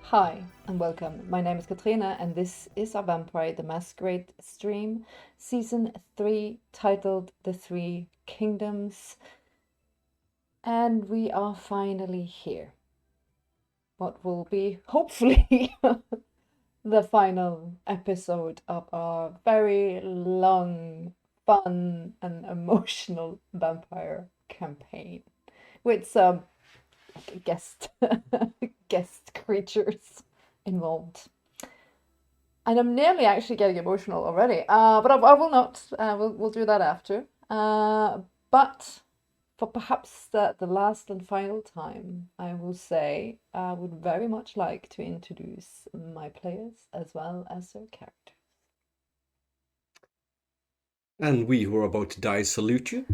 Hi and welcome. My name is Katrina and this is our Vampire the Masquerade stream, season 3, titled The Three Kingdoms. And we are finally here. What will be, hopefully, the final episode of our very long, fun and emotional vampire campaign with some guest guest creatures involved. And I'm nearly actually getting emotional already, but I will not. We'll do that after. But for perhaps the last and final time, I will say I would very much like to introduce my players as well as their characters. And we who are about to die salute you.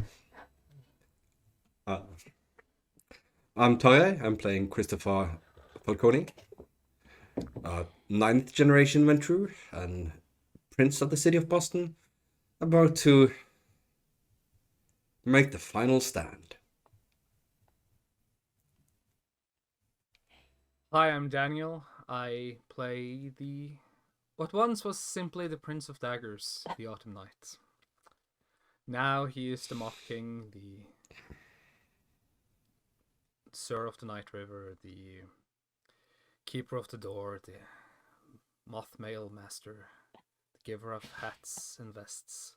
I'm Tarjei. I'm playing Christopher Falcone, ninth generation Ventrue and Prince of the City of Boston, about to make the final stand. Hi, I'm Daniel. I play what once was simply the Prince of Daggers, the Autumn Knight. Now he is the Moth King, the Sir of the Night River, the Keeper of the Door, the Moth Mail Master, the Giver of Hats and Vests,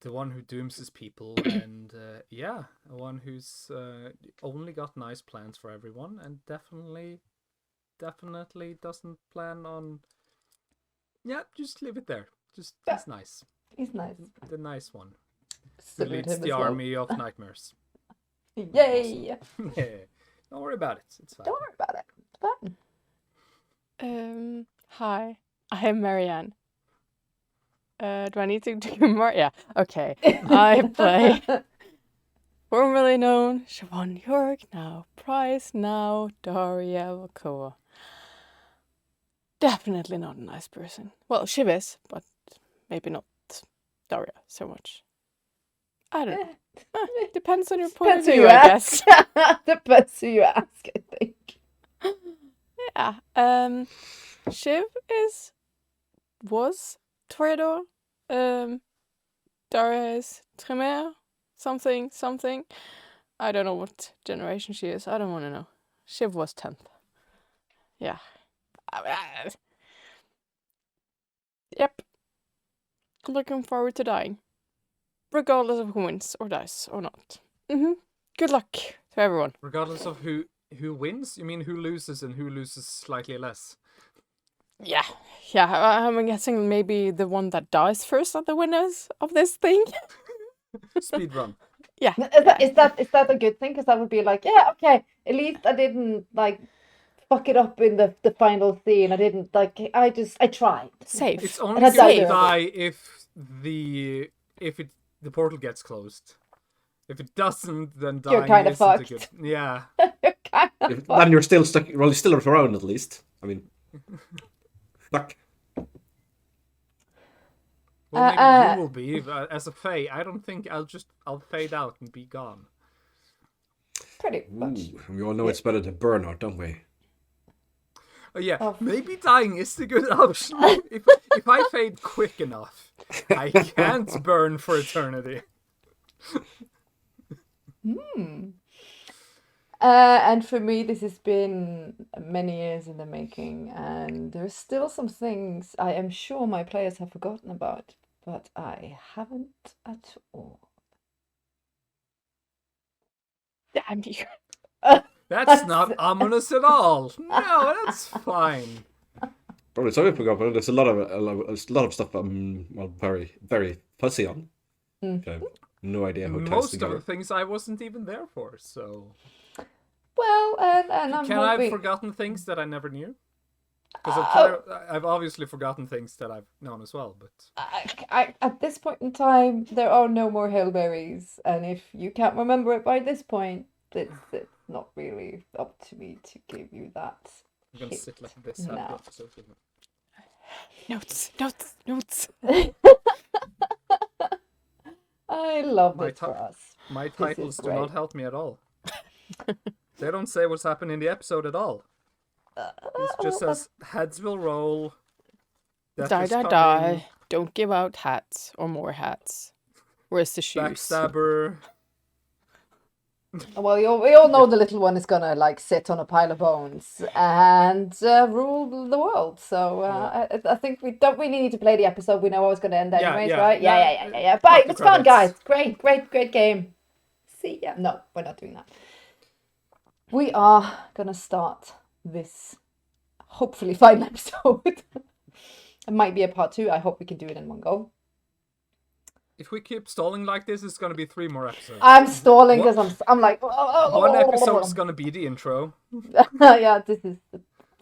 the one who dooms his people, and the one who's only got nice plans for everyone, and definitely doesn't plan on. Yeah, just leave it there. Just he's nice. He's nice. The nice one. Who Salute leads him the as well. army of nightmares. Yay! Yeah. Don't worry about it. It's fine. Don't worry about it. It's fine. Hi, I am Marianne. Do I need to do more? Yeah, okay. I play formerly known Siobhan York, now Price, now Daria Vakoa. Definitely not a nice person. Well, she is, but maybe not Daria so much. I don't know. Depends on your point of view, I guess. Depends who you ask, I think. Yeah. Shiv was Toreador. Daria is Tremere. Something. I don't know what generation she is. I don't want to know. Shiv was 10th. Yeah. Yep. Looking forward to dying. Regardless of who wins or dies or not. Good luck to everyone. Regardless of who wins, you mean who loses and who loses slightly less? Yeah. I'm guessing maybe the one that dies first are the winners of this thing. Speed run. Yeah. Is that a good thing? Because that would be like, yeah, okay. At least I didn't fuck it up in the final scene. I didn't I tried. Safe. It's only And going safe. to die if the portal gets closed. If it doesn't, then dying You're kind of isn't a fucked. good. Yeah. You're kind of fucked. Then you're still stuck. Well, you're still around at least. I mean, fuck. Well, maybe you will be as a fae. I don't think I'll fade out and be gone. Pretty much. Ooh, we all know it's better to burn out, don't we? Oh yeah, Oh. maybe dying is the good option. if I fade quick enough, I can't burn for eternity. And for me, this has been many years in the making, and there's still some things I am sure my players have forgotten about, but I haven't at all. Damn you. That's not ominous at all. No, that's fine. Probably some people forgot, but there's a lot of stuff I'm very, very fuzzy on. I have no idea how it ties Most together. of the things I wasn't even there for, so... Well, and I'm Can I hoping... have forgotten things that I never knew? Because I've obviously forgotten things that I've known as well, but... I, at this point in time, there are no more Hail Marys, and if you can't remember it by this point, it's not really up to me to give you that. I'm gonna sit like this. No. Have the episode with me. Notes. I love My this for us. My is titles do great. not help me at all. They don't say what's happened in the episode at all. It just says heads will roll. Death Die, is die, coming, die. Don't give out hats or more hats. Where's the shoes? Backstabber. Well, we all know the little one is gonna like sit on a pile of bones and rule the world. So I think we don't really need to play the episode. We know how it's gonna end anyways, yeah, right? yeah. Yeah. Bye. Cut the It's fun, credits. guys. Great game. See ya. No, we're not doing that. We are gonna start this hopefully final episode. It might be a part 2. I hope we can do it in one go. If we keep stalling like this, it's gonna be 3 more episodes. I'm stalling because I'm like One episode is gonna be the intro. yeah,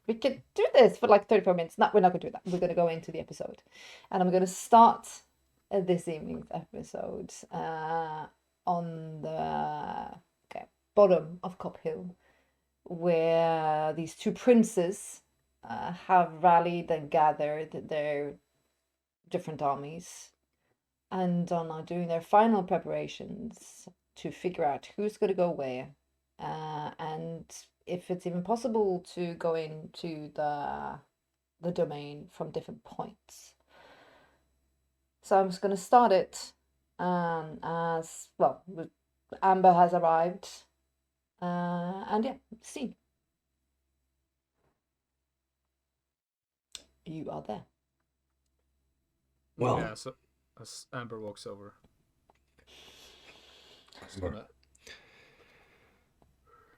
we can do this for like 34 minutes. No, we're not gonna do that. We're gonna go into the episode, and I'm gonna start this evening's episode on the bottom of Cop Hill, where these 2 princes have rallied and gathered their different armies and are now doing their final preparations to figure out who's going to go where, and if it's even possible to go into the domain from different points. So I'm just going to start it as well. Amber has arrived, and yeah, scene. You are there. Well, Yeah, so as Amber walks over. Just gonna...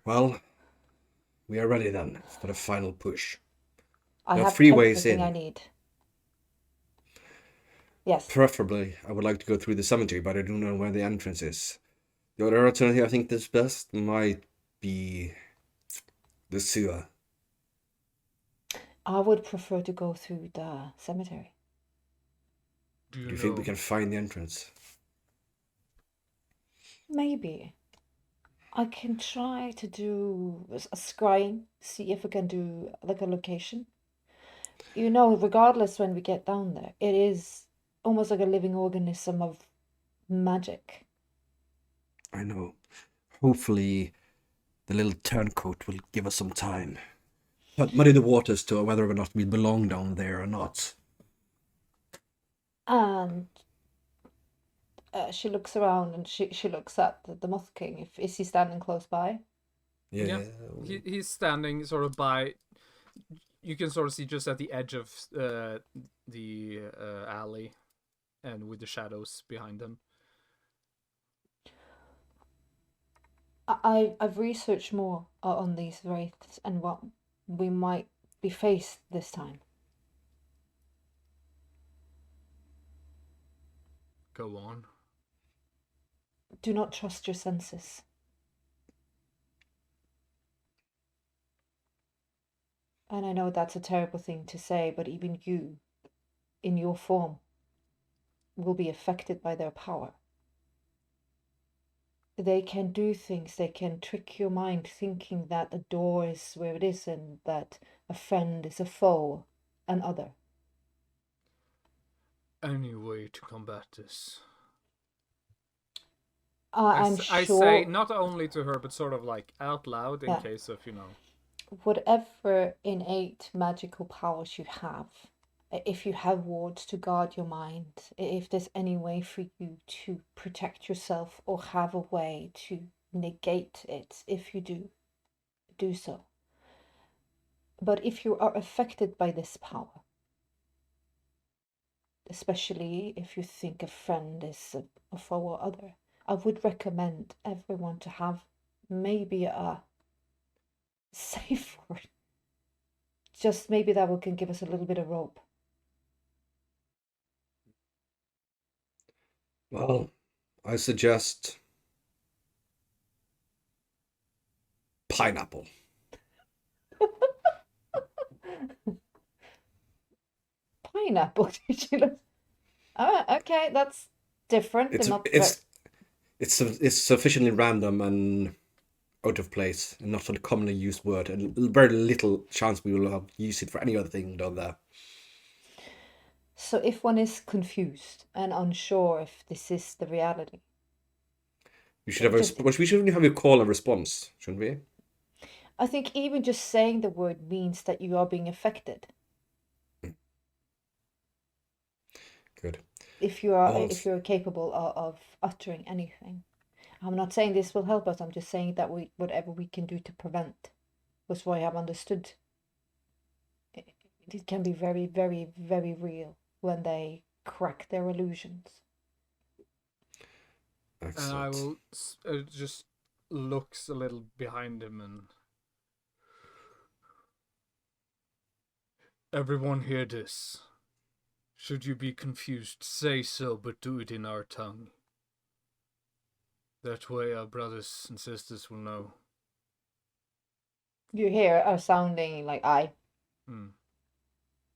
Well, we are ready then for the final push. I There are have 3 ways everything in. I need. Yes. Preferably, I would like to go through the cemetery, but I don't know where the entrance is. The other alternative I think that's best might be the sewer. I would prefer to go through the cemetery. Do Do you think we can find the entrance? Maybe. I can try to do a scrying, see if we can do like a location. You know, regardless when we get down there, it is almost like a living organism of magic. I know. Hopefully, the little turncoat will give us some time. But muddy the waters to whether or not we belong down there or not. And she looks around and she looks at the Moth King. Is he standing close by? Yeah. He's standing sort of by. You can sort of see just at the edge of the alley, and with the shadows behind him. I've researched more on these wraiths and what we might be faced this time. Go on. Do not trust your senses. And I know that's a terrible thing to say, but even you, in your form, will be affected by their power. They can do things, they can trick your mind thinking that a door is where it is and that a friend is a foe, an other. Any way to combat this? I'm I sure say not only to her, but sort of like out loud in Yeah. case of, you know. whatever innate magical powers you have, if you have wards to guard your mind, if there's any way for you to protect yourself or have a way to negate it, if you do so. But if you are affected by this power, especially if you think a friend is a foe or other, I would recommend everyone to have maybe a safe word. Just maybe that can give us a little bit of rope. Well, I suggest pineapple. Pineapple. Did you look? Oh, okay, that's different. It's sufficiently random and out of place, and not a commonly used word, and very little chance we will have use it for any other thing down there. So if one is confused and unsure if this is the reality, We should have we should have a call and response, shouldn't we? I think even just saying the word means that you are being affected. Good. If Also, you're capable of uttering anything. I'm not saying this will help us. I'm just saying that whatever we can do to prevent was what I have understood. It can be very, very, very real when they crack their illusions. And I excellent. will just looks a little behind him and everyone hear this. Should you be confused, say so, but do it in our tongue. That way our brothers and sisters will know. You hear a sounding like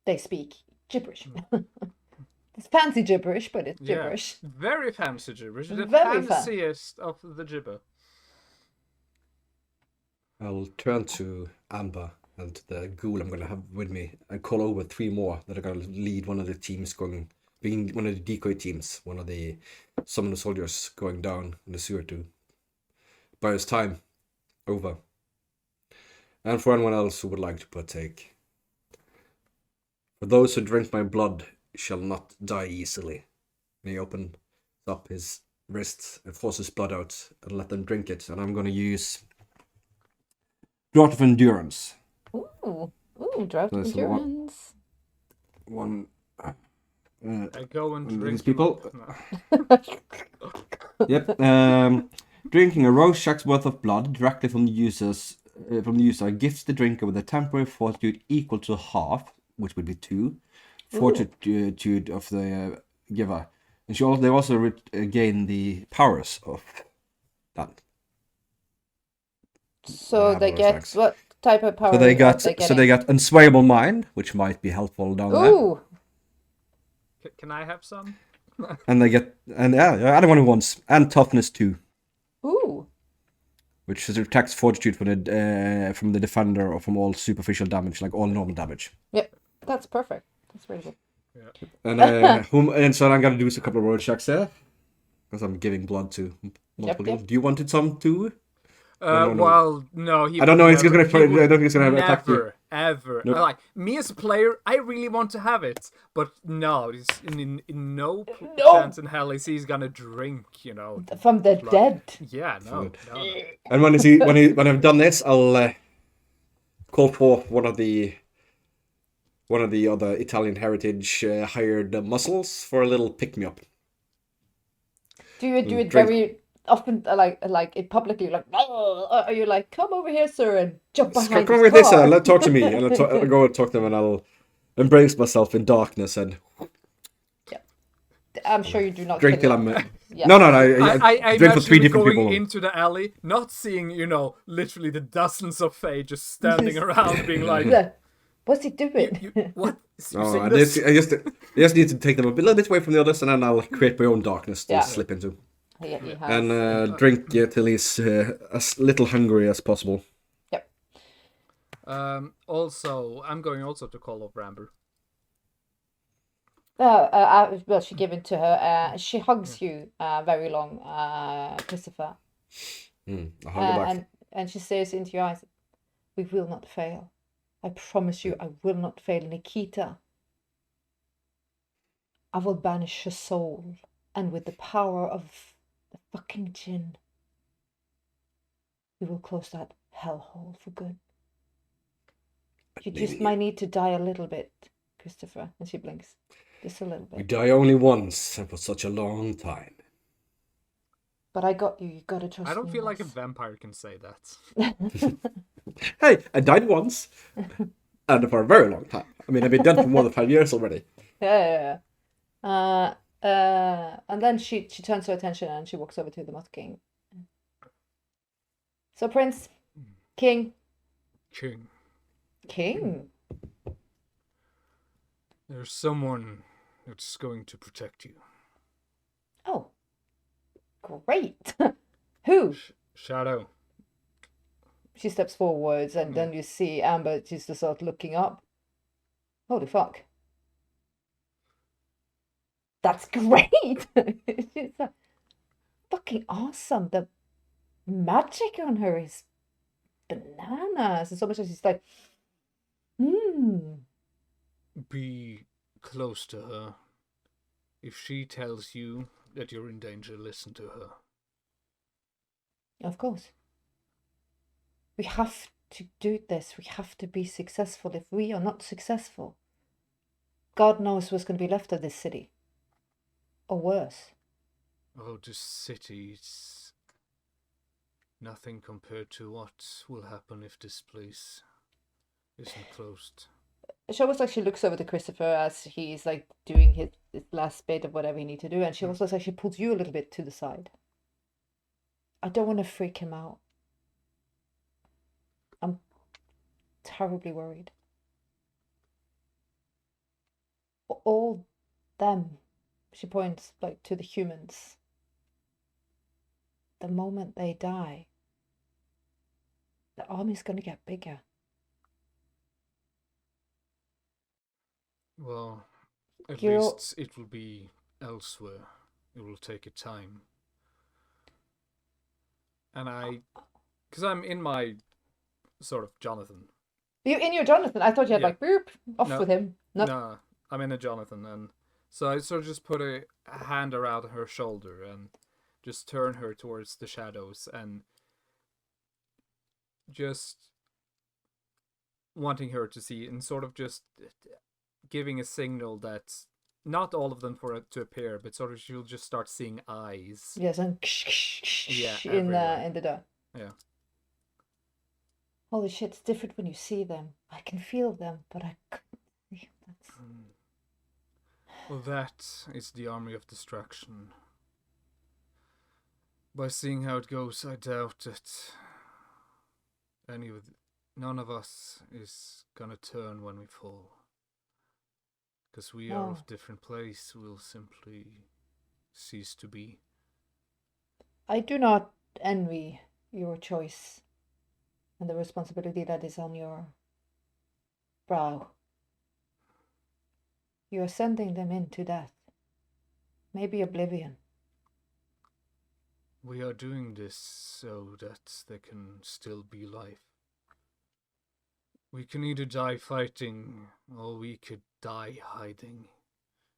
they speak gibberish. It's fancy gibberish, but it's gibberish. Very fancy gibberish. The Very fanciest of the gibber. I'll turn to Amber and the ghoul I'm going to have with me and call over 3 more that are going to lead one of the teams being one of the decoy teams, some of the soldiers going down in the sewer to buy us time over. And for anyone else who would like to partake. For those who drink my blood shall not die easily. And he opens up his wrists and forces blood out and let them drink it. And I'm going to use Drought of Endurance. Ooh, drought of So endurance. One. I go and these drink people. No. Yep. Drinking a rose shack's worth of blood directly from the user gifts the drinker with a temporary fortitude equal to half, which would be 2, fortitude of the giver. And they also gain the powers of that. So they get effects. what type of power? So they got are they getting? unswayable mind, which might be helpful down there. Ooh, Can I have some? And they get anyone who wants, and toughness 2. ooh. Which protects fortitude from the defender or from all superficial damage, like all normal damage. Yep, that's perfect. That's really good. And so I'm gonna do a couple of roll checks there, because I'm giving blood to multiple people. Yep. Do you want it some too? No. No. No, he I don't know. would It's never- gonna. he would I don't think it's gonna attack you. Never, ever. Nope. Like me as a player, I really want to have it, but no, it's in no chance in hell is he's gonna drink. From the blood. dead. Yeah, no. And when I've done this, I'll call forth one of the other Italian heritage hired muscles for a little pick me up. Do you do it drink. very often, like it publicly, like, "Oh," or are you like, come over here, sir, and jump behind Come his with this, car? let talk to me, and I'll go and talk to them, and I'll embrace myself in darkness and I'm sure you do not drink till kill I'm. him. Yeah. No, I drink for 3 imagine different going people. into the alley, not seeing, literally the dozens of Fae just standing around, being like, Yeah. What's he doing? "What? You No, saying I this?" just need to take them a little bit away from the others, and then I'll create my own darkness to Yeah. slip into, He has. and drink till he's as little hungry as possible. Yep. Also, I'm going also to call up Ramber. Well, she gave it to her. She hugs you very long, Christopher. I'll hug her back. And she stares into your eyes. We will not fail. I promise you, I will not fail, Nikita. I will banish your soul, and with the power of the fucking djinn, we will close that hellhole for good. You just might need to die a little bit, Christopher. And she blinks. Just a little We bit. die only once, and for such a long time. But I got you. You gotta trust me. I don't feel like a Ross. vampire can say that. Hey, I died once, and for a very long time. I mean, I've been dead for more than 5 years already. Yeah. And then she turns her attention and she walks over to the Moth King. So, Prince, King. There's someone that's going to protect you. Oh, great. Who? Shadow. She steps forwards, and then you see Amber just to start looking up. Holy fuck. That's great. She's fucking awesome. The magic on her is bananas. And so much as he's like, hmm. Be close to her. If she tells you that you're in danger, listen to her. Of course. We have to do this. We have to be successful. If we are not successful, God knows what's going to be left of this city. Or worse. Oh, this city's nothing compared to what will happen if this place isn't closed. She almost like she looks over to Christopher as he's like doing his last bit of whatever he needs to do, and she also like she pulls you a little bit to the side. I don't want to freak him out. I'm terribly worried. All them, she points like to the humans. The moment they die, the army's going to get bigger. Well, at You're- least it will be elsewhere. It will take a time. And because I'm in my sort of Jonathan. You in your Jonathan? I thought you had Yeah. like boop off No, with him. No. No, I'm in a Jonathan, and so I sort of just put a hand around her shoulder and just turn her towards the shadows and just wanting her to see and sort of just giving a signal that not all of them for it to appear, but sort of she'll just start seeing eyes. Yes, and Yeah, in everywhere. the door. Yeah. Holy shit, it's different when you see them. I can feel them, but I couldn't see them. Well, that is the army of distraction. By seeing how it goes, I doubt that none of us is gonna turn when we fall. Because we are No. of different place, we'll simply cease to be. I do not envy your choice and the responsibility that is on your brow. You are sending them into death, maybe oblivion. We are doing this so that there can still be life. We can either die fighting, or we could die hiding.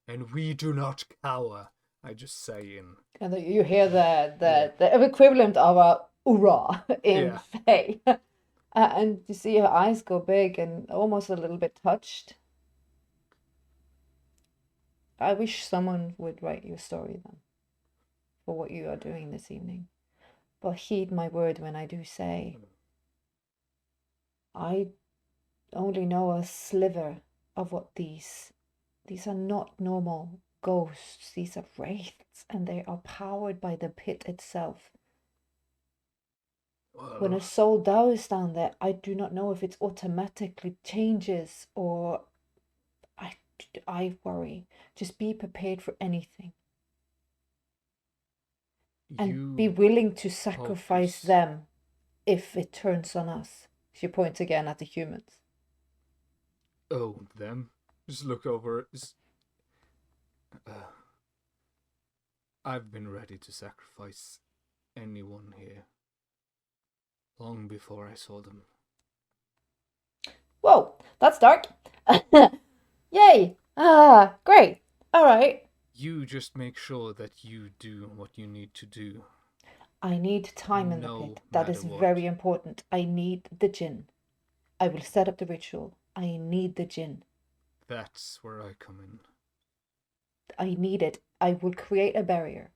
And we do not cower, I just say in... And you hear the equivalent of a hoorah in Yeah. Faye. And you see her eyes go big and almost a little bit touched. I wish someone would write you a story then for what you are doing this evening. But heed my word when I do say, I only know a sliver of what these are not normal ghosts, these are wraiths, and they are powered by the pit itself. When a soul dies down there, I do not know if it automatically changes or I worry. Just be prepared for anything. And be willing to sacrifice them if it turns on us. She points again at the humans. Oh, them? Just look over. I've been ready to sacrifice anyone here long before I saw them. Whoa, that's dark. Yay! Ah, great. All right. You just make sure that you do what you need to do. I need time in the No pit. That is matter what. very important. I need the djinn. I will set up the ritual. I need the djinn. That's where I come in. I need it. I will create a barrier.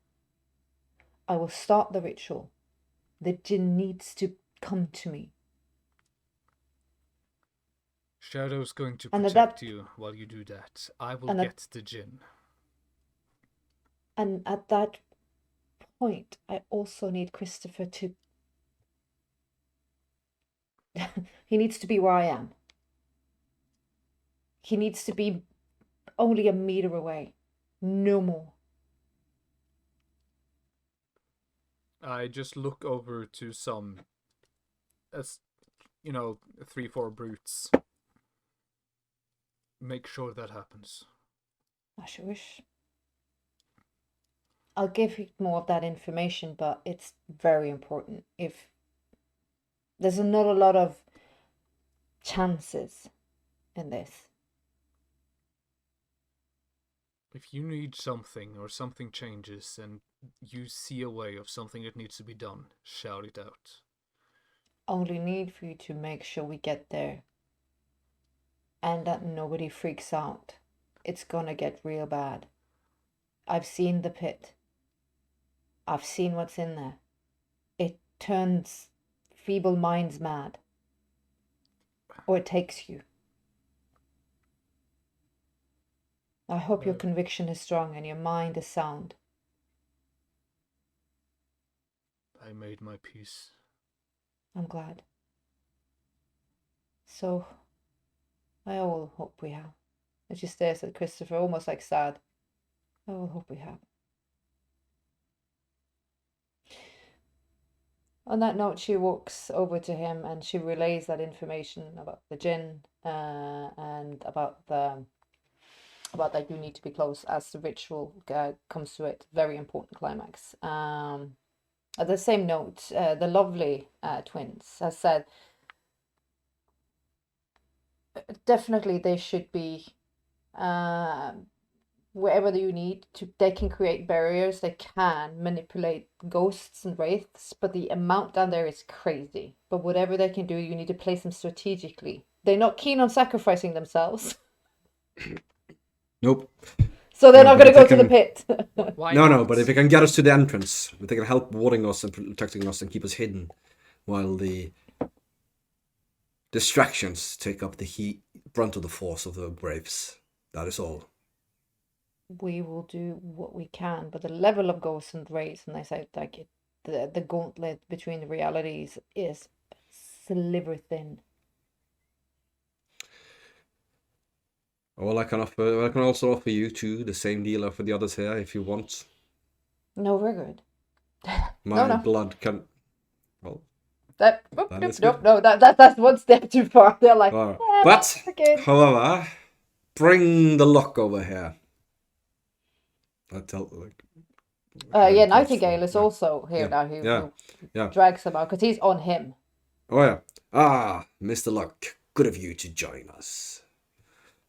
I will start the ritual. The djinn needs to come to me. Shadow's going to And at protect that- you while you do that. I will and at- get the djinn. And at that point, I also need Christopher to... He needs to be where I am. He needs to be only a meter away. No more. I just look over to some, 3-4 brutes. Make sure that happens. I sure wish. I'll give you more of that information, but it's very important. If There's not a lot of chances in this. If you need something or something changes and you see a way of something that needs to be done, shout it out. Only need for you to make sure we get there and that nobody freaks out. It's gonna get real bad. I've seen the pit. I've seen what's in there. It turns feeble minds mad. Or it takes you. I hope your conviction is strong and your mind is sound. I made my peace. I'm glad. So, I all hope we have. And she stares at Christopher, almost like sad. I all hope we have. On that note, she walks over to him and she relays that information about the djinn and about that you need to be close as the ritual comes to it. Very important climax. At the same note, the lovely twins has said definitely they should be wherever you need to. They can create barriers, they can manipulate ghosts and wraiths, but the amount down there is crazy. But whatever they can do, you need to place them strategically. They're not keen on sacrificing themselves. Nope. So they're No, not but going to if go they to the pit. Why No, not? but if they can get us to the entrance, if they can help warding us and protecting us and keep us hidden, while the distractions take up the brunt of the force of the braves. That is all. We will do what we can, but the level of ghosts and wraiths, and I say like the gauntlet between the realities is sliver thin. Well, I can also offer you too the same deal for the others here if you want. No, we're good. My No. blood can. Well, That is nope, good. no, that's one step too far. They're like, all right. "Yeah, But, okay." however, bring the lock over here. I tell like. Yeah, Close Nightingale for- is yeah. also here Yeah, now. Who yeah, yeah. drags him out because he's on him. Oh yeah. Ah, Mr. Luck, good of you to join us.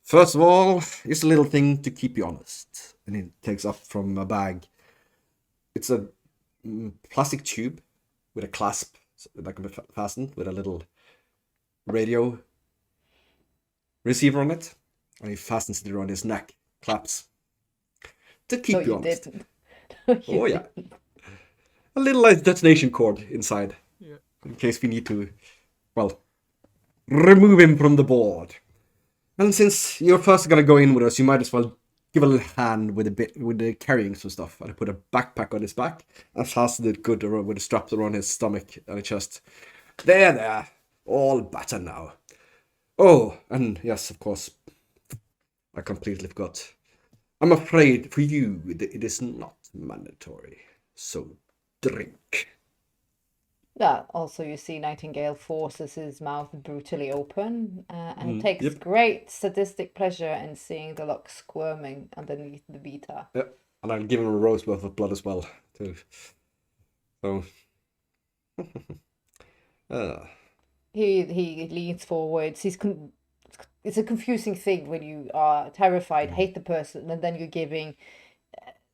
First of all, it's a little thing to keep you honest. And he takes up from a bag. It's a plastic tube with a clasp that can be fastened with a little radio receiver on it. And he fastens it around his neck, claps. To keep No, you you honest. didn't. Oh yeah. A little like detonation cord inside. Yeah. In case we need to, well, remove him from the board. And since you're first gonna go in with us, you might as well give a little hand with the carrying some stuff. And I put a backpack on his back and fastened it good with the straps around his stomach and his chest. There, all better now. Oh, and yes, of course, I completely forgot. I'm afraid for you it is not mandatory. So drink. Yeah, also you see Nightingale forces his mouth brutally open and takes Yep. great sadistic pleasure in seeing the lock squirming underneath the Vita. Yeah, and I'll give him a rose worth of blood as well, too. So, He leans forwards. It's a confusing thing when you are terrified, hate the person, and then you're giving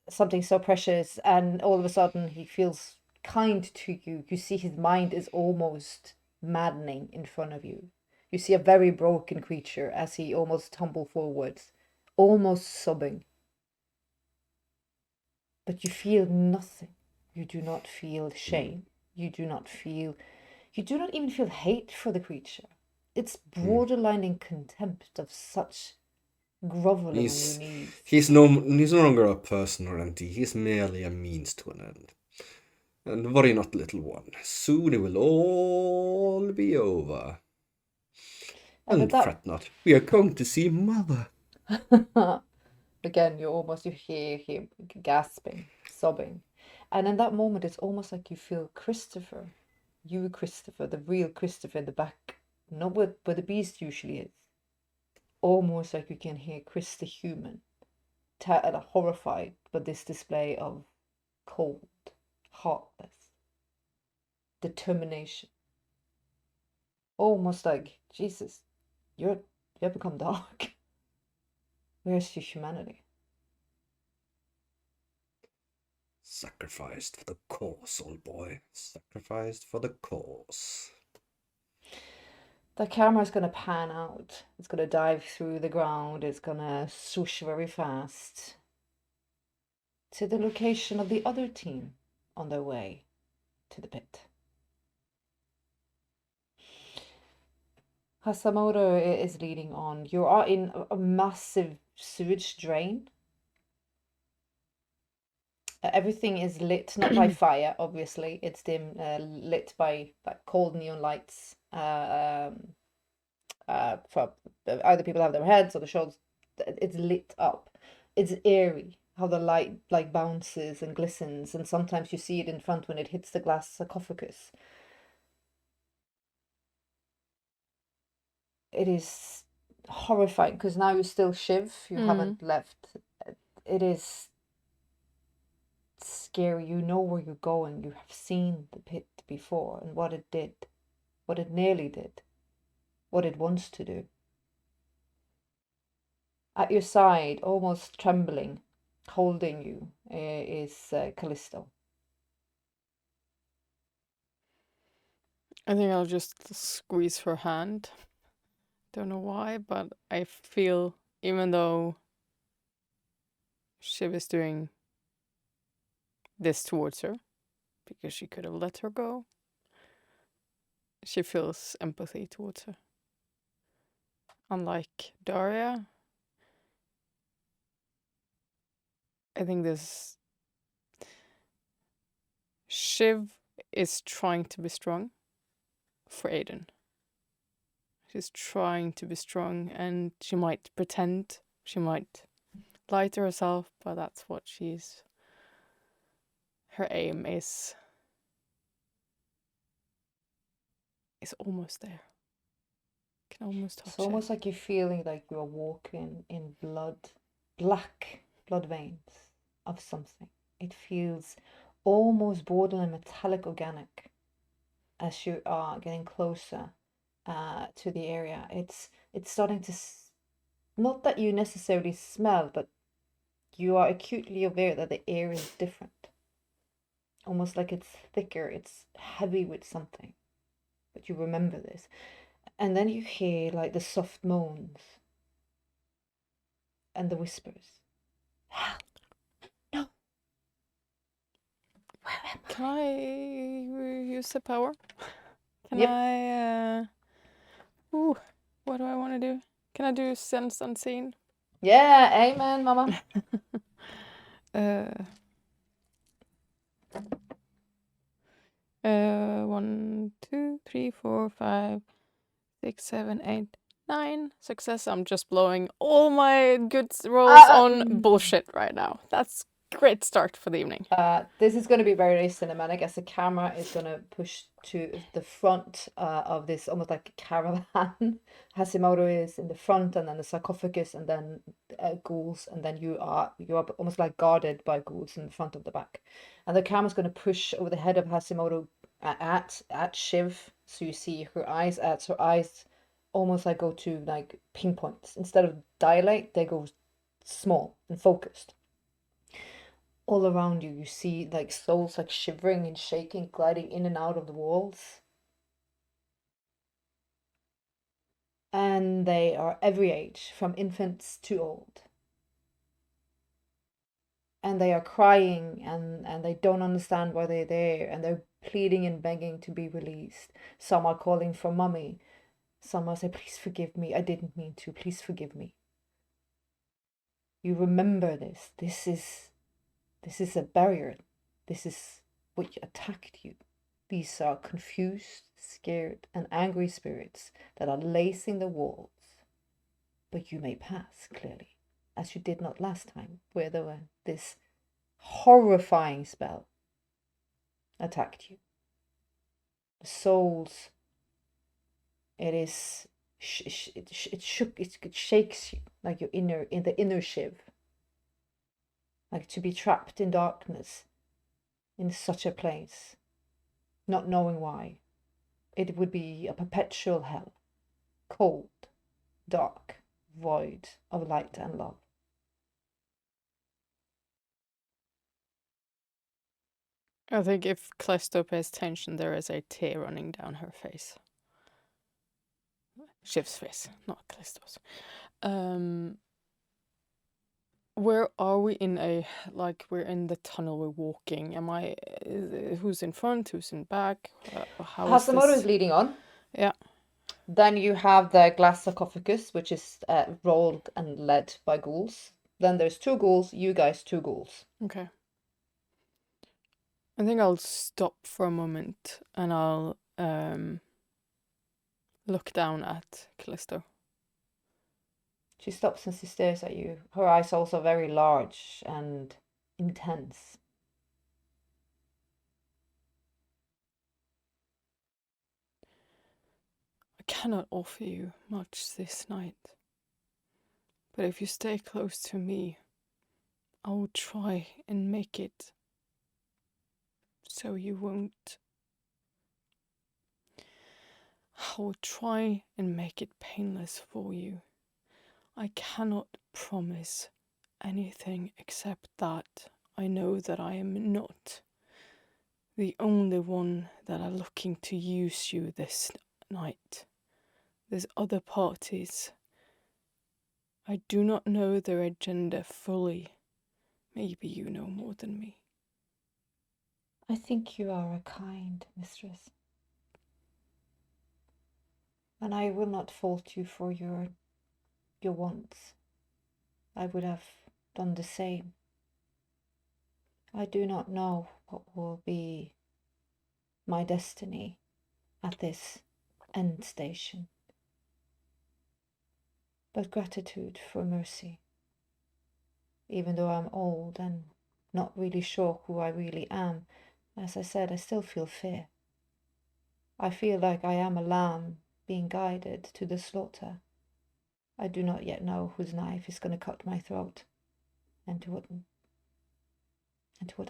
something so precious, and all of a sudden he feels kind to you. You see his mind is almost maddening in front of you. You see a very broken creature as he almost tumbles forwards, almost sobbing. But you feel nothing. You do not feel shame. You do not even feel hate for the creature. It's borderline in contempt of such groveling on your knees. he's no longer a person or entity. He's merely a means to an end. And worry not, little one. Soon it will all be over. And fret not. We are going to see Mother. Again, you hear him gasping, sobbing. And in that moment, it's almost like you feel Christopher. You, Christopher, the real Christopher in the back. Not where the beast usually is. Almost like you can hear Chris the human. Horrified by this display of cold, heartless determination. almost like, Jesus, you have become dark. Where's your humanity? Sacrificed for the cause, old boy. Sacrificed for the cause. The camera's gonna pan out. It's gonna dive through the ground. It's gonna swoosh very fast to the location of the other team on their way to the pit. Hasamoto is leading on. You are in a massive sewage drain. Everything is lit, not by fire, obviously. It's lit by like cold neon lights. For either people have their heads or the shoulders. It's lit up. It's eerie how the light like bounces and glistens, and sometimes you see it in front when it hits the glass sarcophagus. It is horrifying because now you still Shiv. You haven't left. It is scary. You know where you're going. You have seen the pit before and what it did, what it nearly did, what it wants to do. At your side, almost trembling, holding you, is Callisto. I think I'll just squeeze her hand. Don't know why, but I feel, even though Shiv is doing this towards her, because she could have let her go, she feels empathy towards her. Unlike Daria, I think this Shiv is trying to be strong for Aiden. She's trying to be strong, and she might pretend, she might lie to herself, but that's what she's... Her aim is almost there. Can almost touch It's almost it. like you're feeling like you're walking in blood, black blood veins of something. It feels almost borderline metallic organic as you are getting closer to the area. It's starting to, not that you necessarily smell, but you are acutely aware that the air is different. Almost like it's thicker, it's heavy with something. But you remember this. And then you hear like the soft moans and the whispers. Help! No! Where am I? Can I use the power? Can Yep. I... what do I want to do? Can I do sense unseen? Yeah, amen, mama. 1, 2, 3, 4, 5, 6, 7, 8, 9. Success. I'm just blowing all my good rolls on bullshit right now. That's great start for the evening. This is going to be very cinematic as the camera is going to push to the front of this almost like a caravan. Hashimoto is in the front, and then the sarcophagus, and then ghouls, and then you are almost like guarded by ghouls in the front of the back. And the camera's going to push over the head of Hashimoto at Shiv, so you see her eyes. As her eyes almost like go to like pinpoints. Instead of dilate, they go small and focused. All around you, you see like souls like shivering and shaking, gliding in and out of the walls. And they are every age, from infants to old. And they are crying, and they don't understand why they're there, and they're pleading and begging to be released. Some are calling for mummy. Some are saying, please forgive me, I didn't mean to, please forgive me. You remember this. This is a barrier. This is what attacked you. These are confused, scared, and angry spirits that are lacing the walls. But you may pass, clearly, as you did not last time, where this horrifying spell attacked you. The souls, it shakes you like you're in the inner Shiv. Like to be trapped in darkness in such a place, not knowing why. it would be a perpetual hell. Cold, dark, void of light and love. I think if Callisto pays attention, there is a tear running down her face. Shiv's face, not Callisto's. Where are we in we're in the tunnel, we're walking. Who's in front, who's in back? How is Hasimoto this? is leading on. Yeah. Then you have the glass sarcophagus, which is rolled and led by ghouls. Then there's 2 ghouls, you guys 2 ghouls. Okay. I think I'll stop for a moment and I'll look down at Callisto. She stops and she stares at you. Her eyes are also very large and intense. I cannot offer you much this night, but if you stay close to me, I will try and make it so you won't. I will try and make it painless for you. I cannot promise anything except that I know that I am not the only one that are looking to use you this night. There's other parties. I do not know their agenda fully. Maybe you know more than me. I think you are a kind mistress. And I will not fault you for your wants. I would have done the same. I do not know what will be my destiny at this end station. But gratitude for mercy. Even though I'm old and not really sure who I really am, as I said, I still feel fear. I feel like I am a lamb being guided to the slaughter. I do not yet know whose knife is going to cut my throat, and to what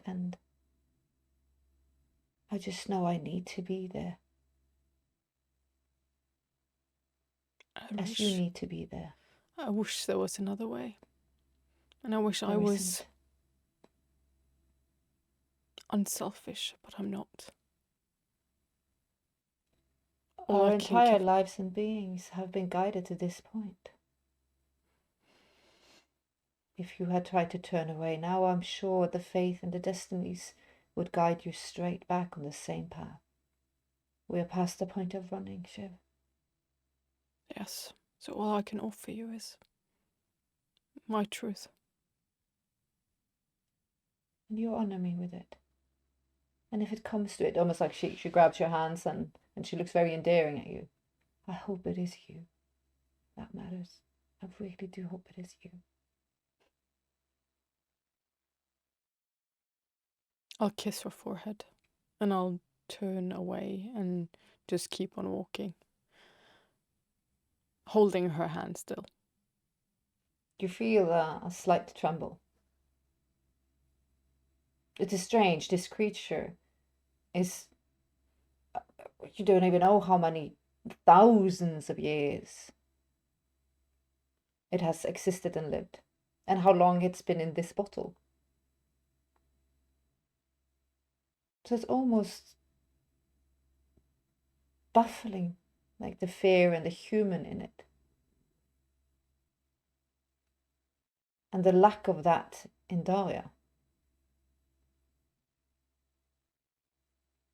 end. I just know I need to be there, as you need to be there. I wish there was another way. And I wish I There was isn't. unselfish, but I'm not. Our entire lives and beings have been guided to this point. If you had tried to turn away now, I'm sure the faith and the destinies would guide you straight back on the same path. We are past the point of running, Shiv. Yes, so all I can offer you is my truth. And you honor me with it. And if it comes to it, almost like she grabs your hands and she looks very endearing at you. I hope it is you that matters. I really do hope it is you. I'll kiss her forehead and I'll turn away and just keep on walking, holding her hand still. You feel a slight tremble. It is strange. This creature is, you don't even know how many thousands of years it has existed and lived, and how long it's been in this bottle. So it's almost baffling, like the fear and the human in it. And the lack of that in Daria.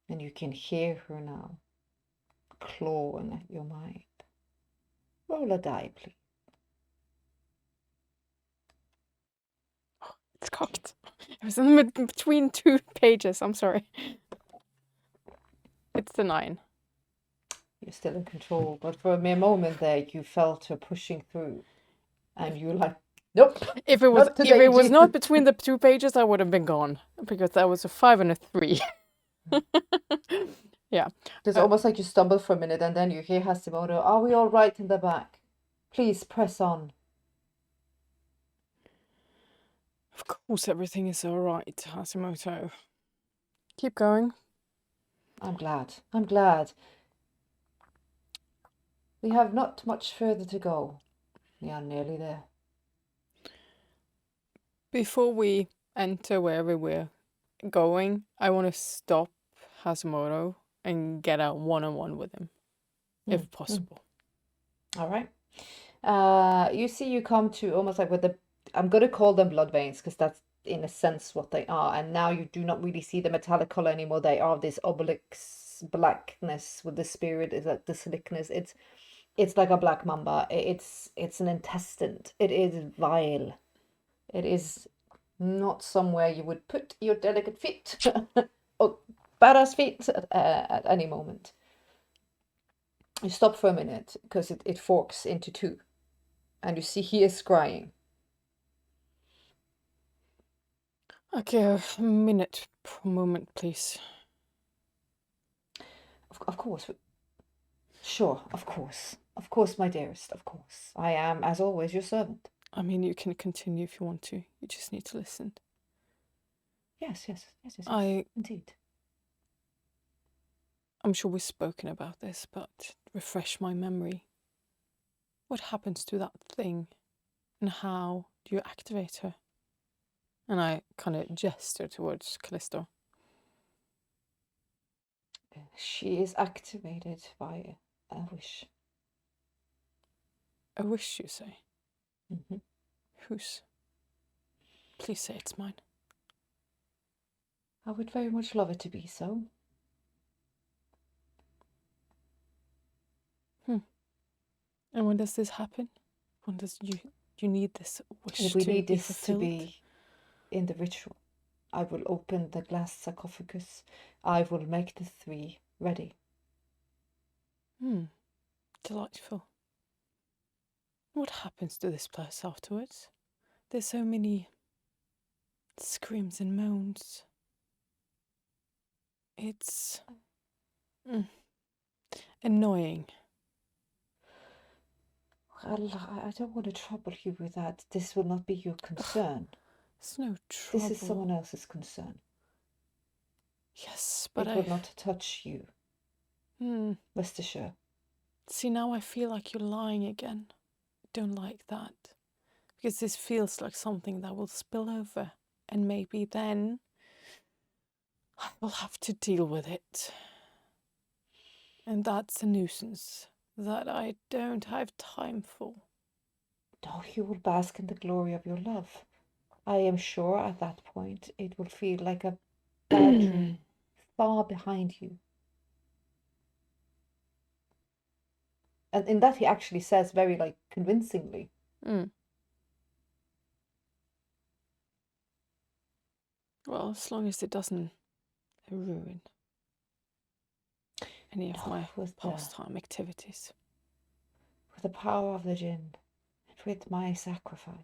And you can hear her now, clawing at your mind. Roll a die, please. It's cocked. It was in between 2 pages, I'm sorry. It's the 9. You're still in control, but for a mere moment there, you felt her pushing through, and you were like, nope. If it was not between the 2 pages, I would have been gone, because that was a 5 and a 3. Yeah. It's almost like you stumble for a minute, and then you hear Hasimoto, are we all right in the back? Please press on. Of course everything is all right, Hasimoto. Keep going. I'm glad. I'm glad. We have not much further to go. We are nearly there. Before we enter wherever we're going, I want to stop Hashimoto and get a one-on-one with him, if possible. All right. You come to almost like with the, I'm going to call them blood veins because that's in a sense what they are. And now you do not really see the metallic color anymore. They are this obelix blackness with the spirit, is like the slickness. It's like a black mamba. It's an intestine. It is vile. It is not somewhere you would put your delicate feet or badass feet at any moment. You stop for a minute because it forks into two. And you see he is scrying. Okay, a moment, please. Of course. Sure, of course. Of course, my dearest, of course. I am, as always, your servant. I mean, you can continue if you want to. You just need to listen. Yes. Indeed. I'm sure we've spoken about this, but refresh my memory. What happens to that thing? And how do you activate her? And I kind of gesture towards Callisto. She is activated by a wish. A wish, you say? Mm-hmm. Whose? Please say it's mine. I would very much love it to be so. And when does this happen? When does you need this wish We to need be this fulfilled? to be in the ritual. I will open the glass sarcophagus. I will make the three ready. Delightful. What happens to this place afterwards? There's so many screams and moans. It's annoying. Well, I don't want to trouble you with that. This will not be your concern. It's no trouble. This is someone else's concern. Yes, but it will not touch you. Rest assured. See, now I feel like you're lying again. I don't like that. Because this feels like something that will spill over. And maybe then I will have to deal with it. And that's a nuisance that I don't have time for. Oh, you will bask in the glory of your love. I am sure at that point it will feel like a bad dream far behind you. And in that he actually says very convincingly. Well, as long as it doesn't ruin any of my pastime activities. With the power of the djinn, and with my sacrifice,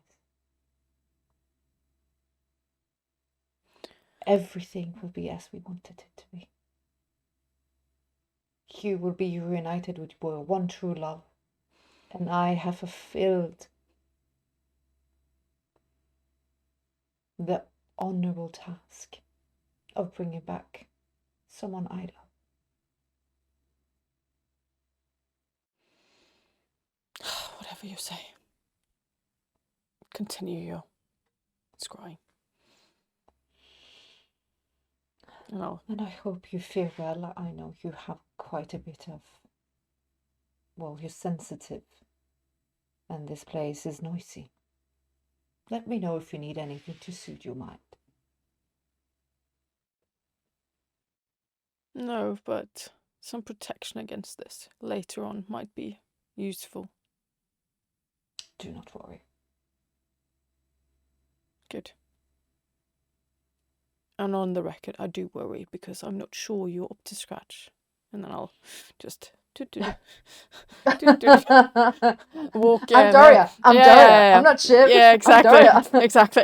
everything will be as we wanted it to be. You will be reunited with your one true love, and I have fulfilled the honorable task of bringing back someone I love. Whatever you say. Continue your scrying. And I hope you feel well. I know you have quite a bit of... Well, you're sensitive. And this place is noisy. Let me know if you need anything to soothe your mind. No, but some protection against this later on might be useful. Do not worry. Good. And on the record, I do worry because I'm not sure you're up to scratch. And then I'll just walk in. I'm Daria. I'm not Shiv. Yeah, exactly. I'm Daria. Exactly.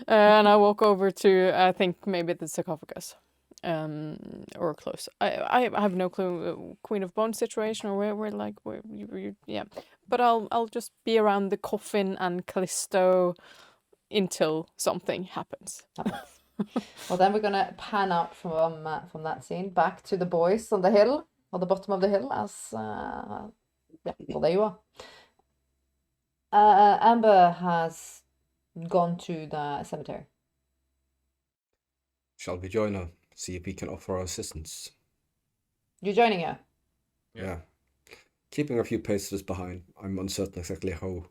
And I walk over to, I think, maybe the sarcophagus. Or close. I have no clue. Queen of Bones situation, or where yeah. But I'll just be around the coffin and Callisto until something happens. Well, then we're gonna pan out from that scene back to the boys on the hill, or the bottom of the hill, as Yeah, well, there you are. Amber has gone to the cemetery. Shall we join her? See if we can offer our assistance. You're joining her? Yeah. Keeping a few paces behind. I'm uncertain exactly how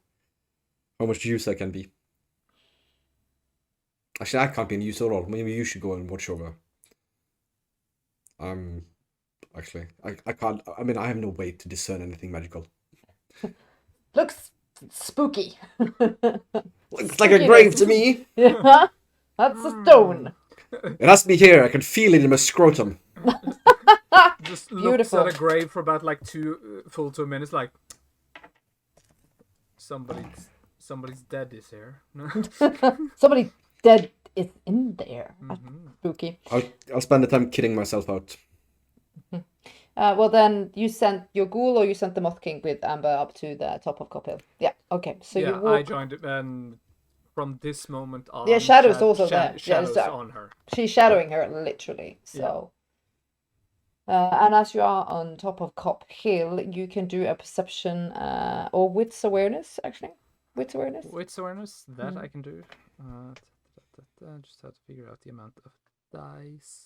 much use I can be. Actually, I can't be in use at all. Maybe you should go and watch over. Actually, I can't. I mean, I have no way to discern anything magical. Looks spooky. Looks like a grave to me. Yeah, that's a stone. It has to be here. I can feel it in my scrotum. Just Beautiful. looks at a grave for about like 2 minutes, like somebody's dead is here. Somebody dead is in there. That's spooky. I'll spend the time kidding myself out. Well, then you sent your ghoul or you sent the Moth King with Amber up to the top of Cophill. Yeah, okay. So yeah, you walk... I joined it, and from this moment on, Yeah, Shadow's also there. Shadow's Yeah, on her. She's shadowing her, literally. So, and as you are on top of Cop Hill, you can do a perception or wits awareness, actually. Wits awareness. Wits awareness, that I can do. Just have to figure out the amount of dice.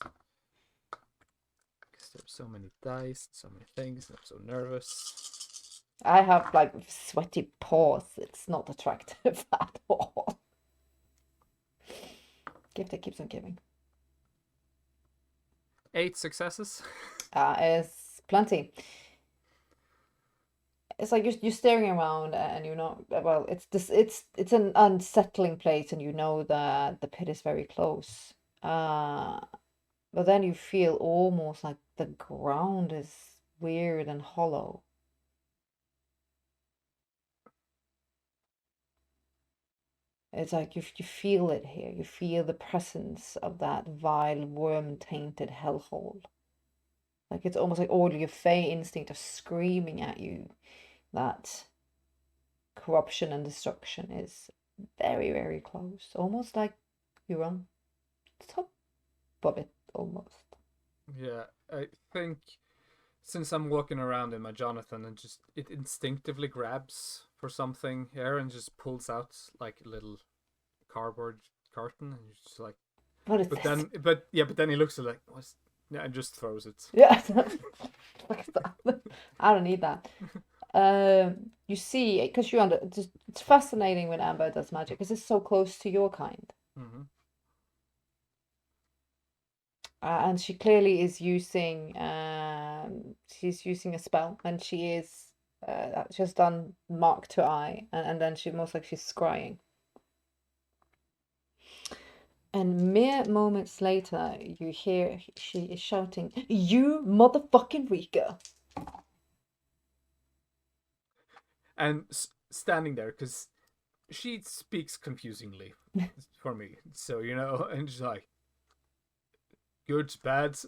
Because there's so many dice, so many things, and I'm so nervous. I have like sweaty paws. It's not attractive at all. Gift that keeps on giving. 8 successes. Is plenty. It's like you're staring around and you know, well, it's an unsettling place and you know that the pit is very close. But then you feel almost like the ground is weird and hollow. It's like you feel it here. You feel the presence of that vile, worm-tainted hellhole. Like it's almost like all your fey instinct are screaming at you that corruption and destruction is very, very close. Almost like you're on top of it, almost. Yeah, I think since I'm walking around in my Jonathan and just it instinctively grabs for something here and just pulls out like a little cardboard carton and you're just like, What is but this? then he looks at it like, what's, yeah, and just throws it. Yeah. I don't need that. You see, because you're under. It's fascinating when Amber does magic because it's so close to your kind. Mm-hmm. And she clearly is using. She's using a spell, and she is. She's done mark to eye, and then she most like she's scrying. And mere moments later, you hear she is shouting, "You motherfucking Rika!" And standing there, because she speaks confusingly for me. So, you know, and she's like, good, bad.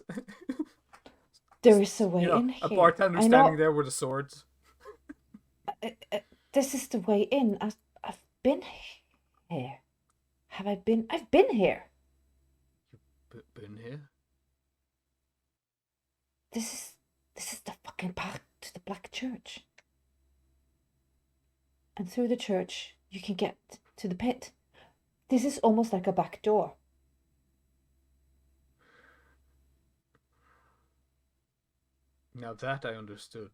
There is a way you know, in a here. bartender I standing know. there with a sword. This is the way in. I've been here. Have I been? I've been here. Been here? This is the fucking path to the Black Church. And through the church, you can get to the pit. This is almost like a back door. Now that I understood.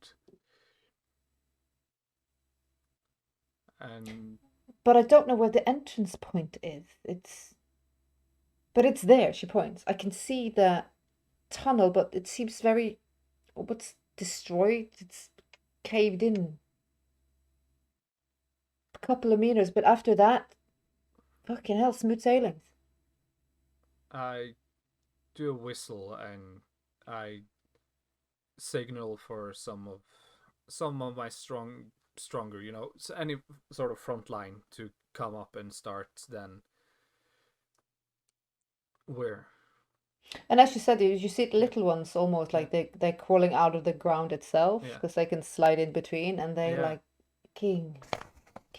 And But I don't know where the entrance point is. But it's there, she points. I can see the tunnel, but it seems very... What's destroyed? It's caved in. A couple of meters, but after that... Fucking hell, smooth sailing. I do a whistle and I signal for some of my stronger, you know, any sort of front line to come up and start then. Where? And as you said, you see the little ones almost like they're crawling out of the ground itself because they can slide in between and they're like, King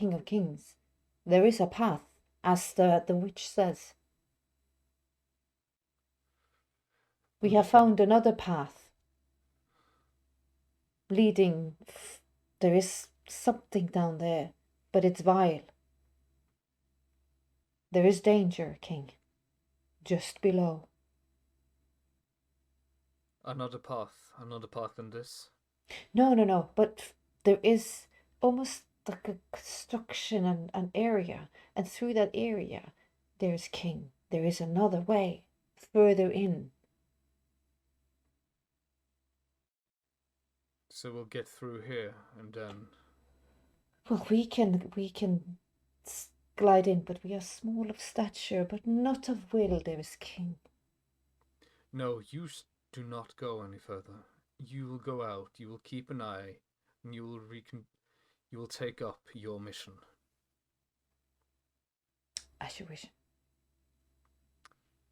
of Kings, there is a path, as the witch says. We have found another path leading There is something down there, but it's vile. There is danger, King. Just below. Another path than this. No, but there is almost like a construction and an area, and through that area there's King. There is another way, further in. So we'll get through here and then. Well, we can glide in, but we are small of stature, but not of will. There is King. No, you do not go any further. You will go out. You will keep an eye, and you will You will take up your mission. As you wish.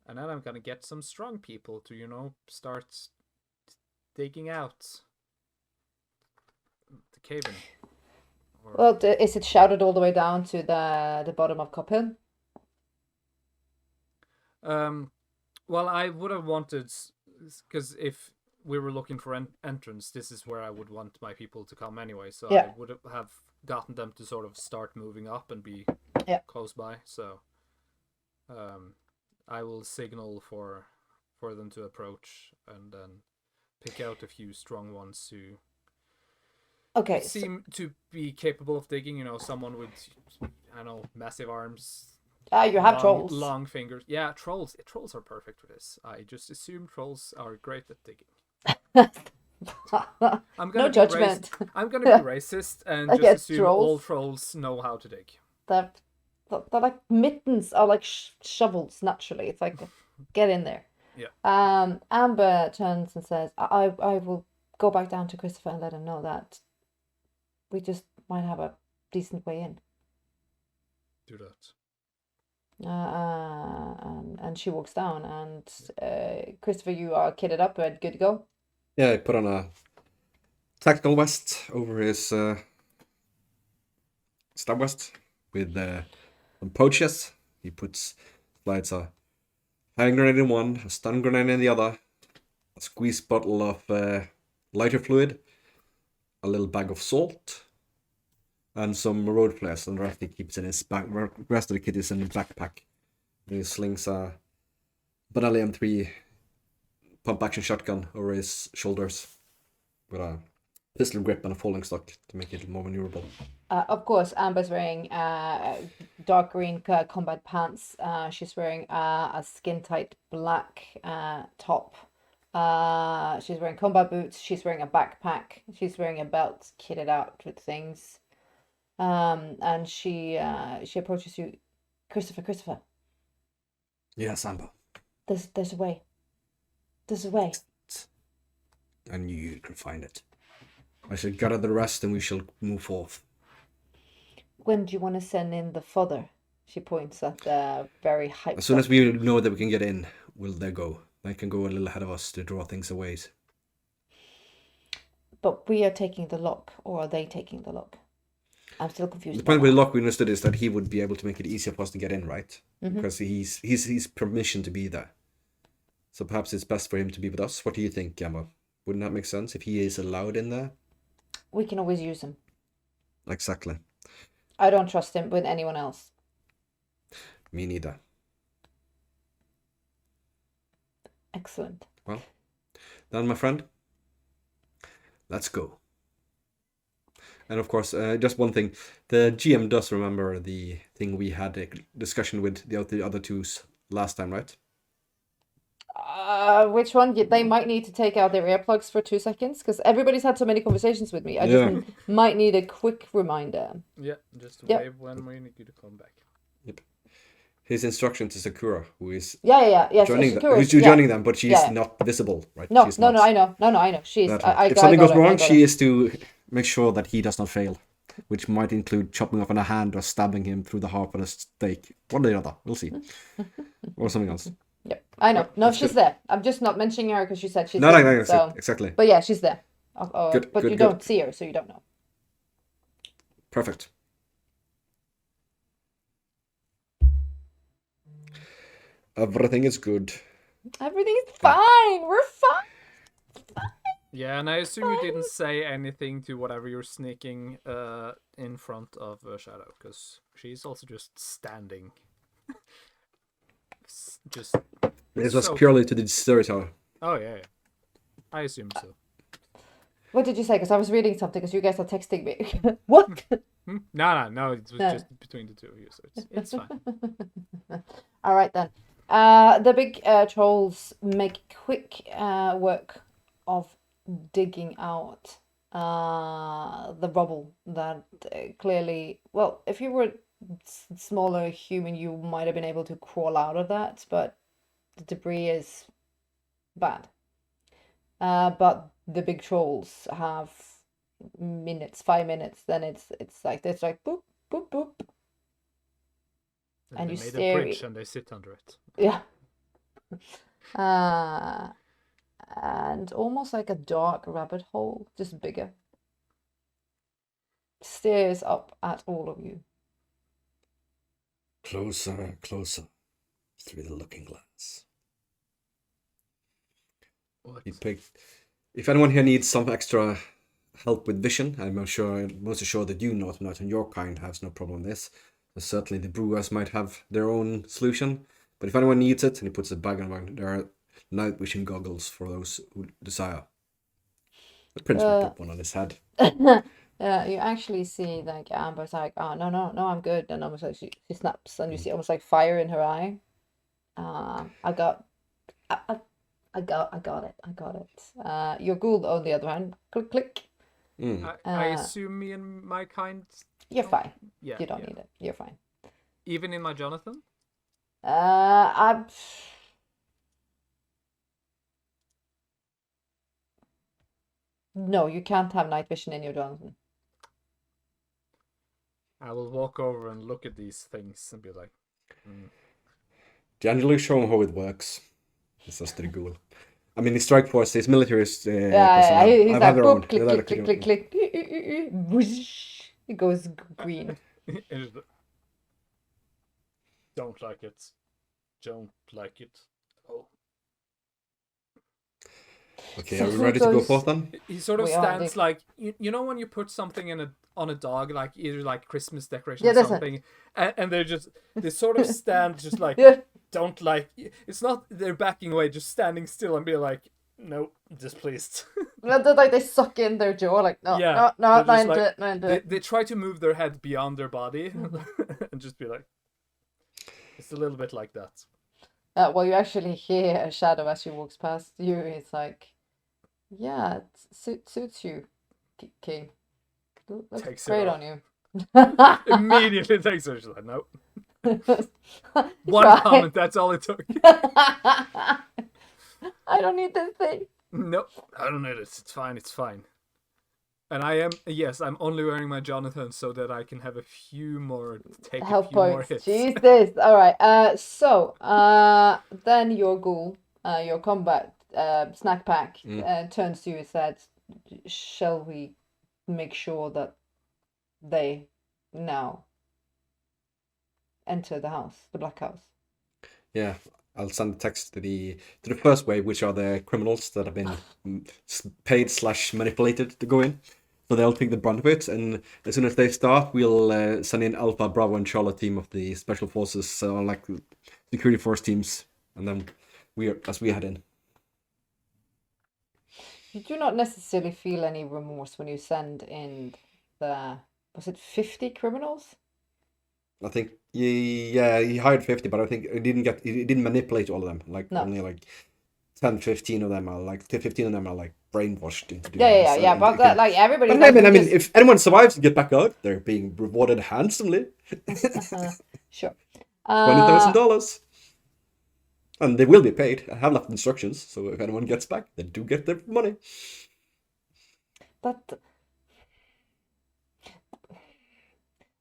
And then I'm gonna get some strong people to, start digging out the cave-in. Well, is it shouted all the way down to the bottom of Cop Hill? Well, I would have wanted, because if we were looking for an entrance, this is where I would want my people to come anyway. So Yeah. I would have gotten them to sort of start moving up and be close by. So I will signal for them to approach and then pick out a few strong ones who seem to be capable of digging. Someone with, massive arms. You have trolls. Long fingers. Yeah, trolls. Trolls are perfect for this. I just assume trolls are great at digging. No judgment. I'm gonna be racist and just assume trolls. all trolls know how to dig. They're like mittens or like shovels naturally. It's like, get in there. Yeah. Amber turns and says, I will go back down to Christopher and let him know that we just might have a decent way in. Do that. And she walks down, and Christopher, you are kitted up and good to go. Yeah, I put on a tactical vest over his stab vest with some pouches. He slides a hand grenade in one, a stun grenade in the other, a squeeze bottle of lighter fluid, a little bag of salt, and some road flares, and the rest he keeps in his back. The rest of the kit is in the backpack. And he slings a Benelli M3 pump action shotgun over his shoulders with a pistol grip and a falling stock to make it more maneuverable. Of course, Amber's wearing dark green combat pants. She's wearing a skin tight black top. She's wearing combat boots. She's wearing a backpack. She's wearing a belt kitted out with things. And she approaches you, Christopher. Yes, Amber. There's a way. There's a way. I knew you could find it. I shall gather the rest and we shall move forth. When do you want to send in the fodder? She points at the very hyped. As soon as we know that we can get in, will they go? They can go a little ahead of us to draw things away. But we are taking the lock, or are they taking the lock? I'm still confused. The point with the lock we understood is that he would be able to make it easier for us to get in, right? Mm-hmm. Because he's permission to be there. So perhaps it's best for him to be with us. What do you think, Gamma? Wouldn't that make sense if he is allowed in there? We can always use him. Exactly. I don't trust him with anyone else. Me neither. Excellent. Well, then, my friend, let's go. And of course, just one thing. The GM does remember the thing we had a discussion with the other twos last time, right? Which one? They might need to take out their earplugs for 2 seconds, because everybody's had so many conversations with me. I just might need a quick reminder. Yeah, just wave when we need you to come back. Yep. His instruction to Sakura, who is Yes, joining them, but she's not visible, right? No, she's no, I know. She's. If something goes wrong, she is to make sure that he does not fail, which might include chopping off a hand or stabbing him through the heart with a stake. One or the other, we'll see, or something else. Yep, I know. No, she's there. I'm just not mentioning her because she said she's there. No, so... exactly. But yeah, she's there. Good, but you don't see her, so you don't know. Perfect. Everything is good. Everything's fine. We're fine. Yeah, and I assume you didn't say anything to whatever you're sneaking in front of Shadow, because she's also just standing. Just. This was So- purely to the storyteller. Oh, yeah. I assume so. What did you say? Because I was reading something. Because you guys are texting me. What? No. It was No. just between the two of you, so it's fine. All right then. The big trolls make quick work of digging out the rubble that clearly, well, if you were smaller human, you might have been able to crawl out of that, but the debris is bad. But the big trolls have minutes, 5 minutes, then it's like boop, boop, boop. And they you made stare- a bridge and they sit under it. Yeah. And almost like a dark rabbit hole, just bigger. Stares up at all of you. Closer, closer, through the looking glass. What? He picked. If anyone here needs some extra help with vision, I'm most sure that you know not and your kind has no problem with this. And certainly the brewers might have their own solution. But if anyone needs it, and he puts a bag on, there are night vision goggles for those who desire. The prince will put one on his head. You actually see like Amber's like, oh no, I'm good, and almost like she snaps, and you see almost like fire in her eye. I got it. Your ghoul, on the other hand, click click. I assume me and my kind. You're fine. Yeah, You don't need it. You're fine. Even in my Jonathan. No, you can't have night vision in your Jonathan. I will walk over and look at these things and be like, Generally show him how it works. It's just the ghoul. I mean, the strike force, his military is. Yeah. He's I've like, had their own. boop, click, click, click, click, click. Whoosh. It goes green. don't like it. Don't like it. Oh. Okay, So are we who ready to go goes- forth then? He sort of We are, stands they- like you know when you put something on a dog, like either like Christmas decoration Yeah, or that's it. something, and they sort of stand just like Yeah. don't like. It's not they're backing away, just standing still and be like, no, displeased. Like they suck in their jaw, like no, Yeah, no, they're not just into like- it, not into they, it. they try to move their head beyond their body and just be like, it's a little bit like that. Well, you actually hear a shadow as she walks past you. It's like, yeah, it suits you, King. Looks Takes it great off. on you. Immediately takes her. She's like, no. One Try. comment. That's all it took. I don't need this thing. Nope, I don't need it. It's fine. It's fine. And I'm only wearing my Jonathan so that I can have a few more, take Health a few more points. hits. Jesus. All right. So, then your ghoul, your combat snack pack, turns to you and says, "Shall we make sure that they now enter the house, the Black House?" Yeah, I'll send a text to the first wave, which are the criminals that have been paid / manipulated to go in. So they'll take the brunt of it, and as soon as they start, we'll send in Alpha, Bravo, and Charlotte team of the special forces, like security force teams, and then we head in. You do not necessarily feel any remorse when you send in was it 50 criminals? I think he hired 50, but I think he didn't manipulate all of them. Like No. only like 10, 15 of them are like 15 of them are like brainwashed into doing Yeah. this, and But they that, can- like everybody. But I mean, if anyone survives and get back out, they're being rewarded handsomely, Sure. $20,000, and they will be paid. I have left instructions, so if anyone gets back, they do get their money. But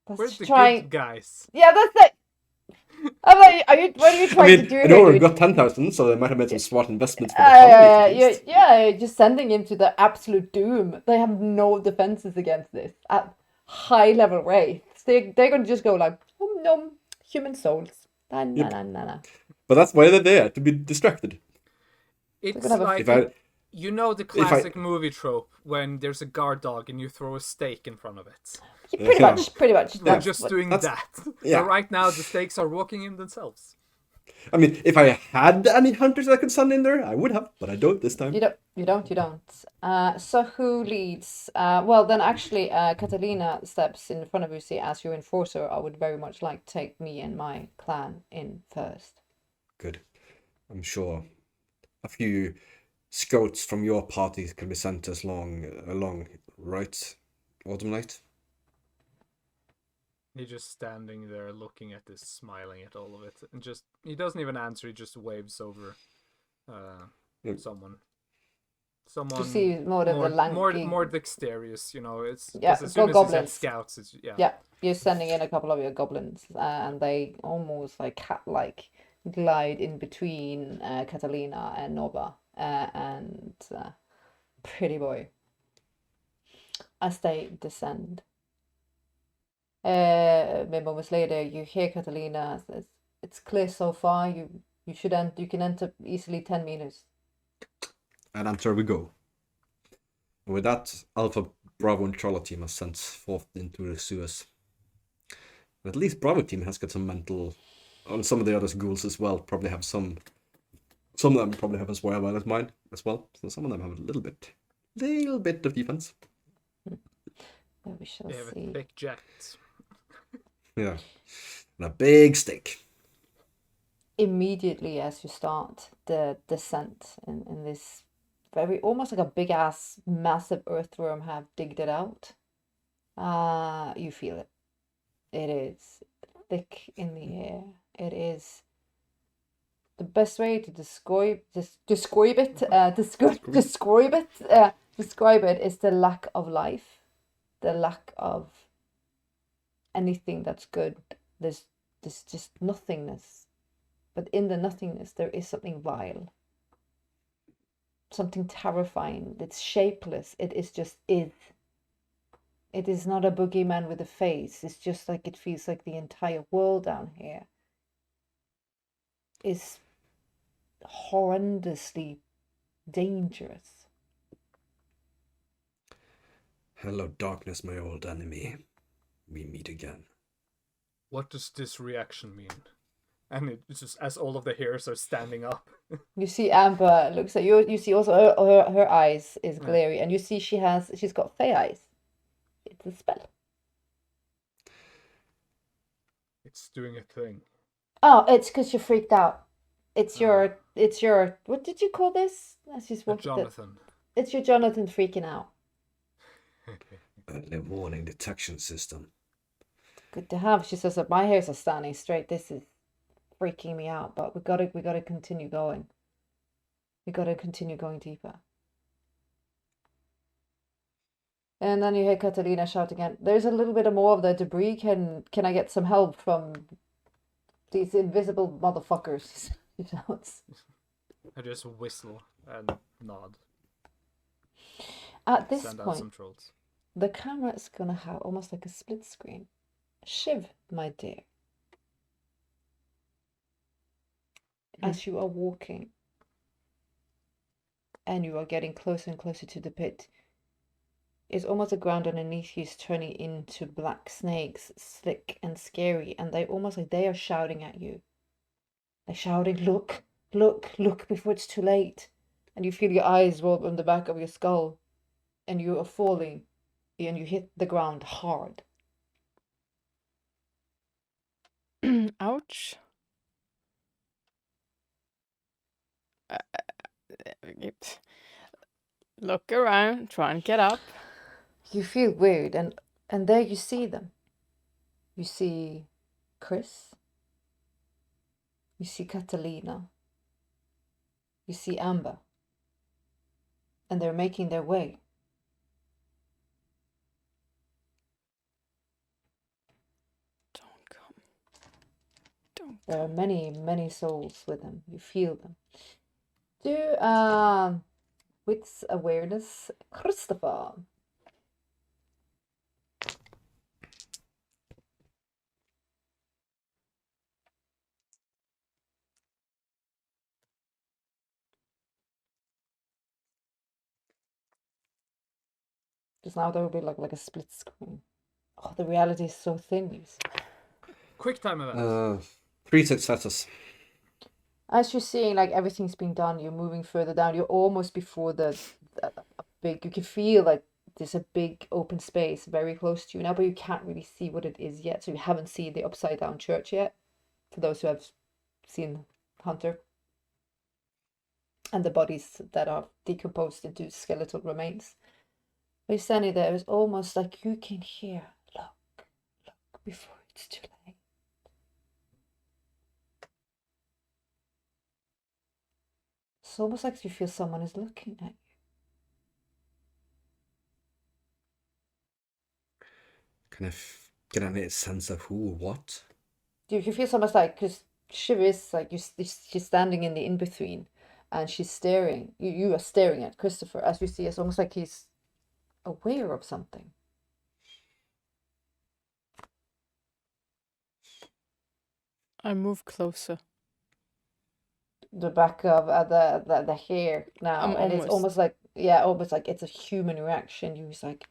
Where's the trying. good guys? Yeah, that's it. I'm like, what are you I trying to mean, do I know here, we've dude? got 10,000, so they might have made some smart investments for the family. at least. You're just sending him to the absolute doom. They have no defenses against this at high level rates. They're gonna just go like, nom, human souls. Nah. But that's why they're there, to be distracted. It's gonna have a like If I You know the classic movie trope when there's a guard dog and you throw a steak in front of it. Yeah, pretty much, pretty much. We're just doing that. Yeah. But right now the stakes are walking in themselves. I mean, if I had any hunters I could send in there, I would have, but I don't this time. You don't. So who leads? Well, then actually, Catalina steps in front of you. See, as your enforcer, I would very much like to take me and my clan in first. Good. I'm sure a few scouts from your party can be sent as along, right, Autumn Night? He's just standing there looking at this, smiling at all of it. And he doesn't even answer, he just waves over someone. You see more of the lanky... More dexterous, you know. It's yeah, as soon as goblins. you said scouts, it's Yeah, you're sending in a couple of your goblins, and they almost like cat-like glide in between Catalina and Nova and Pretty Boy as they descend. Moments later, you hear Catalina says, "It's clear so far. You can enter easily 10 meters." And enter we go. And with that, Alpha, Bravo, and Charlotte team are sent forth into the sewers. And at least Bravo team has got some mental, and some of the other ghouls as well probably have some. Some of them probably have as well as mine as well. So some of them have a little bit of defense. Well, we shall they have see. a thick jacket. Yeah, and a big stick. Immediately as you start the descent in this very almost like a big ass massive earthworm have digged it out, you feel it. It is thick in the air. It is the best way to describe it is the lack of life, the lack of anything that's good. There's just nothingness. But in the nothingness, there is something vile. Something terrifying. It's shapeless. It is just is. It is not a boogeyman with a face. It's just like it feels like the entire world down here is horrendously dangerous. Hello, darkness, my old enemy. We meet again. What does this reaction mean? And it's just as all of the hairs are standing up. You see Amber looks at you. You see also her eyes is glary, and you see she's got fey eyes. It's a spell. It's doing a thing. Oh, it's because you're freaked out. It's your what did you call this? As you spoke Jonathan. It's your Jonathan freaking out. Early warning detection system. Good to have. She says that my hairs are standing straight. This is freaking me out, but we gotta continue going. We gotta continue going deeper. And then you hear Catalina shout again. There's a little bit more of the debris. Can I get some help from these invisible motherfuckers? She shouts. I just whistle and nod. At this Send out point, some trolls. the camera is gonna have almost like a split screen. Shiv, my dear. As you are walking and you are getting closer and closer to the pit, it's almost the ground underneath you is turning into black snakes, slick and scary, and they almost like they are shouting at you. They're shouting, look, look, look before it's too late. And you feel your eyes roll on the back of your skull, and you are falling, and you hit the ground hard. Ouch. Look around, try and get up. You feel weird, and there you see them. You see Chris. You see Catalina. You see Amber. And they're making their way. Don't come. Don't There are come. many, many souls with them. You feel them. Do wits awareness, Christopher. Because now there will be like a split screen. Oh, the reality is so thin. Quick time event. 3 successes. As you're seeing, like everything's been done, you're moving further down. You're almost before the big. You can feel like there's a big open space very close to you now, but you can't really see what it is yet. So you haven't seen the upside down church yet. For those who have seen Hunter, and the bodies that are decomposed into skeletal remains. But you're standing there. It's almost like you can hear. Look, before it's too late. It's almost like you feel someone is looking at you. Can I get any sense of who or what? You feel so much like, because Shiv is like, she's standing in the in-between and she's staring. You are staring at Christopher. As you see, it's almost like he's aware of something. I move closer. The back of the hair now, and it's almost like, yeah, almost like it's a human reaction. You're just like,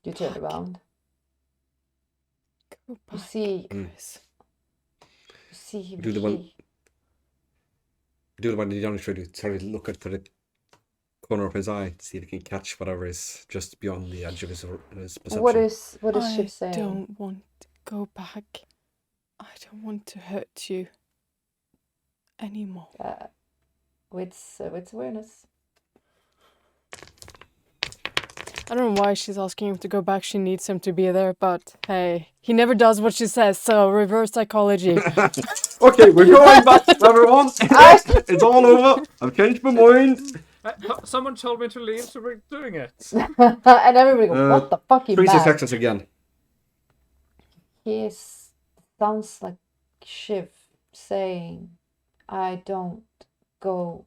you turn around. Go back. You see Chris. You see him. Do the one the young try to look at the corner of his eye to see if he can catch whatever is just beyond the edge of his perception. What is Shiv saying? I don't want to go back. I don't want to hurt you anymore. With awareness. I don't know why she's asking him to go back. She needs him to be there, but hey, he never does what she says, so reverse psychology. Okay, we're going back, everyone. It's all over. I've changed my mind. Someone told me to leave, so we're doing it. And everybody goes, what the fuck, you 3 mad? successes again. Yes, sounds like Shiv saying, I don't go.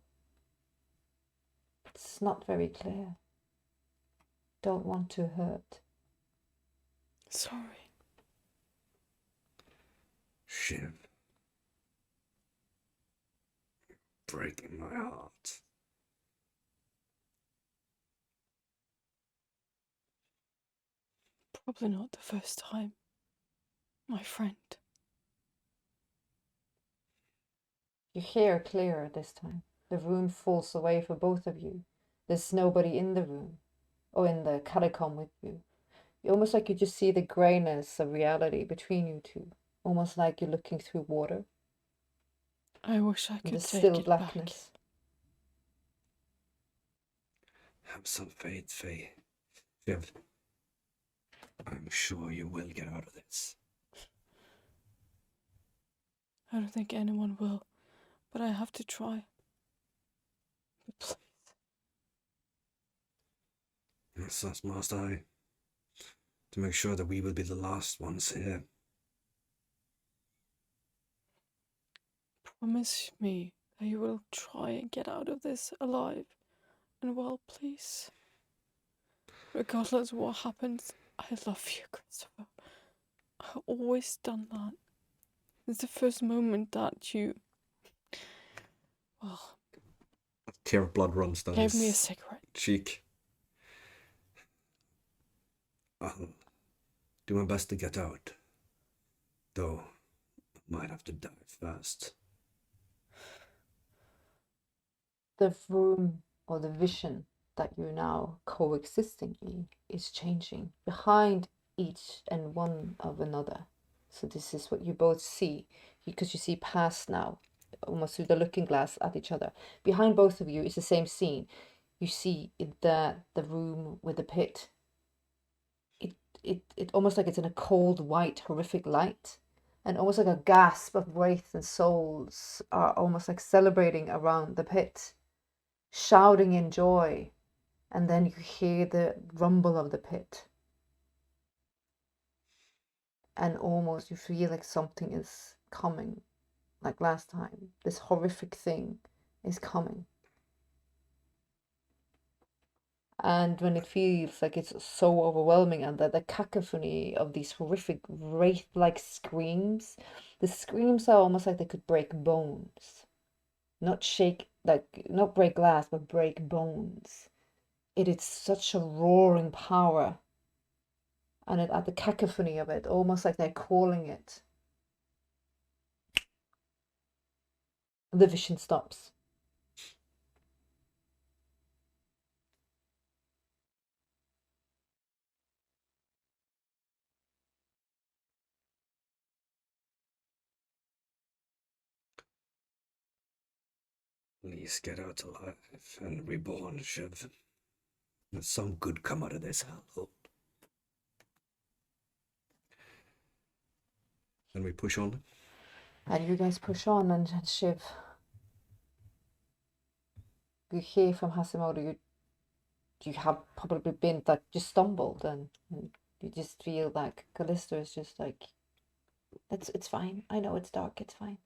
It's not very clear. Don't want to hurt. Sorry. Shiv. Breaking my heart. Probably not the first time, my friend. You hear clearer this time. The room falls away for both of you. There's nobody in the room or in the catacomb with you. Almost like you just see the greyness of reality between you two. Almost like you're looking through water. I wish I could The take still it blackness. Have some faith, Faye. Shiv. I'm sure you will get out of this. I don't think anyone will, but I have to try. But please. Yes, that's must I. To make sure that we will be the last ones here. Promise me that you will try and get out of this alive and well, please. Regardless of what happens, I love you, Christopher. I've always done that. It's the first moment that you, well, A tear of blood runs down gave his me a cigarette. cheek. I'll do my best to get out. Though, I might have to die first. The room or the vision that you're now coexisting in is changing behind each and one of another. So this is what you both see, because you see past now, almost through the looking glass at each other. Behind both of you is the same scene. You see the room with the pit. It almost like it's in a cold, white, horrific light. And almost like a gasp of wraith and souls are almost like celebrating around the pit, shouting in joy. And then you hear the rumble of the pit. And almost you feel like something is coming. Like last time, this horrific thing is coming. And when it feels like it's so overwhelming, and the cacophony of these horrific wraith-like screams, the screams are almost like they could break bones. not shake, like not break glass, but break bones. It is such a roaring power, and at the cacophony of it, almost like they're calling it. The vision stops. Please get out alive and reborn, Shiv. Let some good come out of this hellhole. And we push on. And you guys push on, and Shiv, you hear from Hashimoto, you have probably been like just stumbled, and you just feel like Callisto is just like, it's fine. I know it's dark. It's fine.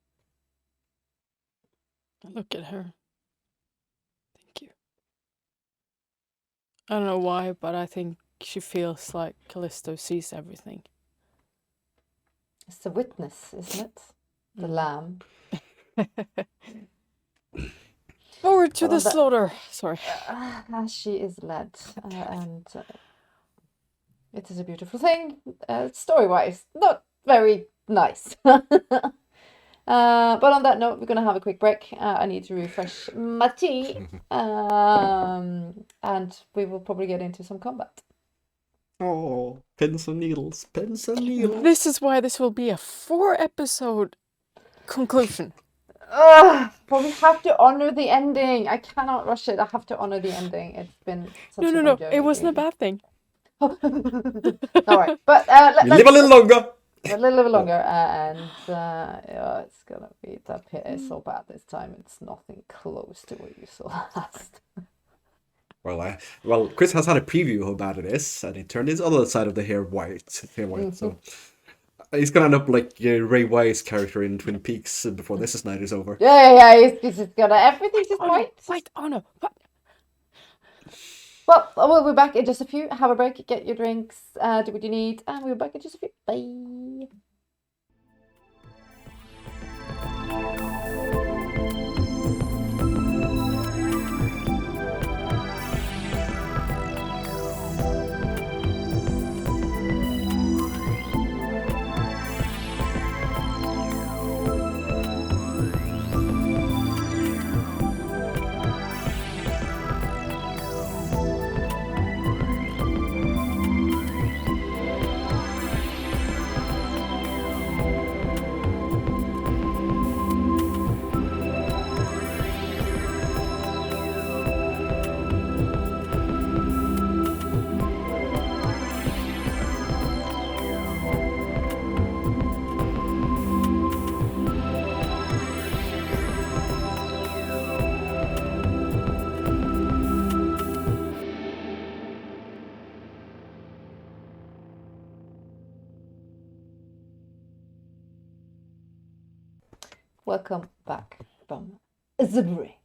I look at her. Thank you. I don't know why, but I think she feels like Callisto sees everything. It's the witness, isn't it? The lamb. Forward to Well, the that- slaughter. Sorry. As she is led, and it is a beautiful thing. Story-wise, not very nice. But on that note, we're going to have a quick break. I need to refresh my tea. And we will probably get into some combat. Oh, pins and needles, pins and needles. This is why this will be a 4-episode conclusion. But we have to honor the ending. I cannot rush it. I have to honor the ending. It's been such a No. long journey, It wasn't a really. bad thing. All right, but We live a little longer. a little longer, and yeah, it's gonna be, that pit is so bad this time. It's nothing close to what you saw last. Well, Chris has had a preview of how bad it is, and he turned his other side of the hair white. So he's gonna end up like Ray Wise character in Twin Peaks before this night is over. Yeah. He's just gonna, everything's just white. Wait, oh no. What? Well, we'll be back in just a few. Have a break, get your drinks, do what you need, and we'll be back in just a few. Bye. Welcome back from the break.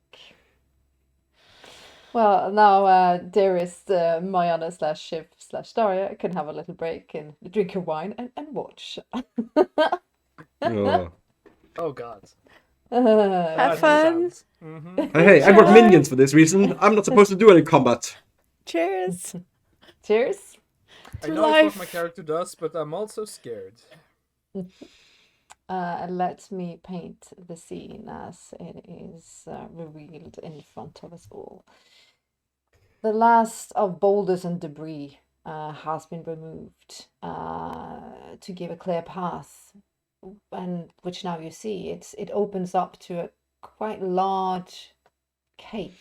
Well, now dearest Mariana / Shiv / Daria can have a little break and drink her wine and watch. Oh. Oh God. Have fun. Hey, I brought minions for this reason. I'm not supposed to do any combat. Cheers. Cheers. I To know it's life. what my character does, but I'm also scared. Let me paint the scene as it is revealed in front of us all. The last of boulders and debris has been removed to give a clear path, and which now you see it opens up to a quite large cave.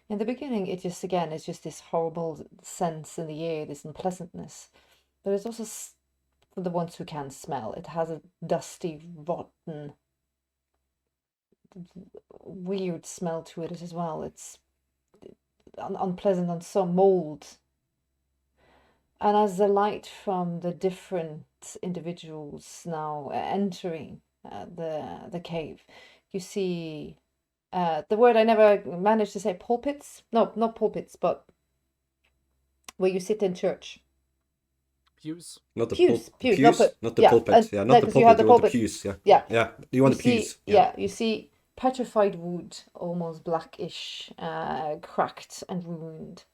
In the beginning, it's just this horrible sense in the air, this unpleasantness. There is also, for the ones who can smell, it has a dusty, rotten, weird smell to it as well. It's unpleasant and some mold. And as the light from the different individuals now entering the cave, you see the word I never managed to say, pulpits? No, not pulpits, but where you sit in church. Pews. Not the Pews, pews, no, but- not the yeah, pulpit. Yeah, no, not the 'cause you have pulpit. the You want the pulpit. pews. Yeah. Yeah. Yeah. You want the pews. Yeah, you see petrified wood, almost blackish, cracked and ruined.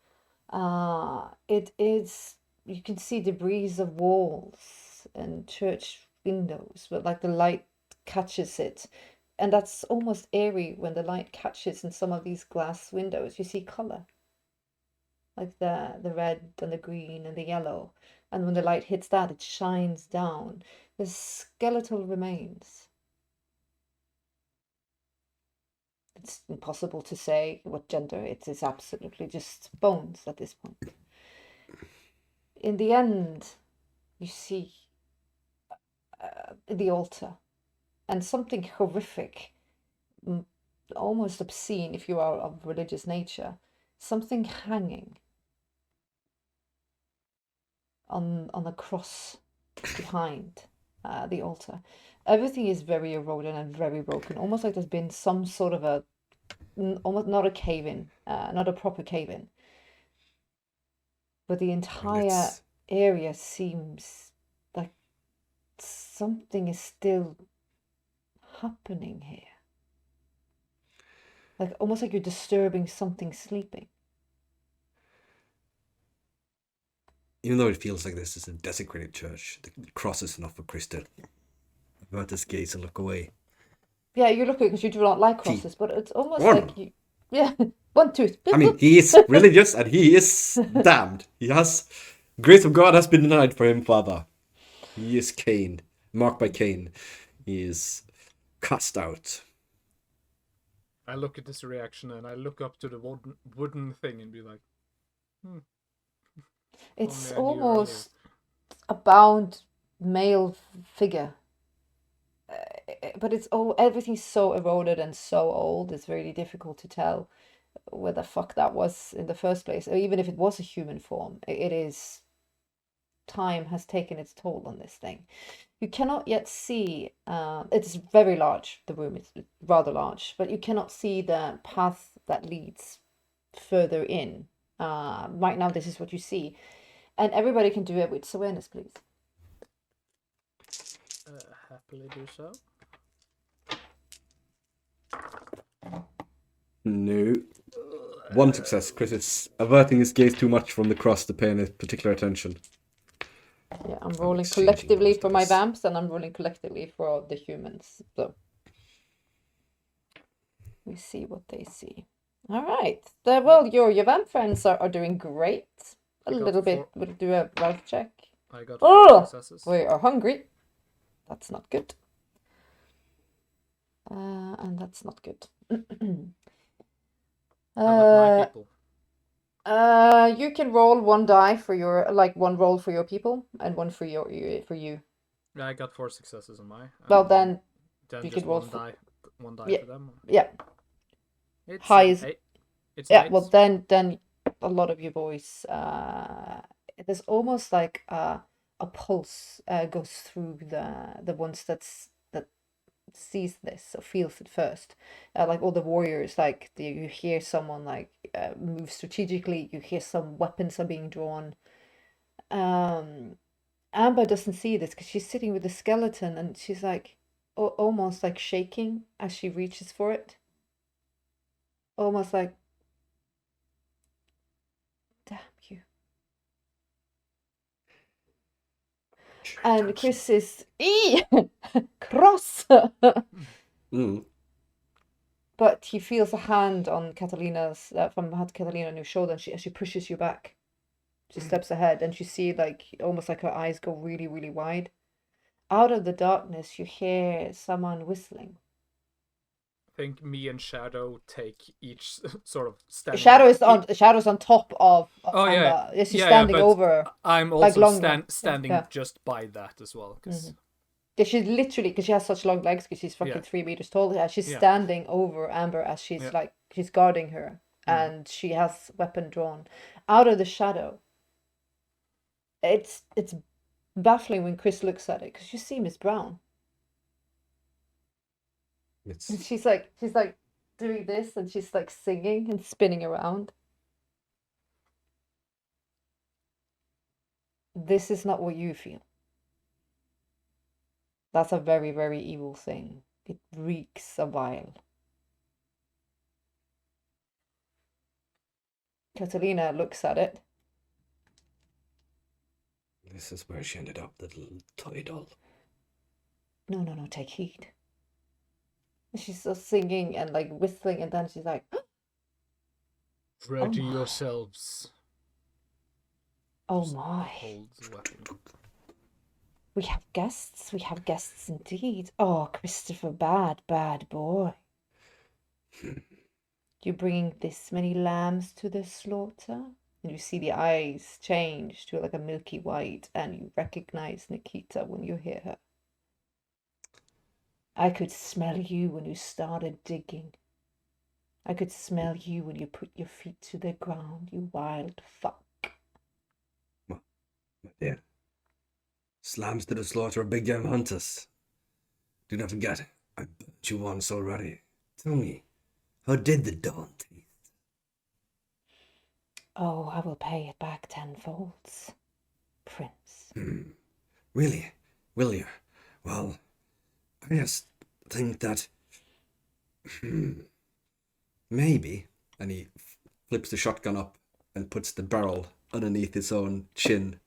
It is, you can see debris of walls and church windows, but like the light catches it. And that's almost eerie when the light catches in some of these glass windows. You see color, like the red and the green and the yellow. And when the light hits that, it shines down. The skeletal remains. It's impossible to say what gender. It is absolutely just bones at this point. In the end, you see the altar and something horrific, almost obscene if you are of religious nature, something hanging on a cross behind the altar. Everything is very eroded and very broken, almost like there's been some sort of a, almost not a cave-in, not a proper cave-in, but the entire Let's area seems like something is still happening here. Like almost like you're disturbing something sleeping. Even though it feels like this is a desecrated church, the cross is enough for Chris to avert his gaze and look away. Yeah, you're looking because you do not like Teeth. crosses, but it's almost One. like you. Yeah, one tooth. I mean, he is religious and he is damned. He has grace of God has been denied for him, Father. He is caned, marked by Cain. He is cast out. I look at this reaction and I look up to the wooden thing and be like, It's Only I knew almost a bound male figure. But it's all, everything's so eroded and so old, it's really difficult to tell where the fuck that was in the first place. Or even if it was a human form, it is, time has taken its toll on this thing. You cannot yet see, it's very large, the room is rather large, but you cannot see the path that leads further in. Right now, this is what you see. And everybody can do it with awareness, please. happily do so. No. One success. Chris is averting his gaze too much from the cross to pay any particular attention. Yeah, I'm rolling exchanging collectively those for my dice. vamps, and I'm rolling collectively for the humans. So we see what they see. All right. Well, your vamp friends are doing great. A got little bit. four. We'll do a wealth check. I got Oh! 4 successes. We are hungry. That's not good. And that's not good. How about my people? You can roll one die for your, like one roll for your people and one for you. Yeah, I got 4 successes on my. Well, then then you just could roll one for- die, one die Yeah. for them. yeah, It's High an is- eight. It's yeah. an Well, eight. then a lot of you boys, there's almost like a pulse goes through the ones that sees this or feels it first. Like all the warriors, like you hear someone like move strategically. You hear some weapons are being drawn. Amber doesn't see this because she's sitting with the skeleton and she's like almost like shaking as she reaches for it. Almost like, damn you. And Chris is cross. Mm. But he feels a hand on Catalina's from Catalina on your shoulder, and she pushes you back. She steps ahead, and you see like almost like her eyes go really, really wide. Out of the darkness, you hear someone whistling. I think me and Shadow take each sort of standing. Shadow's on top of Oh Amber. yeah, Yes, she's yeah, standing but over. I'm like also long- standing yeah. just by that as well. 'Cause Yeah, she's literally, because she has such long legs, because she's fucking Yeah. 3 meters tall. Yeah, she's Yeah. standing over Amber as she's Yeah. like she's guarding her, and she has weapon drawn. Out of the shadow. It's baffling when Chris looks at it because you see Miss Brown. It's And she's like doing this, and she's like singing and spinning around. This is not what you feel. That's a very, very evil thing. It reeks of vile. Catalina looks at it. This is where she ended up, the little toy doll. No, take heed. She's still singing and like whistling, and then she's like, Ready my. yourselves. oh Just my. holds a weapon. We have guests indeed. Oh, Christopher, bad boy. You bringing this many lambs to the slaughter? And you see the eyes change to like a milky white, and you recognize Nikita when you hear her. I could smell you when you started digging. I could smell you when you put your feet to the ground, you wild fuck. My dear. Slams to the slaughter of big game hunters. Do not forget, I burnt you once already. Tell me, how did the dawn taste? Oh, I will pay it back tenfold, Prince. Really? Will you? Well, I just think that... maybe... And he flips the shotgun up and puts the barrel underneath his own chin.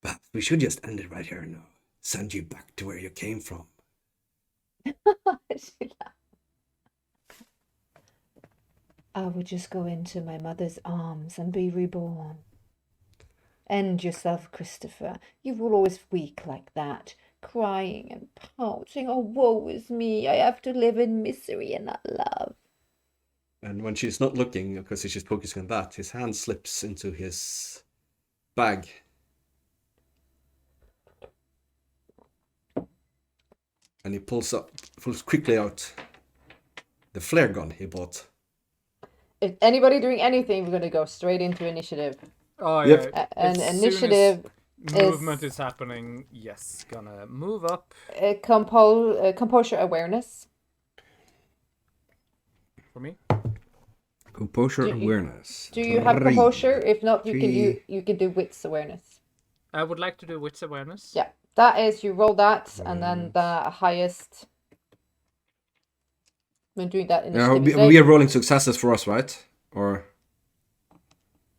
Perhaps we should just end it right here now. Send you back to where you came from. I would just go into my mother's arms and be reborn. End yourself, Christopher. You will always weak like that, crying and pouting. Oh, woe is me. I have to live in misery and not love. And when she's not looking, because she's focusing on that, his hand slips into his bag. And he pulls quickly out the flare gun he bought. If anybody doing anything, we're going to go straight into initiative. Oh Yep. yeah. And as initiative soon as movement is happening. Yes, gonna move up. Composure awareness. For me. Composure awareness. Do you have composure? If not, you can do wits awareness. I would like to do wits awareness. Yeah, that is, you roll that, and then the highest. When doing that initiative. We are rolling successes for us, right? Or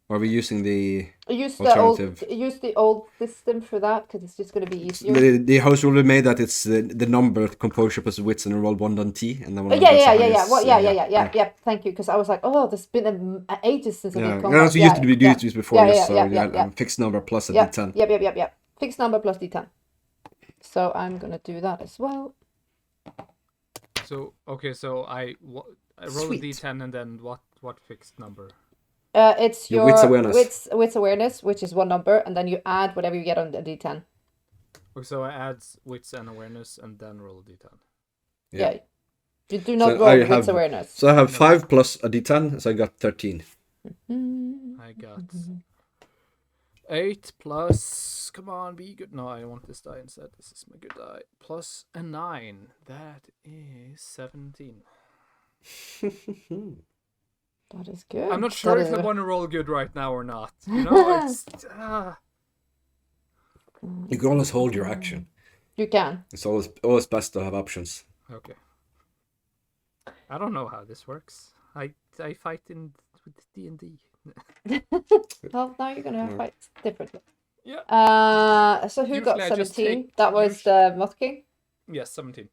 are we using the alternative? Use the old system for that, because it's just going to be easier. The house rule made that it's the number of composure plus wits, and roll 1 on T, and then one. Yeah. Well, yeah. Thank you, because I was like, oh, there's been ages since I've been. Yeah, we used to do this before. Fixed number plus a D10. Yep. Fixed number plus D10. So I'm gonna do that as well. So okay, so I roll a D10, and then what fixed number? It's your wits awareness. Wits awareness, which is one number, and then you add whatever you get on the D10. Okay, so I add wits and awareness, and then roll a D10. Yeah. You do not roll wits awareness. So I have 5 plus a D10, so I got 13. I got 8 plus. Come on, be good. No, I want this die instead. This is my good die. Plus a 9. That is 17. That is good. I'm not sure if I want to roll good right now or not. You know, it's. You can always hold your action. You can. It's always best to have options. Okay. I don't know how this works. I fight with D&D. Well, now you're gonna fight differently. Yeah. So who Usually got I just 17? That was the Moth King. Yes, 17.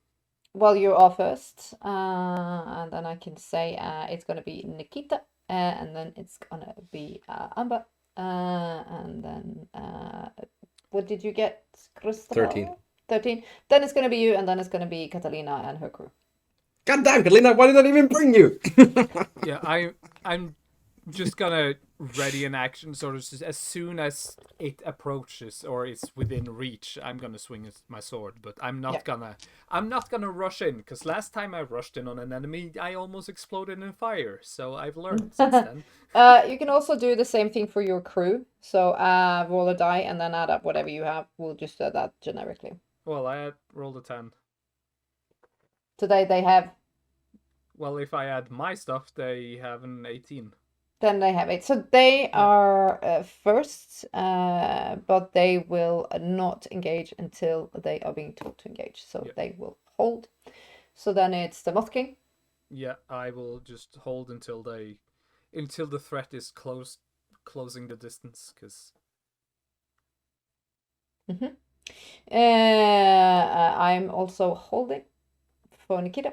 Well, you're all first, and then I can say it's gonna be Nikita, and then it's gonna be Amber, and then what did you get, Christopher? 13. 13. Then it's gonna be you, and then it's gonna be Catalina and her crew. God damn, Catalina, why did I even bring you? Yeah, I'm just gonna ready an action, sort of just as soon as it approaches or it's within reach, I'm gonna swing my sword. But I'm not gonna rush in, because last time I rushed in on an enemy, I almost exploded in fire. So I've learned since then. You can also do the same thing for your crew. So roll a die and then add up whatever you have. We'll just do that generically. Well, I had rolled a 10. Today they have. Well, if I add my stuff, they have an 18. Then they have 8. So they are first, but they will not engage until they are being told to engage. So they will hold. So then it's the Moth King. Yeah, I will just hold until the threat is closing the distance, because Mm-hmm. I'm also holding for Nikita.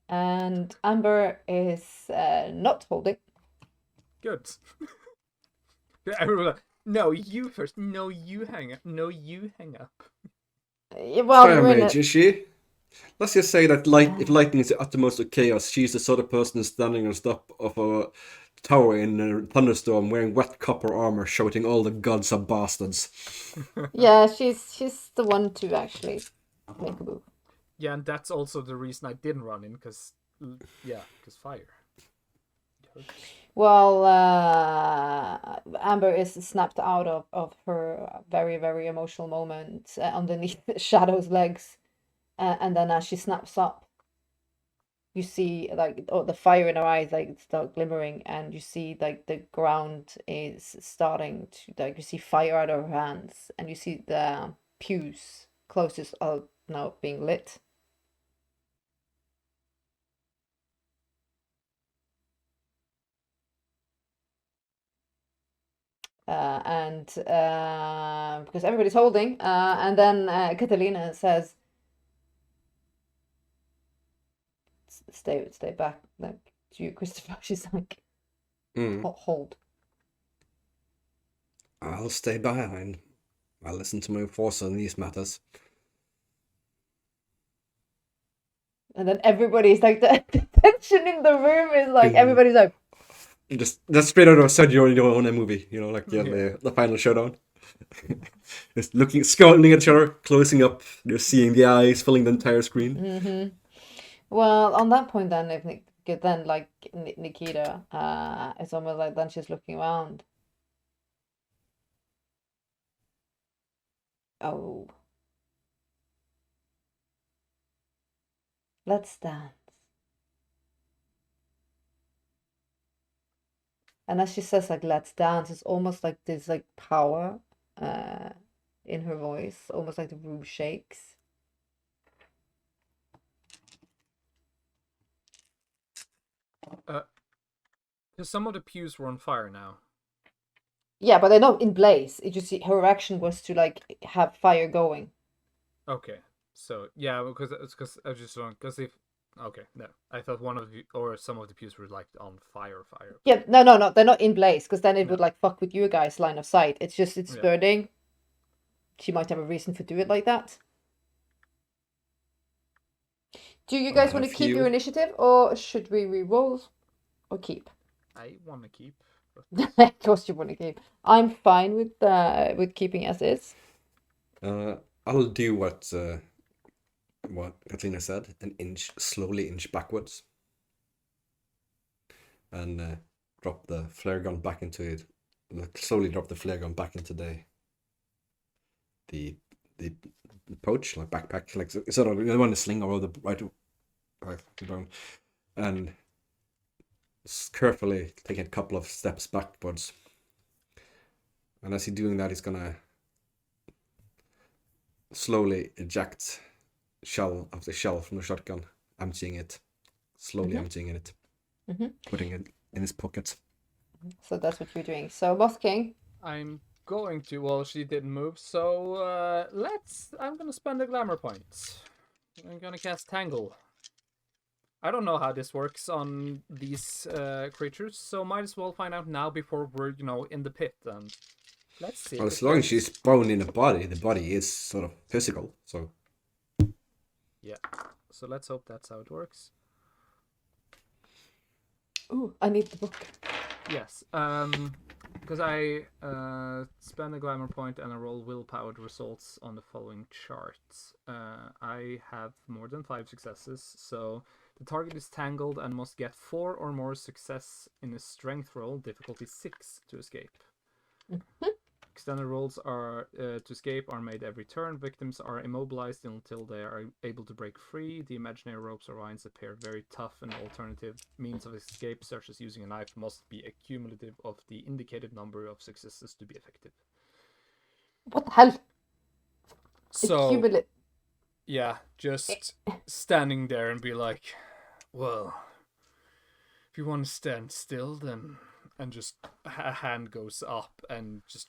And Amber is not holding. good. Everyone, no, you first. No, you hang up. No, you hang up. Well, Fire you're in mage, a... is she? Let's just say that if lightning is the uttermost of chaos, she's the sort of person standing on top of a tower in a thunderstorm wearing wet copper armor shouting all the gods are bastards. Yeah, she's the one to actually make a move. Yeah, and that's also the reason I didn't run in, because fire. Well, Amber is snapped out of her very, very emotional moment underneath Shadow's legs. And then as she snaps up, you see like the fire in her eyes like start glimmering, and you see like the ground is starting to, like, you see fire out of her hands, and you see the pews closest are now being lit. And because everybody's holding, and then Catalina says, "Stay back." Like to you, Christopher, she's like, "Hold." I'll stay behind. I'll listen to my force on these matters. And then everybody's like, the tension in the room is like, everybody's like, just straight out of a studio in your own movie, like the final showdown. Just looking, scowling at each other, closing up, just seeing the eyes filling the entire screen. Mm-hmm. Well, on that point, then, if then like Nikita, it's almost like then she's looking around. Oh, let's dance. And as she says, like, let's dance, it's almost like there's like power in her voice, almost like the room shakes. Because some of the pews were on fire now. Yeah, but they're not in blaze. It just, her action was to like have fire going. Okay, so yeah, because I just want, because if okay, no, I thought one of the or some of the pews were like on fire. Yeah, no, they're not in blaze, because then it No. would like fuck with you guys' line of sight. It's just it's Yeah. burning. She might have a reason for do it like that. Do you guys want to keep your initiative, or should we re-roll, or keep? I want to keep. Of course you want to keep. I'm fine with keeping as is. I'll do what Katrina said, slowly inch backwards, and drop the flare gun back into it. Slowly drop the flare gun back into the pouch, like backpack, like sort of the one to sling over the right down, and carefully taking a couple of steps backwards. And as he's doing that, he's gonna slowly eject shell after shell from the shotgun, emptying it, slowly emptying it, putting it in his pocket. So that's what you're doing. So Moth King. I'm going to. Well, she didn't move, so I'm gonna spend a glamour point. I'm gonna cast Tangle. I don't know how this works on these creatures, so might as well find out now before we're in the pit. And let's see. Well, as long as she's bound in the body is sort of physical. So yeah. So let's hope that's how it works. Ooh, I need the book. Yes. Because I spend a glamour point and I roll willpower results on the following charts. I have more than 5 successes, so the target is tangled and must get 4 or more success in a strength roll, difficulty 6, to escape. Extended rolls are to escape are made every turn. Victims are immobilized until they are able to break free. The imaginary ropes or vines appear very tough, and alternative means of escape, such as using a knife, must be accumulative of the indicated number of successes to be effective. What the hell? So, yeah, just standing there and be like, well, if you want to stand still, then, and just a hand goes up, and just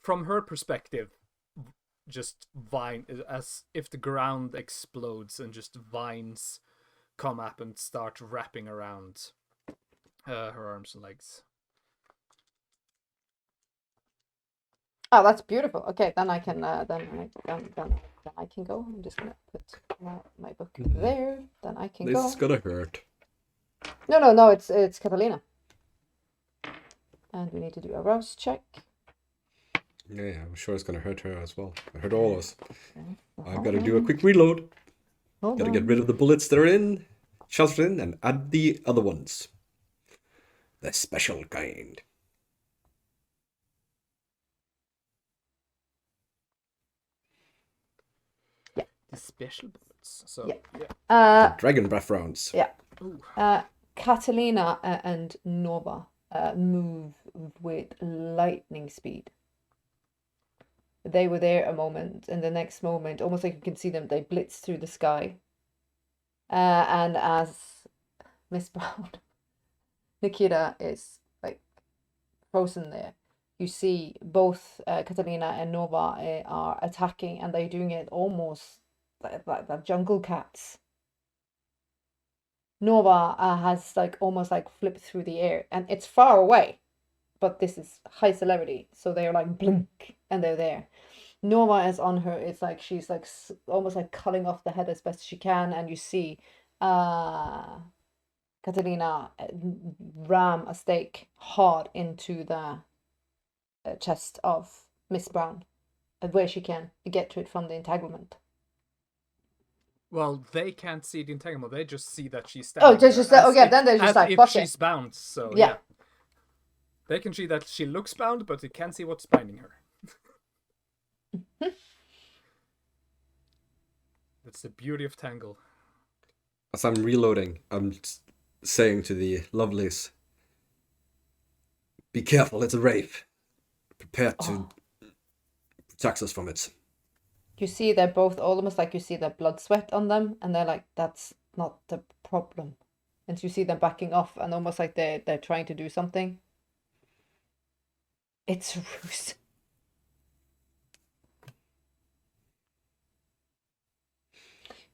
from her perspective, just vine, as if the ground explodes, and just vines come up and start wrapping around her arms and legs. Oh, that's beautiful. Okay, then I can then I can go. I'm just gonna put my book there. Then I can This go. is gonna hurt. No. It's Catalina. And we need to do a rouse check. Yeah, I'm sure it's gonna hurt her as well. It hurt all of us. Okay, I've got to do a quick reload. Hold Gotta on. get rid of the bullets that are in, sheltered in, and add the other ones. The special kind. The special bullets. So Yeah. The dragon breath rounds. Yeah. Ooh. Catalina and Nova move with lightning speed. They were there a moment, and the next moment, almost like you can see them, they blitz through the sky. And as Miss Brown, Nikita is like frozen there, you see both Catalina and Nova are attacking, and they're doing it almost like the jungle cats. Nova has like almost like flipped through the air, and it's far away, but this is high celebrity, so they're like blink and they're there. Nova is on her. It's like she's like almost like cutting off the head as best she can, and you see Catalina ram a stake hard into the chest of Miss Brown, where she can get to it from the entanglement. Well, they can't see the entanglement. They just see that she's Oh, standing they just there, okay. Then they're just as like if fuck it. she's bound. So Yeah. yeah, they can see that she looks bound, but they can't see what's binding her. That's the beauty of Tangle. As I'm reloading, I'm saying to the lovelies, be careful, it's a rape. Prepare to protect us from it. You see they're both almost like you see the blood sweat on them, and they're like, that's not the problem. And you see them backing off, and almost like they're trying to do something. It's a ruse.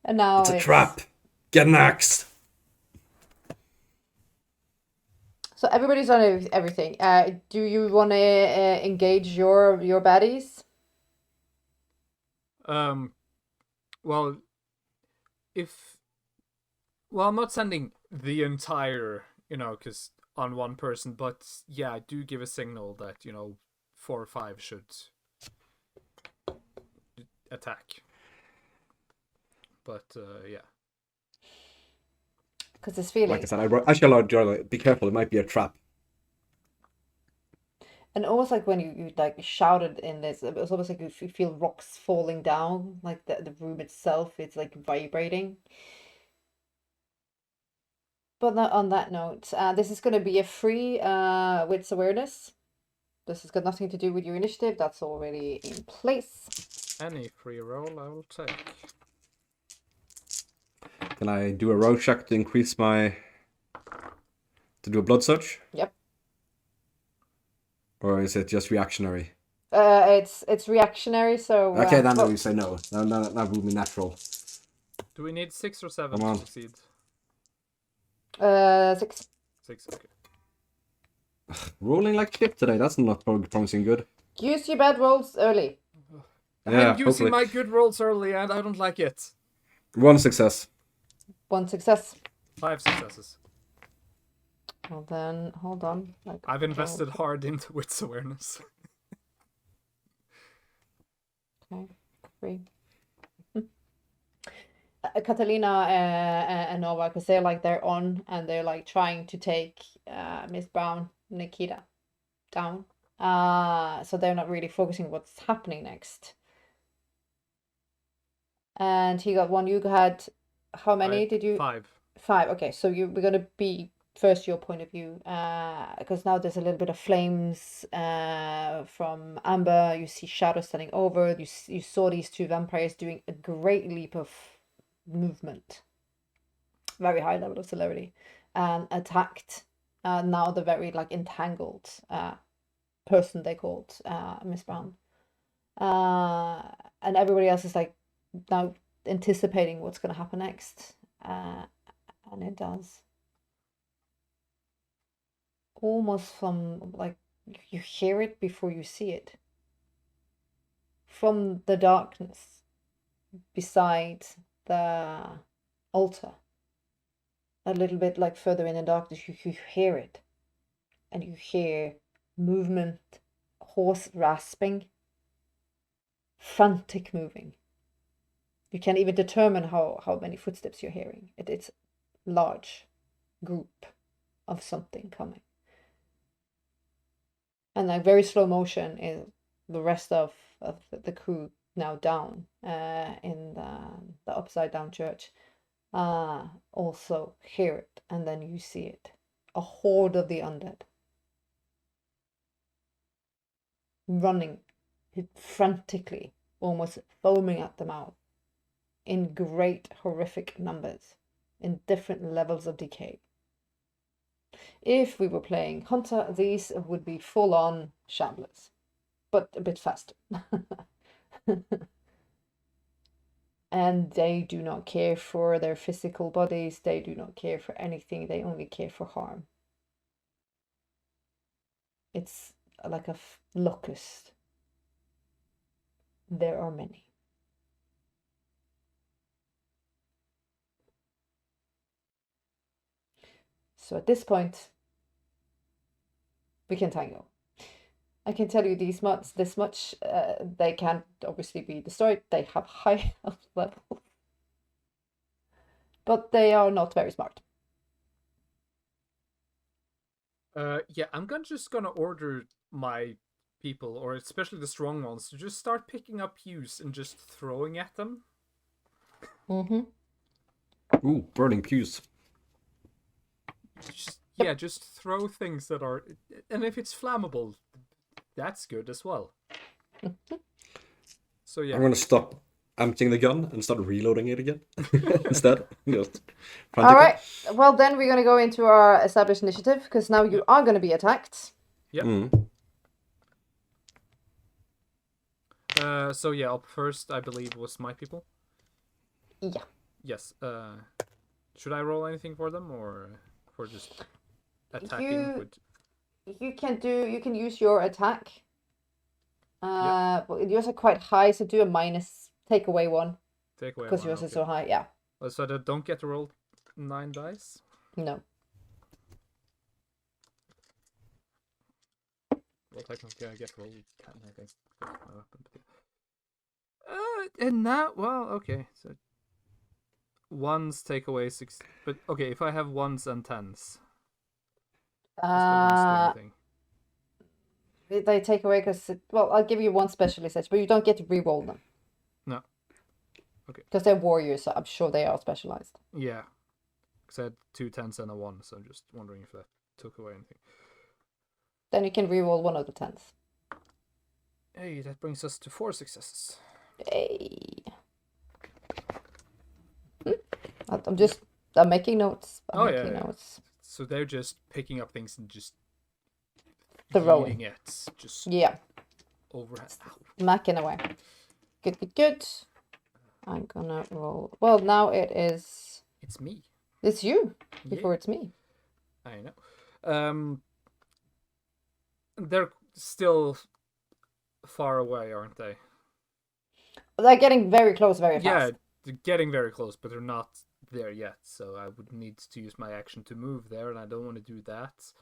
And now It's a trap. Get an axe. So everybody's done everything. Do you want to engage your baddies? Well, I'm not sending the entire, because on one person, but yeah, I do give a signal that 4 or 5 should attack. But yeah. Because this feeling. Like I said, I shall out Joy, be careful, it might be a trap. And almost like when you like shouted in this, it was almost like you feel rocks falling down, like the room itself, it's like vibrating. But on that note, this is going to be a free wits awareness. This has got nothing to do with your initiative. That's already in place. Any free roll I will take. Can I do a row check to increase to do a blood search? Yep. Or is it just reactionary? It's reactionary, so... Okay, then you say no. That would be natural. Do we need 6 or 7 Come on. to succeed? 6. 6, okay. Rolling like shit today, that's not promising good. Use your bad rolls early. Yeah, I'm using hopefully. my good rolls early and I don't like it. 1 success. 1 success. 5 successes. Well then, hold on. I've invested hard into wits awareness. Okay, 3. Catalina and Nova, because they're on and they're like trying to take Miss Brown, Nikita down. So they're not really focusing what's happening next. And he got 1. You had how many did you? 5. 5. Okay, so we're gonna be first your point of view, because now there's a little bit of flames from Amber. You see shadows standing over. You saw these 2 vampires doing a great leap of movement, very high level of celerity, and attacked now the very like entangled person they called Miss Brown. And everybody else is like now anticipating what's going to happen next. And it does. Almost from like you hear it before you see it. From the darkness beside the altar, a little bit like further in the darkness, you hear it. And you hear movement, hoarse rasping, frantic moving. You can't even determine how many footsteps you're hearing. It's a large group of something coming. And like very slow motion is the rest of the crew now down in the upside down church also hear it, and then you see it. A horde of the undead running frantically, almost foaming at the mouth, in great horrific numbers, in different levels of decay. If we were playing Hunter, these would be full-on shamblers, but a bit faster. And they do not care for their physical bodies, they do not care for anything, they only care for harm. It's like a locust. There are many. So at this point, we can tango. I can tell you this much, they can't obviously be destroyed. They have high health levels. But they are not very smart. Yeah, I'm just gonna order my people, or especially the strong ones, to just start picking up pews and just throwing at them. Mm-hmm. Ooh, burning pews. Yeah, just throw things that are... And if it's flammable, that's good as well. So yeah. I'm gonna stop emptying the gun and start reloading it again instead. Just all right. Well, then we're going to go into our established initiative, because now you are going to be attacked. Yep. So yeah, up first, I believe, was my people. Yeah. Yes. Should I roll anything for them, or for just attacking? You can use your attack. But yours are quite high, so do a minus. Take away one. Take away because one, yours okay. is so high. Yeah. So I don't get to roll 9 dice. No. Well, technically, I get to roll 10, I think. And now, well, okay. So ones take away 6, but okay, if I have ones and tens, they take away because I'll give you one specialist edge, but you don't get to re-roll them. No. Okay. Because they're warriors, so I'm sure they are specialized. Yeah. Because I had 2 10s and a 1, so I'm just wondering if that took away anything. Then you can re-roll one of the 10s. Hey, that brings us to 4 successes. Hey. I'm making notes. I'm making notes. So they're just picking up things and just throwing it. Just overhead. Smacking away. Good. I'm gonna roll. Well, now it's me. It's you before it's me. I know. They're still far away, aren't they? They're getting very close very fast. Yeah, they're getting very close, but they're not there yet. So I would need to use my action to move there, and I don't want to do that.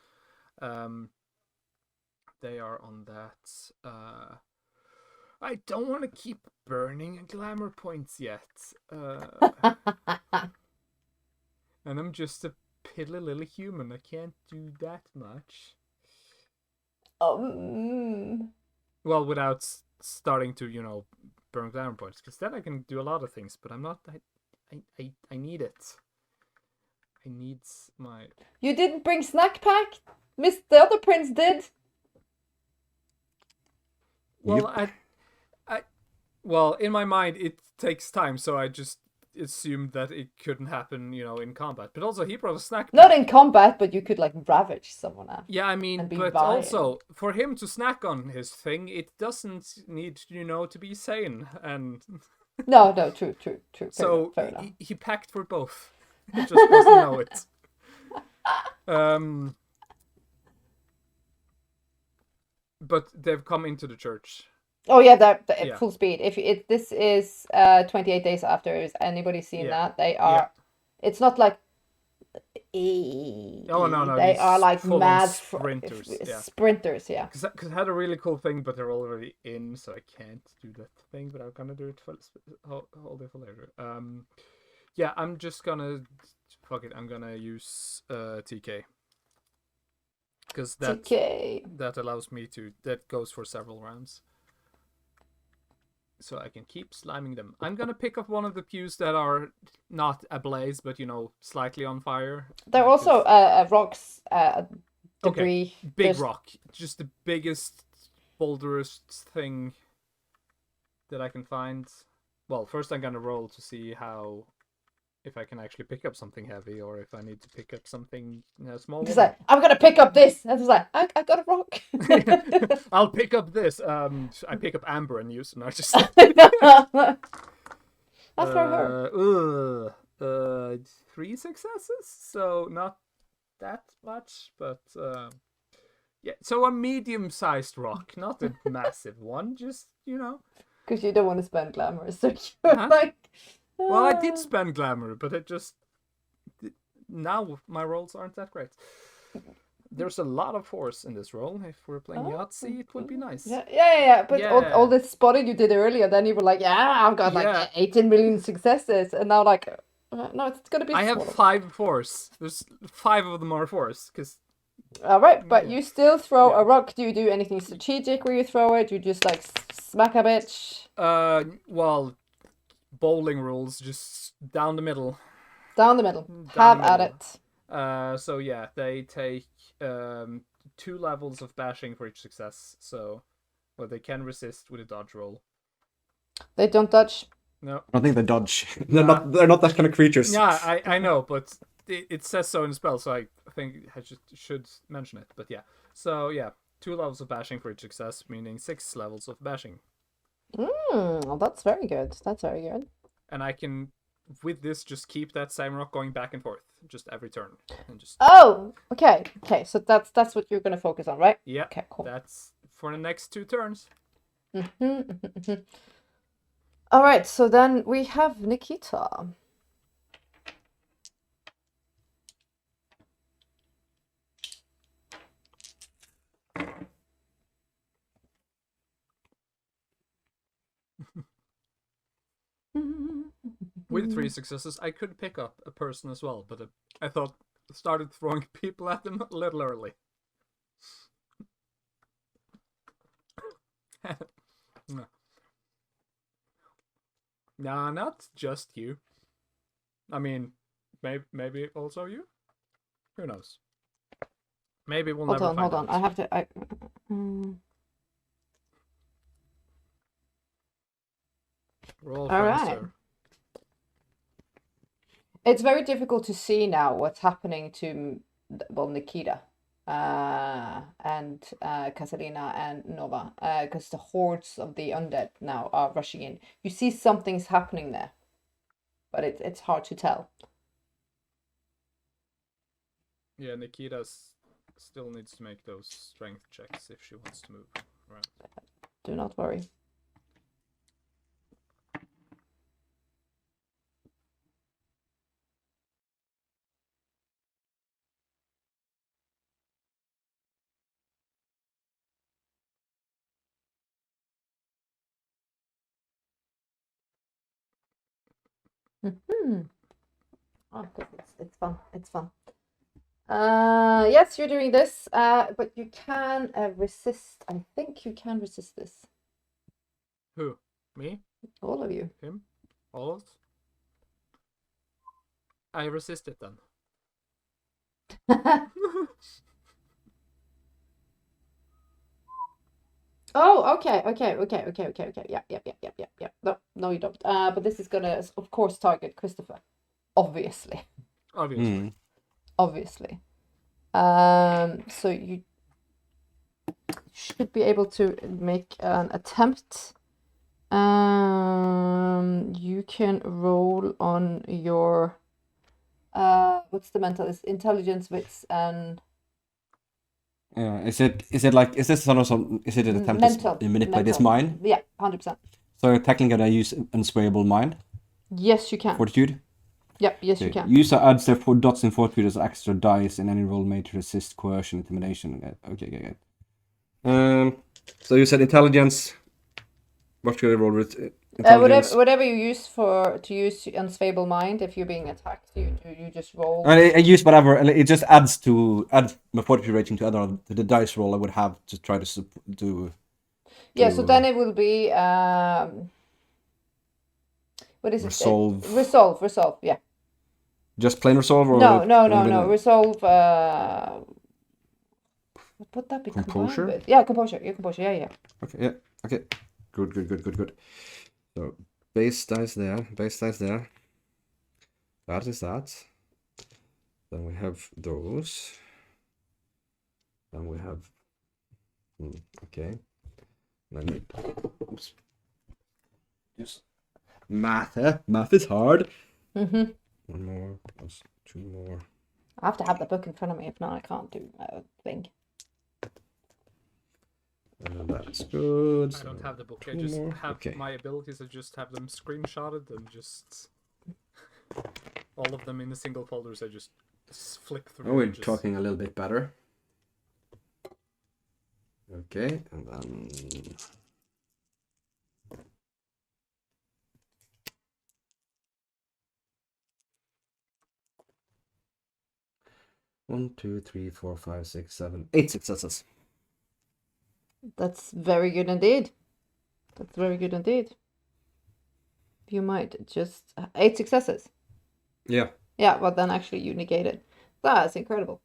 They are on that. I don't want to keep burning glamour points yet. And I'm just a piddly little human. I can't do that much. Well, without starting to, burn glamour points, because then I can do a lot of things. But I'm not. I need it. I need my. You didn't bring snack pack? The other prince did. Well, well, in my mind, it takes time, so I just assumed that it couldn't happen, in combat. But also, he brought a snack Not pack. in combat, but you could like ravage someone out. Yeah, I mean, and be but vile. also for him to snack on his thing, it doesn't need, to be sane. And No, true. so fair enough. he packed for both. He just doesn't know it. But they've come into the church. Oh yeah, that Yeah. full speed. If this is 28 days after, is anybody seen Yeah. that? They are. It's not like. Oh no, They these are like full-on mad sprinters. Yeah. Sprinters, yeah. Because I had a really cool thing, but they're already in, so I can't do that thing. But I'm gonna do it for hold it for later. Yeah, I'm just gonna fuck it. I'm gonna use TK because that allows me to. That goes for several rounds, so I can keep sliming them. I'm gonna pick up one of the pews that are not ablaze, but slightly on fire. There are also rocks, debris. Big There's- rock, just the biggest, boulderous thing that I can find. Well, first I'm gonna roll to see if I can actually pick up something heavy, or if I need to pick up something small. Just like, I'm gonna pick up this. And it's like, I got a rock. I'll pick up this. I pick up amber and use it. And I just. That's for her. 3 successes, so not that much, but yeah. So a medium-sized rock, not a massive one. Just Because you don't want to spend glamour, so you're Huh? like. Well, I did spend glamour, but it just now my rolls aren't that great. There's a lot of force in this roll. If we're playing Yahtzee, it would be nice. Yeah. But Yeah. all this spotting you did earlier, then you were like, yeah, I've got Yeah. like 18 million successes, and now like, no, it's gonna be. I have smaller. 5 force. There's 5 of them are force, because All right, but you still throw Yeah. a rock. Do you do anything strategic where you throw it? Do you just like smack a bitch well, bowling rules, just down the middle. down the middle? Down Have the at middle. it. So yeah, they take 2 levels of bashing for each success. So, well, they can resist with a dodge roll. They don't dodge. No. I don't think they dodge. They're not that kind of creatures. Yeah, I know, but it says so in the spell, so I think I should mention it. But yeah, so yeah, 2 levels of bashing for each success, meaning 6 levels of bashing. Well, that's very good. That's very good. And I can, with this, just keep that same rock going back and forth, just every turn, and just Oh, okay. So that's what you're gonna focus on, right? yeah. Okay, cool. That's for the next 2 turns. All right. So then we have Nikita. With 3 successes, I could pick up a person as well, but I thought started throwing people at them a little early. No. Nah, not just you. I mean, maybe also you. Who knows? Maybe we'll never find Hold on. out. I have to. We're all All friends, right. sir. It's very difficult to see now what's happening to, well, Nikita, and Katarina and Nova, because the hordes of the undead now are rushing in. You see something's happening there, but it's hard to tell. Yeah, Nikita still needs to make those strength checks if she wants to move. Right. Do not worry. Oh, good. It's fun. It's fun. Yes, you're doing this, but you can resist. I think you can resist this. Who? Me? All of you. Him? All of us? I resist it then. Oh, okay. Yeah. No, you don't. But this is gonna, of course, target Christopher. Obviously. Obviously. Obviously. So you should be able to make an attempt. You can roll on your what's the mental? It's intelligence, wits, and Is this sort of some? Is it an attempt mental. to manipulate his Mental. mind? Yeah, 100%. So technically, can I use unswayable mind? Yes, you can. Fortitude. Yep, yes, you Okay. can. User adds their 4 dots in fortitude as extra dice in any roll made to resist coercion, intimidation. Okay. So you said intelligence. What should I roll with? Intelligence. Whatever you use to use unstable mind, if you're being attacked, you just roll. I use whatever, and it just adds my fortitude rating to the dice roll I would have to try to do. Yeah, so then it will be what is resolve. it? Resolve. Yeah. Just plain resolve, or no. Resolve. What would that be composure? combined with? Yeah, composure. Yeah. Okay. Yeah. Okay. Good. So base dice there. That is that. Then we have those. Then we have. Okay. Then oops. Yes. Math. Math is hard. Mhm. 1 more plus 2 more. I have to have the book in front of me. If not, I can't do my thing. And that's good. I don't have the book. I 2 just more. have Okay. my abilities. I just have them screenshotted and just all of them in the single folders. I just flick through. Oh, we're and just... talking a little bit better. Okay, and then 1, 2, 3, 4, 5, 6, 7, 8 successes. That's very good indeed. You might just 8 successes. Yeah. Yeah, but then actually you negate it. That's incredible.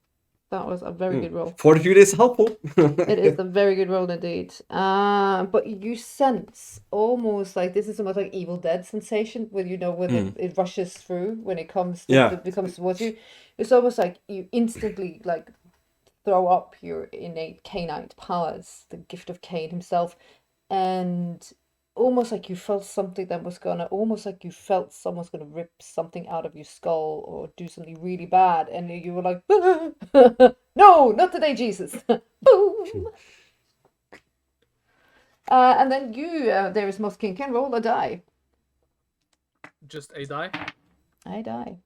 That was a very good roll. Fortitude is helpful. It is a very good roll indeed. But you sense almost like this is almost like Evil Dead sensation when it rushes through when it comes towards you. It's almost like you instantly like throw up your innate canine powers, the gift of Cain himself, and almost like you felt something that was almost like you felt someone's gonna rip something out of your skull or do something really bad, and you were like, no, not today, Jesus. Boom. And then there is Mosskin, can roll a die. Just a die? A die.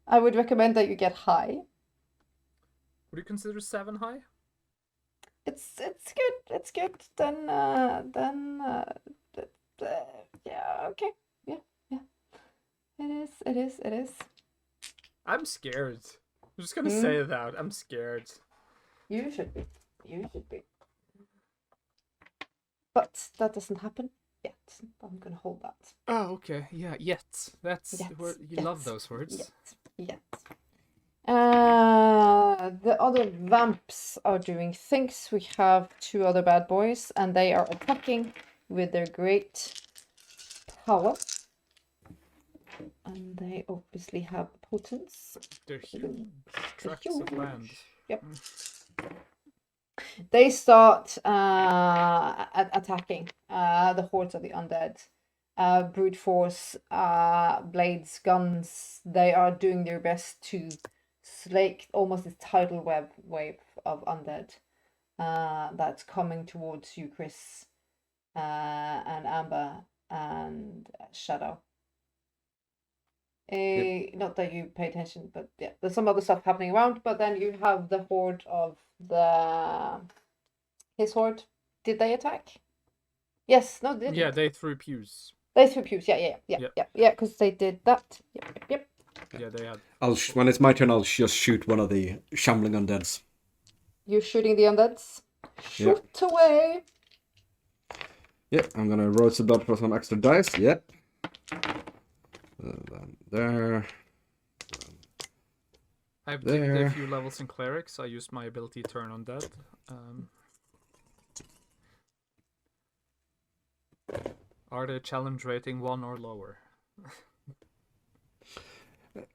I would recommend that you get high. Would you consider 7 high? It's good. Then yeah, okay. Yeah. It is. I'm scared. I'm just gonna say that. I'm scared. You should be. But that doesn't happen yet. I'm gonna hold that. Oh, okay. Yeah, yet. That's where you love those words. Yet. The other vamps are doing things. We have 2 other bad boys, and they are attacking with their great power. And they obviously have potence. They're huge tracts of land. Yep. They start attacking the hordes of the undead. Brute force, blades, guns. They are doing their best to slake almost this tidal wave of undead that's coming towards you, Chris, and Amber and Shadow. Not that you pay attention, but yeah, there's some other stuff happening around. But then you have the horde of his horde. Did they attack? Yes. No. Did Yeah, they threw pews. They threw pews. Yeah. Because they did that. Yep. Yeah, they had. When it's my turn, I'll just shoot one of the shambling undeads. You're shooting the undeads. Shoot away. Yeah, I'm gonna roll some blood for some extra dice. Yeah. There. I've dipped a few levels in clerics. I used my ability turn undead. Are they challenge rating 1 or lower?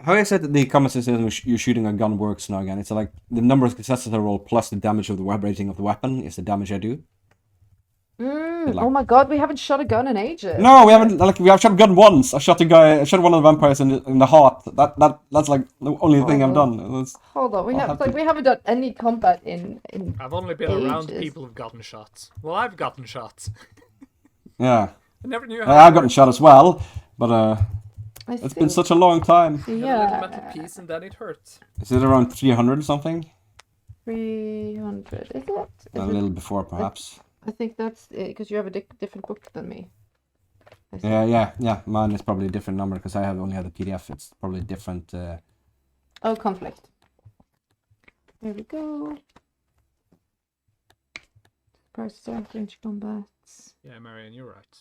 How is it that the combat system you're shooting a gun works now again? It's like the number of successes I roll plus the damage of the web rating of the weapon is the damage I do. Like- Oh my god, we haven't shot a gun in ages. No, we haven't. Like we have shot a gun once. I shot a guy. I shot one of the vampires in the heart. That's like the only thing I've done. Hold on, I'll have to- we haven't done any combat in I've only been around Ages. people who've gotten shots. Well, I've gotten shots. Yeah, I never knew how. I've gotten shot as well, but I it's think. been such a long time. You have a little Yeah, metal piece and then it hurts. Is it around 300 or something? 300. Is it? A little before, perhaps. I think that's because you have a different book than me. I see. Yeah. Mine is probably a different number because I have only had the PDF. It's probably different. Oh, conflict. There we go. Prices are range combats. Yeah, Marion, you're right.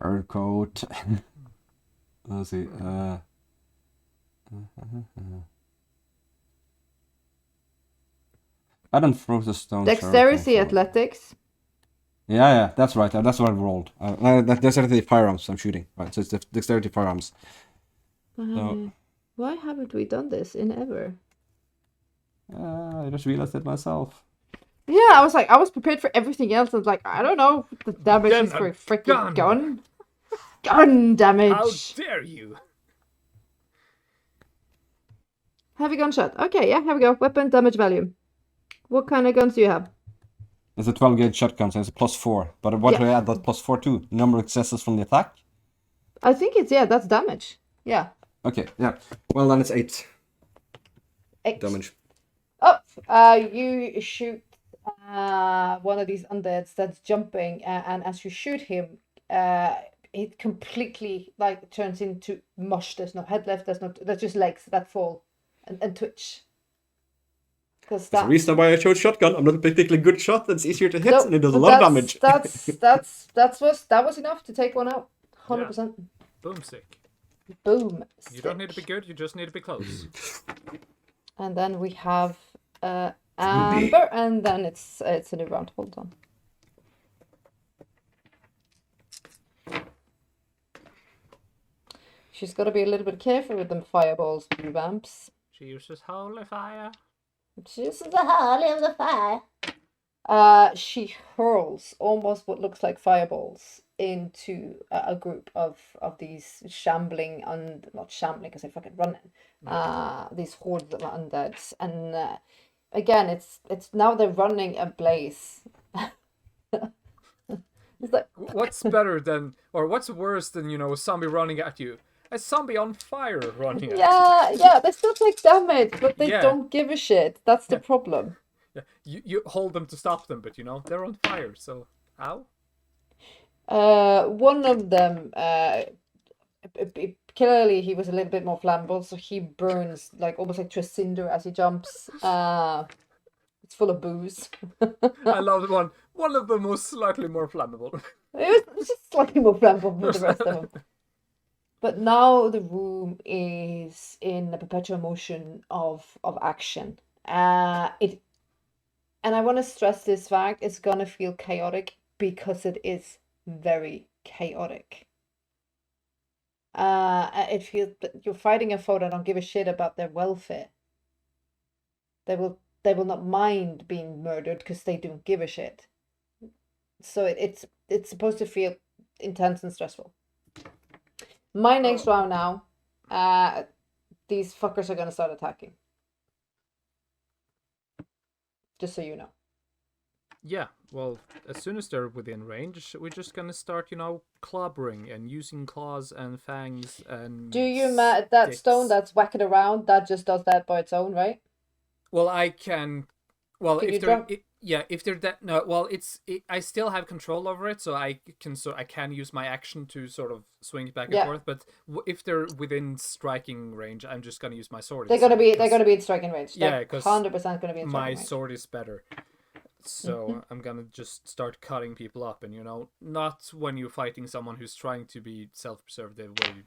Turncoat. Let's see. I don't throw the stone. Dexterity, athletics. Yeah, that's right. That's what I rolled. Dexterity firearms I'm shooting. Right, so it's dexterity firearms. So- Why haven't we done this in ever? I just realized it myself. Yeah, I was prepared for everything else. I was like, I don't know the damage Then is for a a freaking gun. gun. Gun damage. How dare you? Heavy gunshot. Okay, yeah, here we go. Weapon damage value. What kind of guns do you have? It's a 12 gauge shotgun, so it's a +4. But what do I add that +4 to? Number of successes from the attack? I think it's that's damage. Yeah. Okay, yeah. Well, then it's 8 Eight. damage. Oh, you shoot one of these undeads that's jumping, and as you shoot him, it completely like turns into mush. There's no head left. There's just legs that fall and twitch. Because That's the reason why I chose shotgun. I'm not a particularly good shot. That's easier to hit, and it does a but lot of damage. that was enough to take one out. 100%. Boom sick. Boom. You don't need to be good, you just need to be close. And then we have Amber, and then it's a new round. Hold on. She's got to be a little bit careful with them fireballs, you vamps. She uses holy fire. She's the holy of the fire. She hurls almost what looks like fireballs into a group of these shambling not shambling because they're fucking running. These hordes of undeads, and again, it's now they're running a blaze. It's like What's better than, or what's worse than, a zombie running at you? A zombie on fire running at you. yeah, they still take damage, but they Yeah. don't give a shit. That's the problem. Yeah. You hold them to stop them, but they're on fire, so ow. One of them, clearly he was a little bit more flammable, so he burns like almost like to a cinder as he jumps. It's full of booze. I love the one. One of them was slightly more flammable. It was just slightly more flammable than the rest of them. But now the room is in a perpetual motion of action. And I want to stress this fact, it's gonna feel chaotic because it is very chaotic. It feels that you're fighting a foe that don't give a shit about their welfare. They will not mind being murdered because they don't give a shit. So it's supposed to feel intense and stressful. My next round now, these fuckers are gonna start attacking. Just so you know. Yeah, well, as soon as they're within range, we're just gonna start, clobbering and using claws and fangs and. Do you that sticks. stone that's whacking around? That just does that by its own, right? Well, I can. Well, Can you if they're drop- if they're that no, well, I still have control over it, so I can use my action to sort of swing it back and Yeah. forth. But if they're within striking range, I'm just gonna use my sword. They're gonna be instead, in striking range. Yeah, 'cause 100% gonna be in 'cause striking my range. sword is better. So I'm gonna just start cutting people up, and not when you're fighting someone who's trying to be self-preservative, where you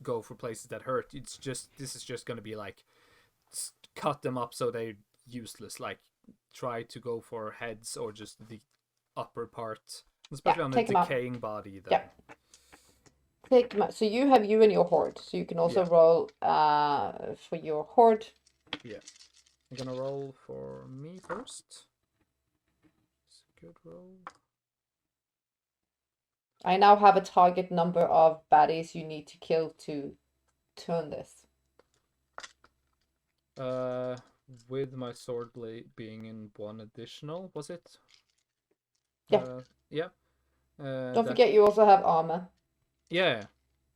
go for places that hurt. This is just gonna be like cut them up so they're useless. Like try to go for heads or just the upper part, especially on a take 'em out. decaying body. Then. Yeah. So you have you and your horde. So you can also roll for your horde. Yeah. I'm gonna roll for me first. It's a good roll. I now have a target number of baddies you need to kill to turn this. With my sword blade being in one additional, was it? Yeah. Yeah. Don't forget you also have armor. Yeah,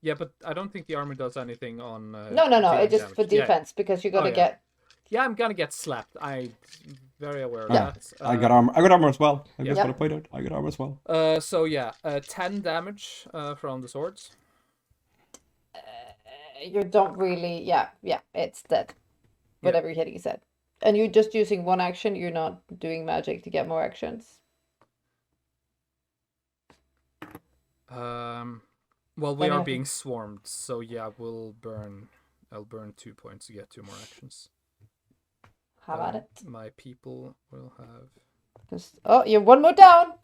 but I don't think the armor does anything on. No. dealing It's just damage. for defense because you're gonna yeah. get. Yeah, I'm gonna get slapped. I'm very aware of Yeah. that. I got armor. I got armor as well. I just Yeah. want to point out. I got armor as well. So yeah, 10 damage from the swords. You don't really. Yeah. It's dead. Whatever you're hitting is dead. And you're just using one action. You're not doing magic to get more actions. Well, we Then are I- being swarmed, so yeah, I'll burn 2 points to get 2 more actions. How about it? My people will have. Oh, you're one more down.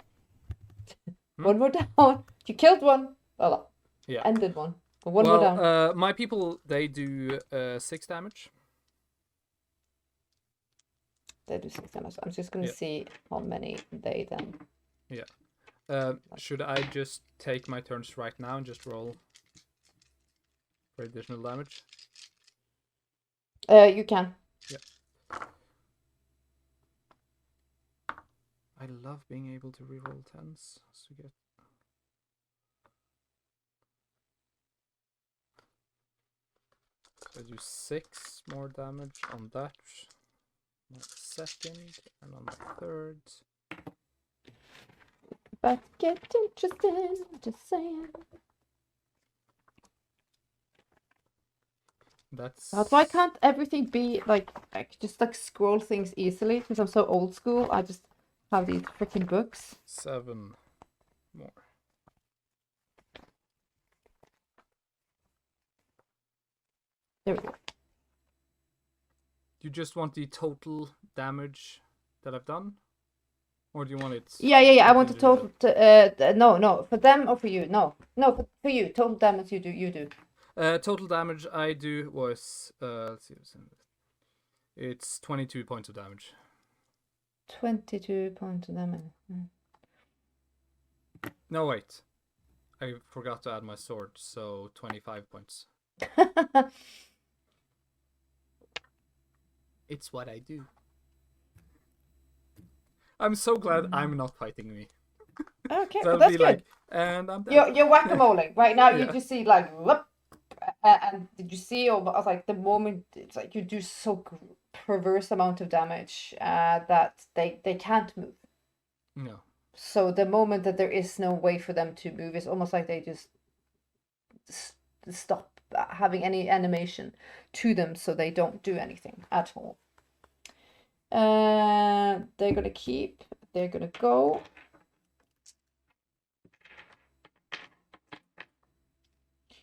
Hmm? One more down. You killed one. Well, Yeah. ended one. But one more down. My people, they do 6 damage. They do 6 damage. I'm just gonna Yeah. see how many they then. Should I just take my turns right now and just roll for additional damage? You can. I love being able to reroll 10s. So get. So I do 6 more damage on that. My second and on my third. But get interesting. Just saying. That's. Why can't everything be like just like scroll things easily? Because I'm so old school. I just have these freaking books. 7 more. There we go. Do you just want the total damage that I've done? Or do you want it? Yeah. I want the individual? total. No. For them or for you? No. For you. Total damage you do. Total damage I do was let's see, it's 22 points of damage. 22 points of damage. No, wait, I forgot to add my sword, so 25 points. It's what I do. I'm so glad I'm not fighting me. Okay, So well, I'll that's be good. like, and I'm dead. You're whack-a-moling right now. You Yeah. just see like whoop, and did you see? Or I was like the moment it's like you do so perverse amount of damage that they can't move. No. So the moment that there is no way for them to move, it's almost like they just stop having any animation to them, so they don't do anything at all. They're gonna keep. They're gonna go.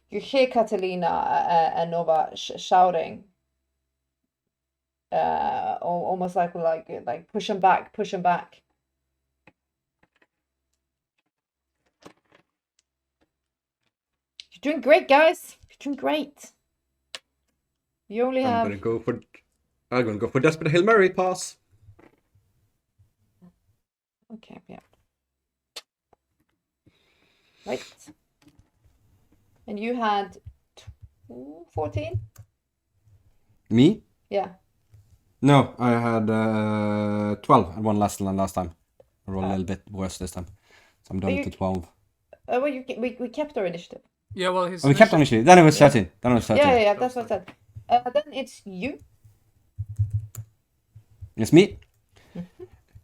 You hear Catalina and Nova shouting, almost like push him back, push him back. You're doing great, guys. You're doing great. You only have. I'm gonna go for Desperate Hail Mary pass. Okay, yeah. Right. And you had 14? Me? Yeah. No, I had 12 and one less than last time. I rolled a little bit worse this time, so I'm down to 12. Well, we kept our initiative. Yeah, well, his. Oh, we kept on initially. Then it was 13. Yeah, that's what I said. Then it's you. It's me.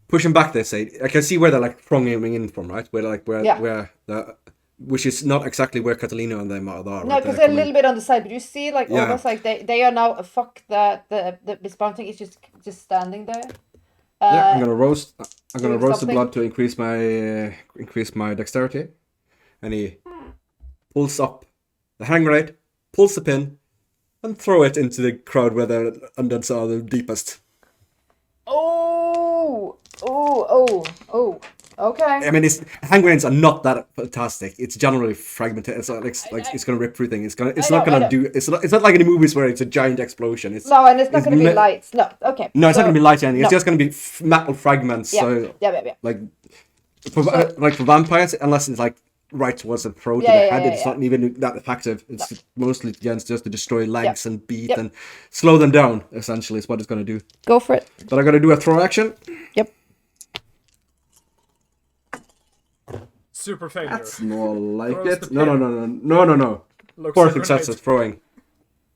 Pushing back, they say. I can see where they're like thronging in from, right? Where the, which is not exactly where Catalina and them are. Right? No, because they're a little bit on the side, but you see, like almost like they are now. Fuck the spawn thing is just standing there. Yeah, I'm gonna roast. I'm gonna doing roast the something. blood to increase my dexterity, and he pulls up the hand grenade, pulls the pin, and throw it into the crowd where the undeads are the deepest. Oh, oh, oh, oh. Okay. I mean, hand grenades are not that fantastic. It's generally fragmented. It's like it's gonna rip through things. It's not gonna do. It's not like in the movies where it's a giant explosion. No, and it's not gonna be lights. No, okay. No, it's not gonna be light anything. No. It's just gonna be metal fragments. Yeah, So yeah. like for vampires, unless it's like right towards the throat of the head, it's not even that effective. It's mostly just to destroy legs and beat and slow them down. Essentially, is what it's gonna do. Go for it. But I gotta do a throw action. Yep. Super failure. That's more like Throws it. the No. Looks 4 like successes throwing.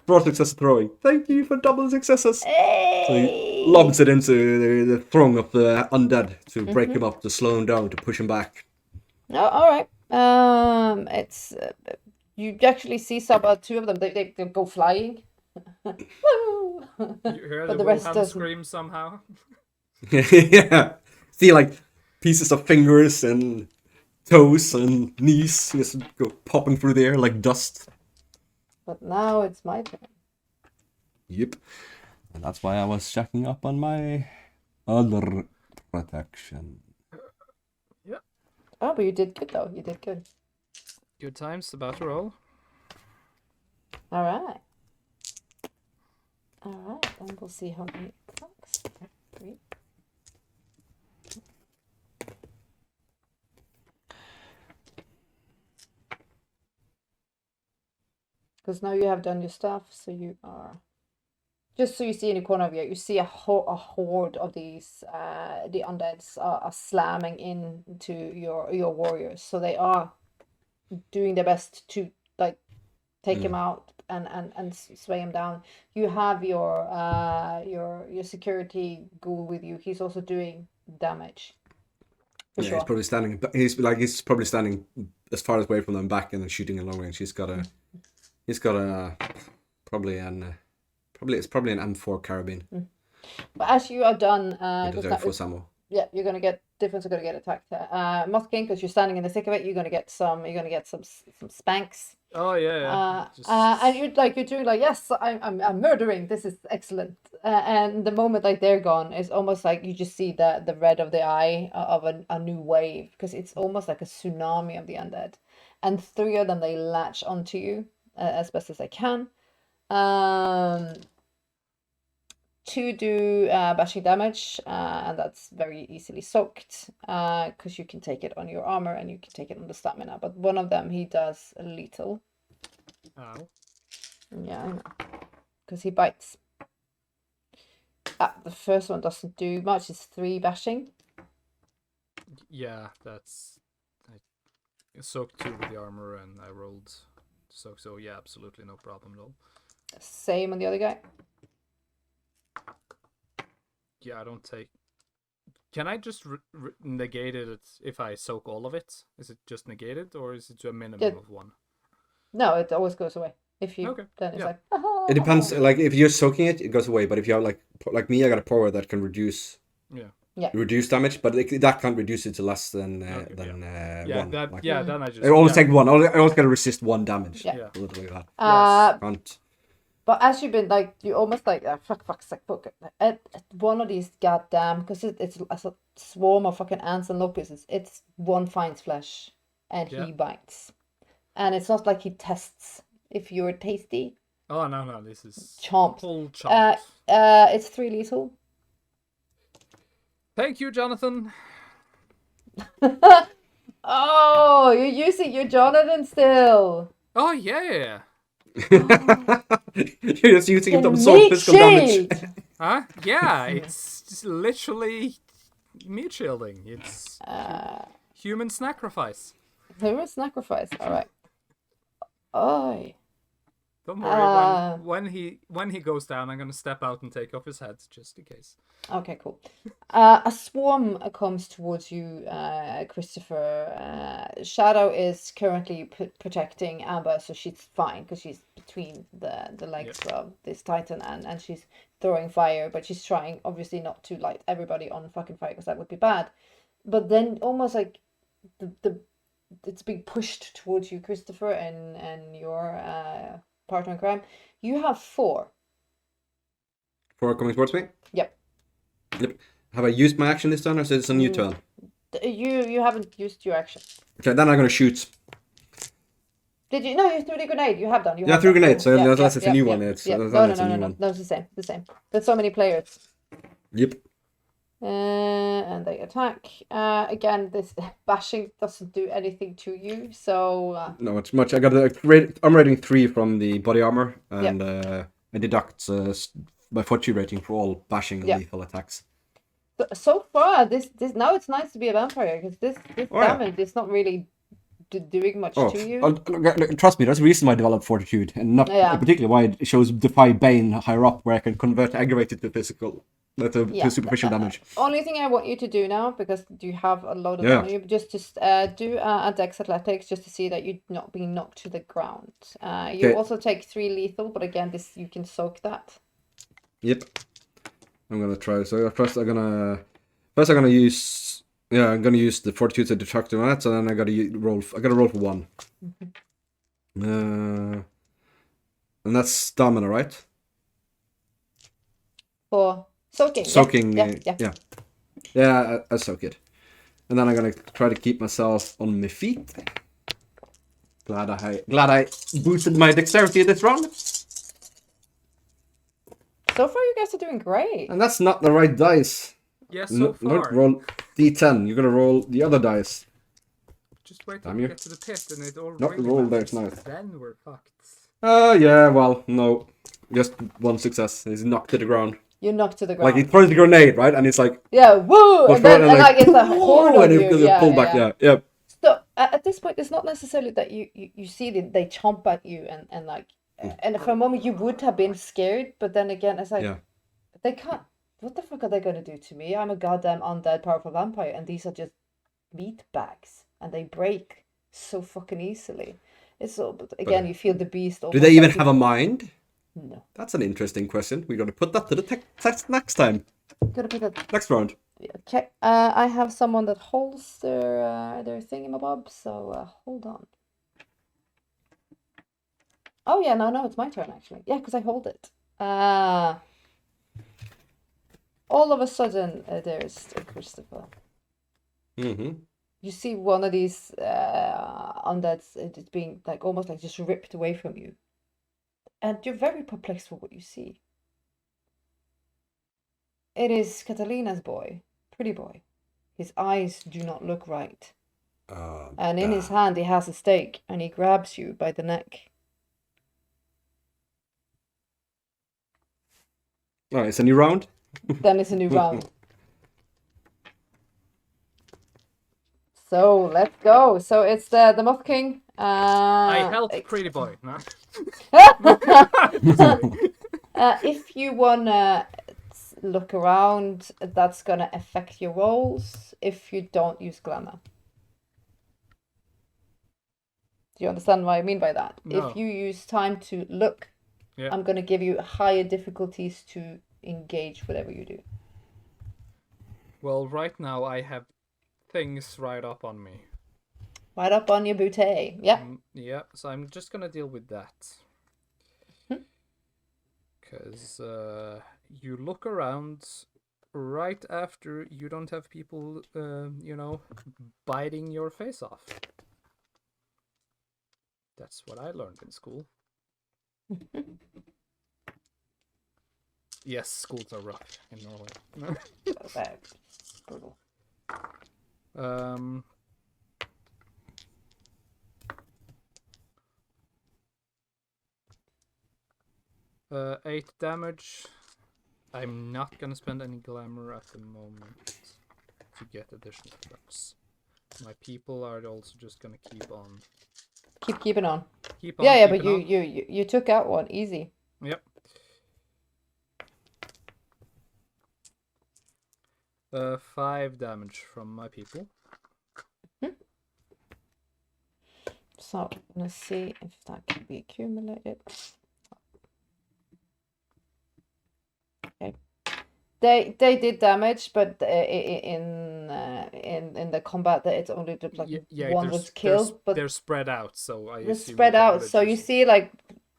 4 successes throwing. Thank you for double successes. Hey. So he lobs it into the throng of the undead to break him up, to slow him down, to push him back. Oh, all right. It's you actually see two of them. They go flying. You hear But the the rest Wilhelm doesn't. scream somehow? Yeah. See like pieces of fingers and toes and knees just go popping through the air like dust. But now it's my turn. Yep. And that's why I was checking up on my other protection. Oh, but you did good though. You did good. Good times, about to roll. All right. All right. Then we'll see how many attacks. 3. Because now you have done your stuff, so you are. Just so you see in the corner of you see a horde of these, the undeads are slamming into your warriors. So they are doing their best to like take him out and sway him down. You have your security ghoul with you. He's also doing damage. Yeah, he's probably standing. He's probably standing as far away from them back and then shooting a long range. He's got a probably an M4 carabine. But as you are done, yeah, you're gonna get difference. Are gonna get attacked. Moth King, because you're standing in the thick of it, you're gonna get some spanks. Oh yeah. And you're doing like, yes, I'm murdering. This is excellent. And the moment like they're gone, it's almost like you just see the red of the eye of a new wave, because it's almost like a tsunami of the undead, and 3 of them, they latch onto you as best as they can. 2 do bashing damage, and that's very easily soaked, because you can take it on your armor and you can take it on the stamina. But one of them, he does a lethal. Ow. Yeah, I know. Because he bites. The first one doesn't do much. It's 3 bashing. Yeah, that's. I soaked 2 with the armor and I rolled soak, so yeah, absolutely no problem at all. Same on the other guy. Yeah, I don't take. Can I just negate it if I soak all of it? Is it just negated, or is it to a minimum of 1? No, it always goes away. If you then it's like. It depends. Like if you're soaking it, it goes away. But if you have like me, I got a power that can reduce. Yeah. Reduce damage, but that can't reduce it to less than 1. Then I just. I always take 1. I always gotta resist 1 damage. Yeah. Literally that. Yes. Can't. But as you've been like, you almost like fuck, at one of these goddamn, because it's a swarm of fucking ants and locusts. It's one finds flesh, and he bites, and it's not like he tests if you're tasty. Oh no, this is Chomp. Full chomp. It's 3 lethal. Thank you, Jonathan. Oh, you're using your Jonathan still. Oh yeah. You're just using them to absorb meat physical damage. Huh? Yeah, it's just literally meat shielding. It's human sacrifice. Human sacrifice. All right. Oh. Don't worry. When he goes down, I'm gonna step out and take off his head just in case. Okay, cool. A swarm comes towards you, Christopher. Shadow is currently protecting Amber, so she's fine because she's between the legs of this Titan, and she's throwing fire, but she's trying obviously not to light everybody on fucking fire because that would be bad. But then almost like it's being pushed towards you, Christopher, and your partner in crime. You have 4. 4 coming towards me. Yep. Have I used my action this turn, or is it a new turn? You haven't used your action. Okay, then I'm gonna shoot. Did you? No, you threw the grenade. You have done. You Yeah, have threw a done. grenade, so Yeah, unless it's a new yeah, one, it's yeah. unless No, it's a new one. No, it's the same. The same. There's so many players. Yep. And they attack. Again, this bashing doesn't do anything to you, so... No, it's much. I got I'm rating 3 from the body armor, and I deduct my fortune rating for all bashing and lethal attacks. So far, this now it's nice to be a vampire, because this damage is not really doing much to you. Trust me, that's the reason why I developed Fortitude, and not particularly why it shows Defy Bane higher up, where I can convert aggravated to physical, to superficial damage. Only thing I want you to do now, because you have a load of on you, just do a Dex Athletics, just to see that you're not being knocked to the ground. You also take 3 lethal, but again, this you can soak that. Yep. I'm gonna try. So first I'm gonna use the Fortitude to detract on that. So then I gotta roll for 1. And that's stamina, right? For soaking. Soaking. Yeah. Yeah, I soak it. And then I'm gonna try to keep myself on my feet. Glad I boosted my dexterity this round. So far, you guys are doing great. And that's not the right dice. Yes, so far. Not roll D10. You're gonna roll the other dice. Just wait till we get to the pit and it all Not roll dice now. Then we're fucked. Yeah, well, no. Just 1 success. He's knocked to the ground. You're knocked to the ground. Like, he throws the grenade, right? And it's like... Yeah, woo! And then like it's a horde of and you. it pull back, yeah. So, at this point, it's not necessarily that you see they chomp at you and like... And for a moment, you would have been scared, but then again, it's like... They can't... What the fuck are they going to do to me? I'm a goddamn undead powerful vampire, and these are just meat bags. And they break so fucking easily. It's so... But again, you feel the beast... Do they even have a mind? No. That's an interesting question. We got to put that to the test next time. Gotta put that... Next round. Okay. I have someone that holds their thingamabob, so hold on. Oh yeah, no, it's my turn actually. Yeah, because I hold it. All of a sudden, there's Christopher. Mm-hmm. You see one of these undeads, it's being like almost like just ripped away from you. And you're very perplexed with what you see. It is Catalina's boy, pretty boy. His eyes do not look right. And in his hand he has a stake, and he grabs you by the neck. Alright, it's a new round? Then it's a new round. So let's go. So it's the Moth King. I helped pretty boy. No? If you wanna look around, that's gonna affect your rolls. If you don't use glamour. Do you understand what I mean by that? No. If you use time to look, I'm gonna give you higher difficulties to engage whatever you do. Well, right now I have things right up on me. Right up on your booty. Yeah. Yeah, so I'm just gonna deal with that. Because you look around right after you don't have people, biting your face off. That's what I learned in school. Yes, schools are rough in Norway. Brutal. 8 damage. I'm not gonna spend any glamour at the moment to get additional traps. My people are also just gonna keep on. Keeping on. Keep on. Yeah, but you took out one easy. Yep. 5 damage from my people. So let's see if that can be accumulated. Okay. They did damage, but in the combat, that it's only like one was killed. But they're spread out, so they're spread out. So you see like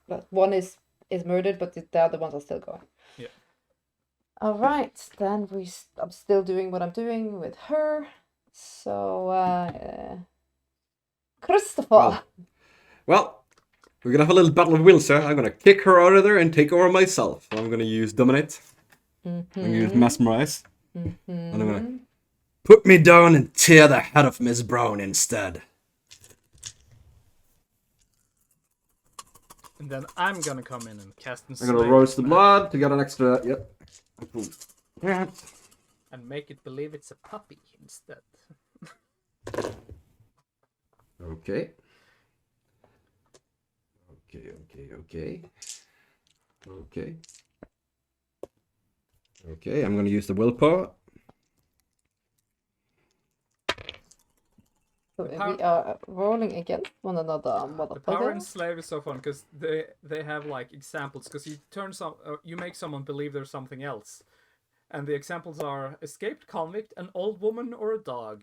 But one is murdered, but the other ones are still going. Yeah. All right, then I'm still doing what I'm doing with her. So, Christopher. Well, we're gonna have a little battle of wills here. I'm gonna kick her out of there and take over myself. I'm gonna use dominate. I'm gonna use mesmerize. And I'm gonna put me down and tear the head off Miss Brown instead. And then I'm gonna come in and cast I'm gonna roast the blood to get an extra. Yep. and make it believe it's a puppy instead. Okay. Okay, I'm gonna use the willpower. So we are rolling against one another, The power in motherfucker. slave is so fun because they have like examples because you make someone believe there's something else, and the examples are escaped convict, an old woman, or a dog.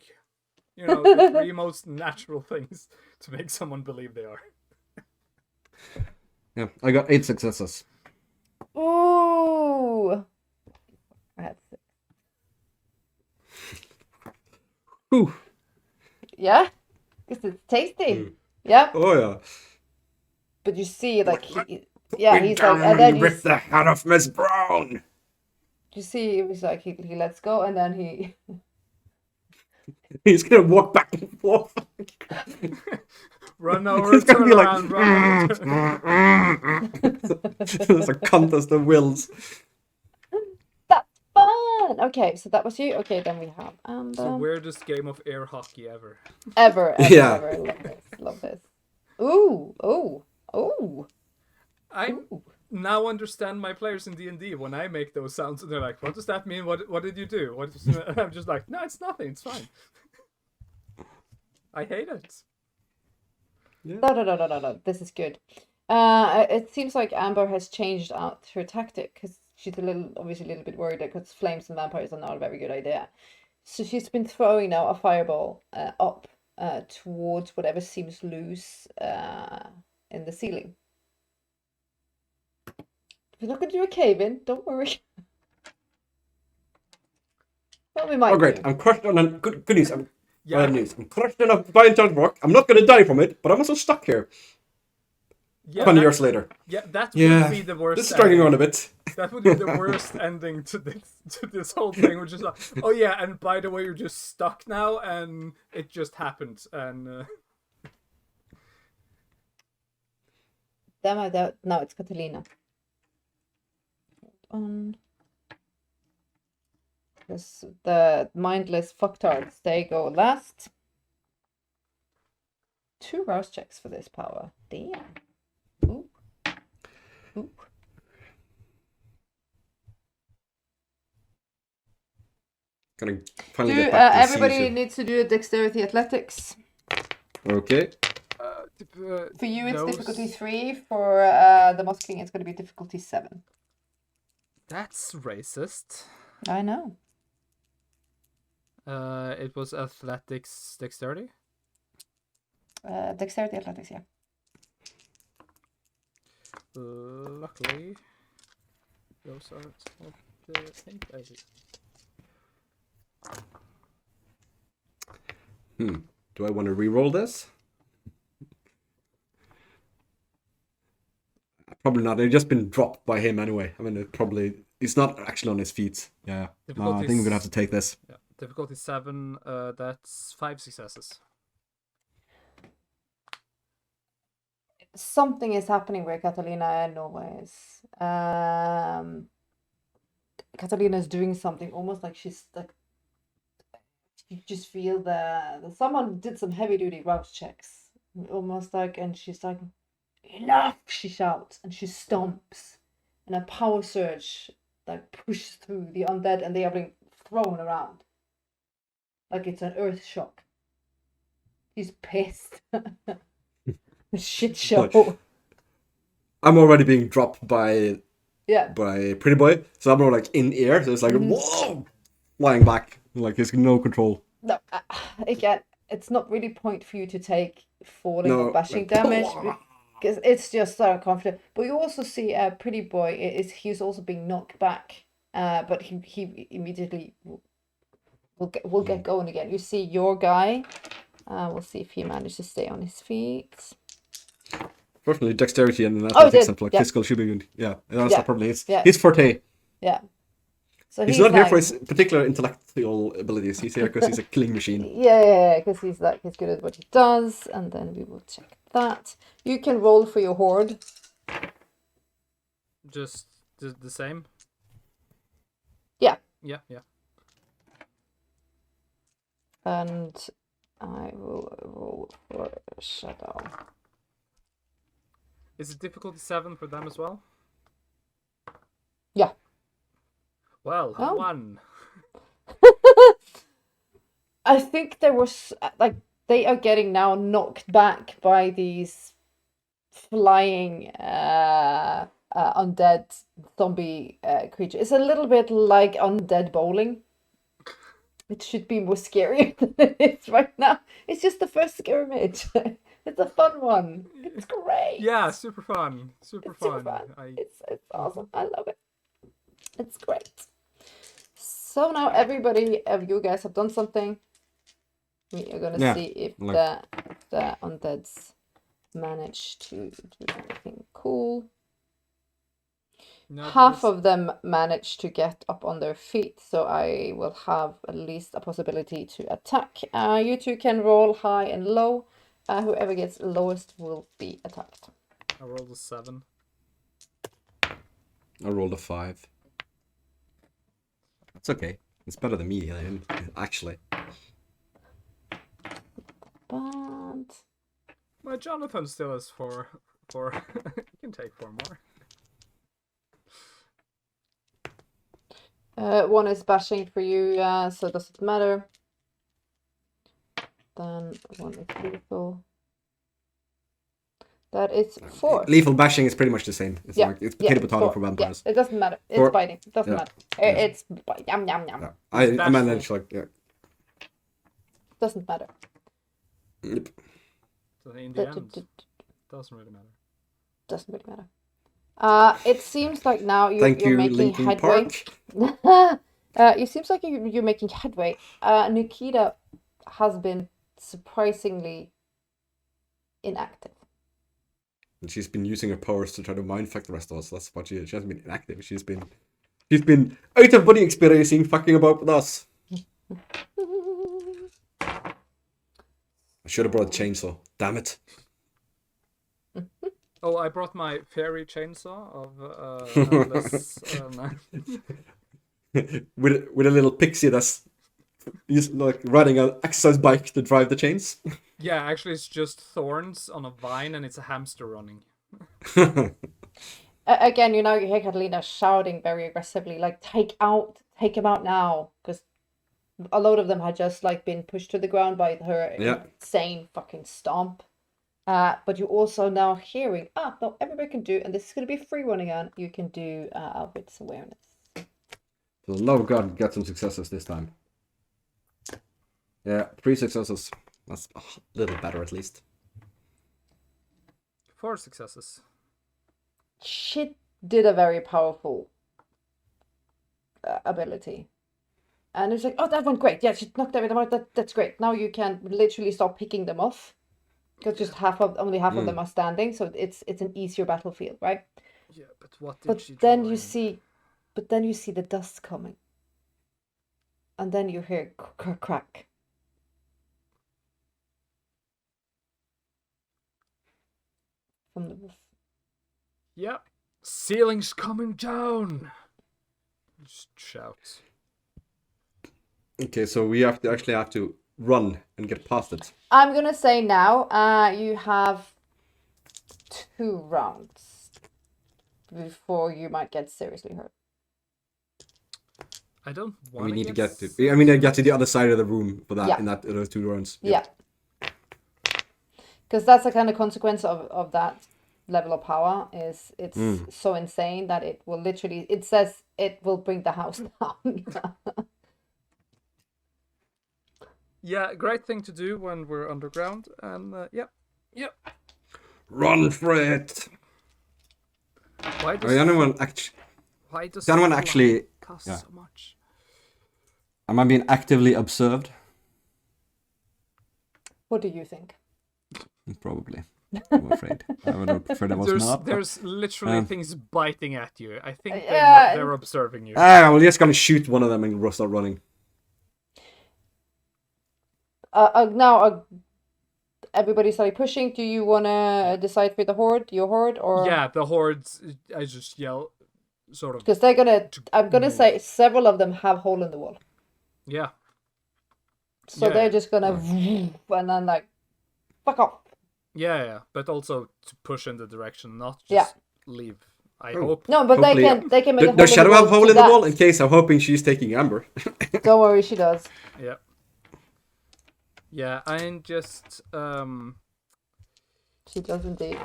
You know, the three most natural things to make someone believe they are. Yeah, I got 8 successes. Ooh! I had 6. Whew. Yeah? Because it's tasty. Yeah? Oh yeah. But you see, like, he's like, down and then rip the head off Miss Brown. you see, it was like, he lets go, and then he... He's gonna walk back and forth. Run over, It's gonna turn be like around, run over. it's a contest of wills. That's fun! Okay, so that was you. Okay, then we have It's the weirdest game of air hockey ever. Ever. Yeah. Love this. Ooh, oh, oh. I now understand my players in D&D when I make those sounds, and they're like, "What does that mean? What did you do?" And I'm just like, "No, it's nothing. It's fine." I hate it. No. This is good. It seems like Amber has changed out her tactic because she's obviously a little bit worried because flames and vampires are not a very good idea. So she's been throwing now a fireball up towards whatever seems loose in the ceiling. We're not going to do a cave in, don't worry. Well, we might. Oh great, do. I'm crushed on a good news. Yeah, News. I'm crushed on a giant rock. I'm not gonna die from it, but I'm also stuck here. yeah. 20 that- years later. Yeah, that Yeah. would be the worst. This is dragging on a bit. That would be the worst ending to this whole thing, which is like, oh yeah, and by the way, you're just stuck now, and it just happened, and No, it's Catalina. Because the mindless fucktards, they go last. 2 rouse checks for this power. Damn. Ooh. Gonna finally get back to Everybody Caesar. needs to do a dexterity athletics. Okay. For you, it's those- difficulty 3. For the Moss King, it's going to be difficulty 7. That's racist. I know. It was athletics, dexterity. Dexterity athletics, yeah. Luckily, those are some of the things I do. Do I want to re-roll this? Probably not. They've just been dropped by him anyway. I mean, he's not actually on his feet. Yeah. No, I think we're gonna have to take this. Yeah, difficulty 7. That's 5 successes. Something is happening where Catalina Norway is. Catalina is doing something almost like she's like. You just feel the someone did some heavy duty rouse checks, almost like, and she's like, enough! She shouts and she stomps, and a power surge like pushes through the undead, and they are being thrown around like it's an earth shock. He's pissed. Shit show. What? I'm already being dropped by Yeah. Pretty Boy, so I'm more like in air, so it's like whoa, flying back, like he's no control. No, again, it's not really point for you to take falling No, or bashing like, damage. because it's just so confident. But you also see Pretty Boy he's also being knocked back, but he immediately will get going again. You see your guy. We'll see if he managed to stay on his feet. Fortunately, dexterity and athletics and like yeah. physical should be good. Yeah, that's Yeah. probably his Yeah. his forte. Yeah. So He's not here for like, his particular intellectual abilities. He's here because he's a killing machine. yeah, because he's good at what he does, and then we will check that. You can roll for your horde. Just the same. Yeah. Yeah. And I will roll for Shadow. Is it difficulty 7 for them as well? Yeah. Well, Oh. 1. I think there was like they are getting now knocked back by these flying undead zombie creatures. It's a little bit like undead bowling. It should be more scary than it is right now. It's just the first scrimmage. It's a fun one. It's great. Yeah, super fun. It's super fun. It's awesome. I love it. It's great. So now everybody of you guys have done something. We are gonna see if the undeads manage to do anything cool. No, Half of them manage to get up on their feet, so I will have at least a possibility to attack. You two can roll high and low. Whoever gets lowest will be attacked. I rolled a 7. I rolled a 5. It's okay. It's better than me, actually. But My Jonathan still is 4. You can take 4 more. one is bashing for you, so it doesn't matter. Then one is lethal. That is 4. Lethal bashing is pretty much the same. It's like it's potato 4. for vampires. Yeah, it doesn't matter. It's 4. biting. It doesn't matter. It's yum yum yum. Yeah. I managed Doesn't matter. So in the end, doesn't really matter. Doesn't really matter. It seems like now you're making Linkin headway. Park. It seems like you're making headway. Nikita has been surprisingly inactive. And she's been using her powers to try to mindfuck the rest of us. That's what she hasn't been inactive. She's been out of body experiencing fucking about with us. I should have brought a chainsaw. Damn it. Oh, I brought my fairy chainsaw of with a little pixie that's like riding an exercise bike to drive the chains. Yeah, actually it's just thorns on a vine and it's a hamster running. Again, you hear Catalina shouting very aggressively, like, take him out now, because a load of them had just like been pushed to the ground by her insane fucking stomp. But you also now hearing, no, everybody can do, and this is going to be a free one again, you can do Albert's awareness. For the love of God, get some successes this time. Yeah, 3 successes. That's a little better at least. 4 successes. She did a very powerful ability. And it's like, oh, that went great. Yeah, she knocked everything out. That's great. Now you can literally start picking them off. Because just only half of them are standing, so it's an easier battlefield, right? Yeah, but what did she then draw you in? see, the dust coming, and then you hear crack. From the roof. Yeah, ceiling's coming down. Just shout. Okay, so we have to run and get past it. I'm gonna say now, you have 2 rounds before you might get seriously hurt. I don't want. We need to get to. I mean, I get to the other side of the room for that. Yeah. In those 2 rounds. Yeah. Because that's the kind of consequence of that level of power. Is it's so insane that it will literally. It says it will bring the house down. Yeah, great thing to do when we're underground, and yeah. Run for it! Why The only one actually cost yeah. so much? Am I being actively observed? What do you think? Probably. I'm afraid. I would have preferred I was not. There's literally things biting at you. I think Yeah. they're observing you. We're just gonna shoot one of them and start running. Now, everybody started pushing. Do you want to decide for your horde, or? Yeah, the hordes. I just yell, sort of. Because they're gonna. I'm gonna say several of them have hole in the wall. Yeah. So they're just gonna and then like, fuck off. Yeah, but also to push in the direction, not just leave. I hope. No, but Hopefully, they can make a hole Does in Shadow the have wall hole to in the that. wall? In case I'm hoping she's taking Amber. Don't worry, she does. Yeah. Yeah, I'm just She does indeed.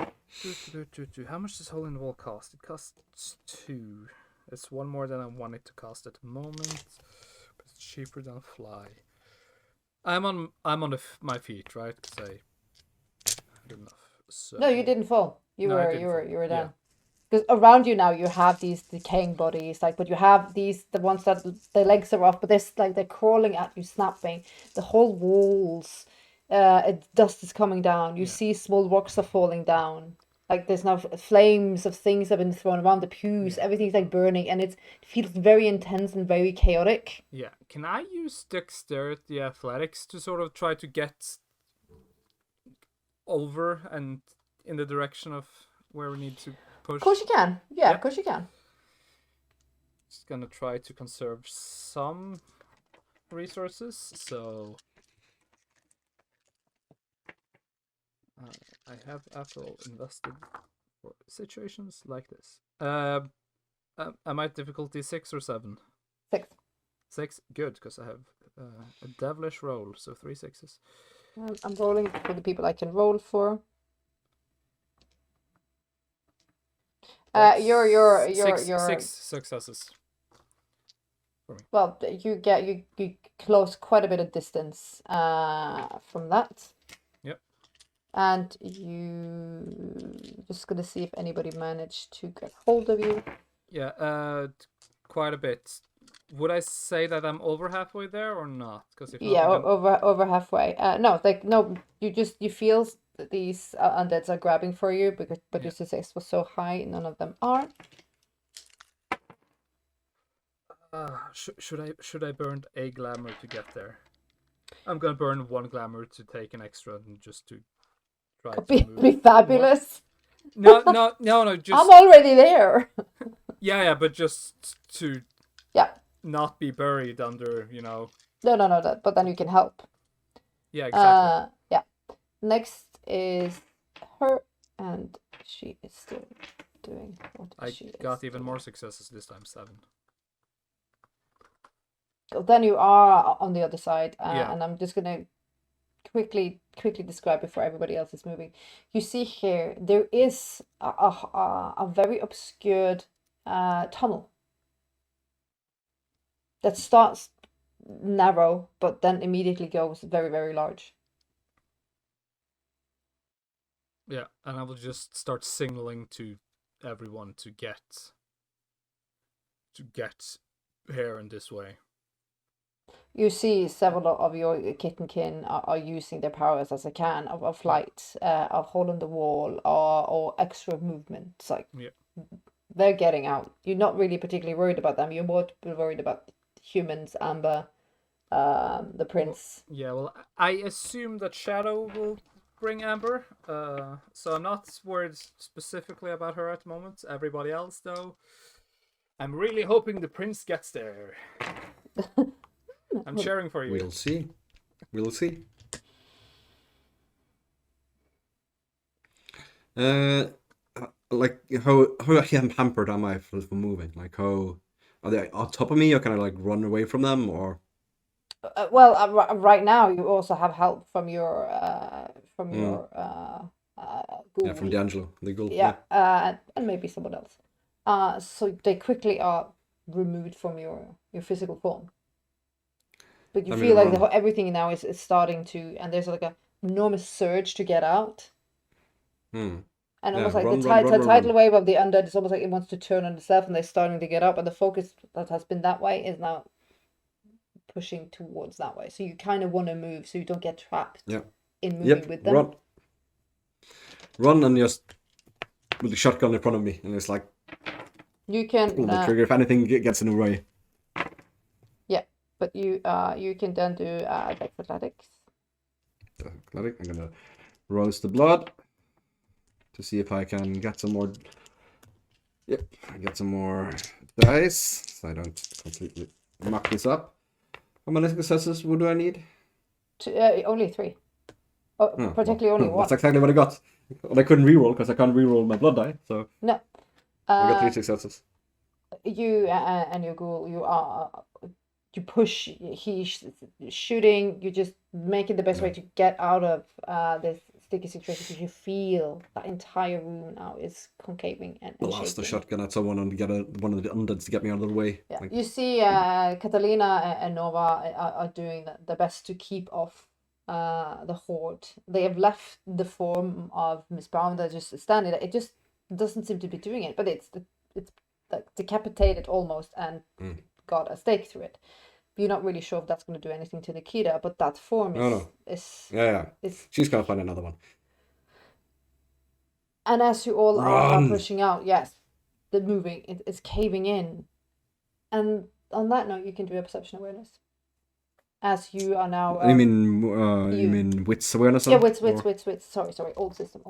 How much does hole in the wall cost? It costs 2. It's 1 more than I want it to cost at the moment, but it's cheaper than fly. I'm on my feet, right? Because I good enough. So... No, you didn't fall. You No, I were didn't you were fall. you were Yeah. down. Because around you now you have these decaying bodies, like, but you have the ones that their legs are off, but they're crawling at you, snapping. The whole walls, dust is coming down. You see small rocks are falling down. Like there's now flames of things have been thrown around the pews. Everything's like burning, and it feels very intense and very chaotic. Yeah. Can I use dexterity athletics to sort of try to get over and in the direction of where we need to push? Of course you can. Yeah, of course you can. Just gonna try to conserve some resources, so I have, after all, invested for situations like this. Am I difficulty 6 or 7? 6. 6, good, because I have a devilish roll, so 3 6s. I'm rolling for the people I can roll for. Your 6 successes. Well, you close quite a bit of distance from that. Yep. And you just gonna see if anybody managed to get hold of you. Yeah, quite a bit. Would I say that I'm over halfway there or not? Because if not, Yeah, then... over halfway. No, you feel that these undeads are grabbing for you but your success was so high, none of them are. Should I burn a glamour to get there? I'm gonna burn 1 glamour to take an extra and just to try to move. Be fabulous. No, just... I'm already there. Yeah, but just to Yeah. not be buried under, No, but then you can help. Yeah, exactly. Yeah. Next is her, and she is still doing what I she got is even doing. more successes this time, 7. Then you are on the other side, Yeah. and I'm just gonna quickly describe before everybody else is moving. You see here there is a very obscured tunnel that starts narrow but then immediately goes very, very large. Yeah, and I will just start signaling to everyone to get here in this way. You see several of your kit and kin are using their powers as they can of flight, of hole in the wall, or extra movement. It's like they're getting out. You're not really particularly worried about them. You're more worried about humans, Amber, the prince. Well, I assume that Shadow will bring Amber, so I'm not worried specifically about her at the moment. Everybody else, though, I'm really hoping the prince gets there. I'm cheering for you. We'll see. Like how hampered am I for moving? Like how are they on top of me, or can I like run away from them, or? Right now you also have help from your ghoul. Yeah, from D'Angelo, the ghoul. And maybe someone else. So they quickly are removed from your physical form. But you feel like everything now is starting to, and there's like a enormous surge to get out. And Yeah, almost like run, the run, run, run, tidal run. wave of the undead is almost like it wants to turn on itself, and they're starting to get up, and the focus that has been that way is now pushing towards that way. So you kind of want to move so you don't get trapped Yeah. in moving Yep. with them. Run. Run and just with the shotgun in front of me, and it's like You can pull the trigger if anything gets in the way. but you can then do dex athletics. I'm gonna roast the blood to see if I can get some more. Yep, I get some more dice so I don't completely muck this up. How many successes do I need? Only 3. Oh, Oh, particularly well, only 1. That's exactly what I got. But I couldn't reroll because I can't reroll my blood die, so No. I got 3 successes. You and your ghoul, you push. He's shooting. You just make it the best way to get out of this sticky situation, because you feel that entire room now is concaving and Blast the shaking. shotgun at someone and get one of the undeads to get me out of the way. Yeah, Like, you see, Catalina and Nova are doing the best to keep off the horde. They have left the form of Miss Brown. They're just standing there. It just doesn't seem to be doing it, but it's like decapitated almost and got a stake through it. You're not really sure if that's going to do anything to Nikita, but that form is yeah. is. She's gonna find another one. And as you all are Run. pushing out, yes, the moving it's caving in. And on that note, you can do a perception awareness. As you are now. You mean wits awareness? Yeah, wits. Sorry. Old system.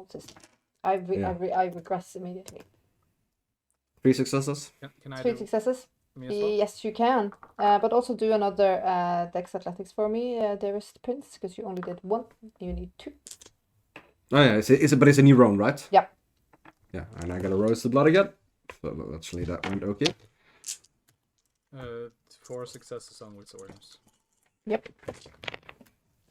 I regress immediately. 3 successes. Can I 3 do successes. me as well? Yes, you can. But also do another dex athletics for me, dearest prince, because you only did 1. You need 2. Oh yeah, but it's a new round, right? Yeah. Yeah, and I gotta roast the blood again. So actually that went okay. 4 successes on wits awareness. Yep.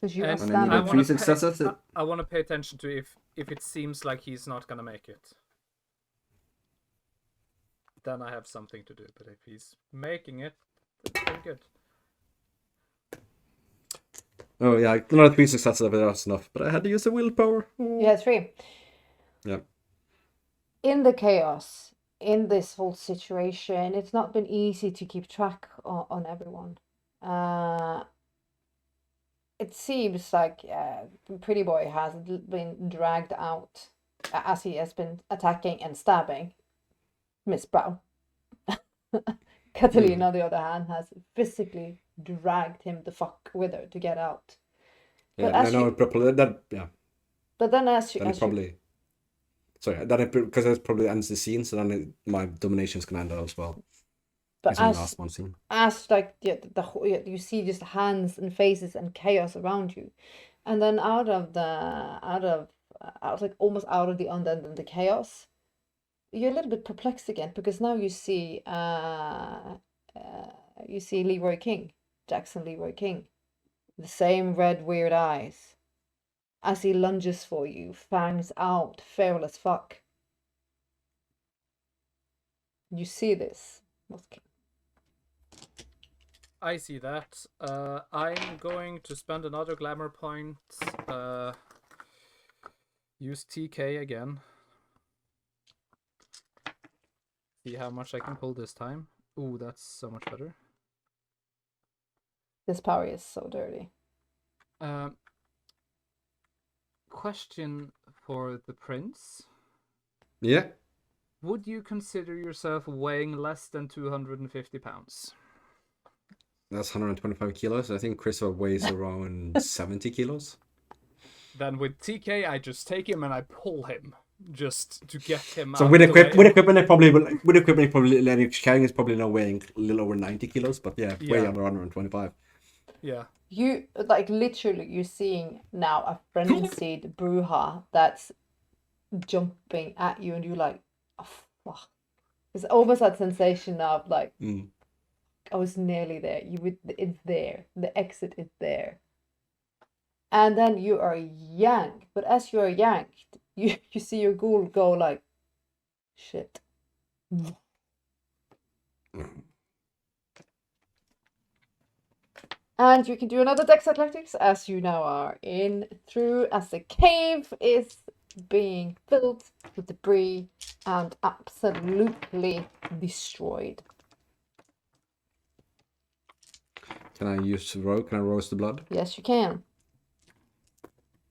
Because you are And And then you standing. get 3 successes. I want to pay attention to if it seems like he's not gonna make it. Then I have something to do. But if he's making it, that's pretty good. Oh yeah, another 3 successes, but that's enough. But I had to use the willpower. You had 3. Yeah. In the chaos, in this whole situation, it's not been easy to keep track on everyone. It seems like Pretty Boy has been dragged out as he has been attacking and stabbing Miss Brown. Catalina, on the other hand, has physically dragged him the fuck with her to get out. Yeah, But as no, you- probably that. Yeah, But then as you, then it probably. Sorry, then it because it probably ends the scene, so then my domination's gonna end as well. but It's in the as last one scene. as like you see just hands and faces and chaos around you, and then out of like almost out of the undead and the chaos, you're a little bit perplexed again, because now you see Leroy King, Jackson Leroy King, the same red weird eyes, as he lunges for you, fangs out, feral as fuck. You see this, Moth King. I see that. I'm going to spend another glamour point. Use TK again. See how much I can pull this time. Ooh, that's so much better. This power is so dirty. Question for the prince. Yeah. Would you consider yourself weighing less than 250 pounds? That's 125 kilos. I think Christopher weighs around 70 kilos. Then with TK, I just take him and I pull him just to get him So out with the way. equipment, Lenny carrying is probably now weighing a little over 90 kilos, but yeah, way Yeah. under 125. Yeah. You like literally you're seeing now a frenzied Bruja that's jumping at you, and you're like, oh, fuck. It's almost that sensation of like, I was nearly there. It's there. The exit is there. And then you are yanked. But as you are yanked, you see your ghoul go like, shit. And you can do another dex athletics as you now are in through, as the cave is being filled with debris and absolutely destroyed. Can I use Can I roast the blood? Yes, you can.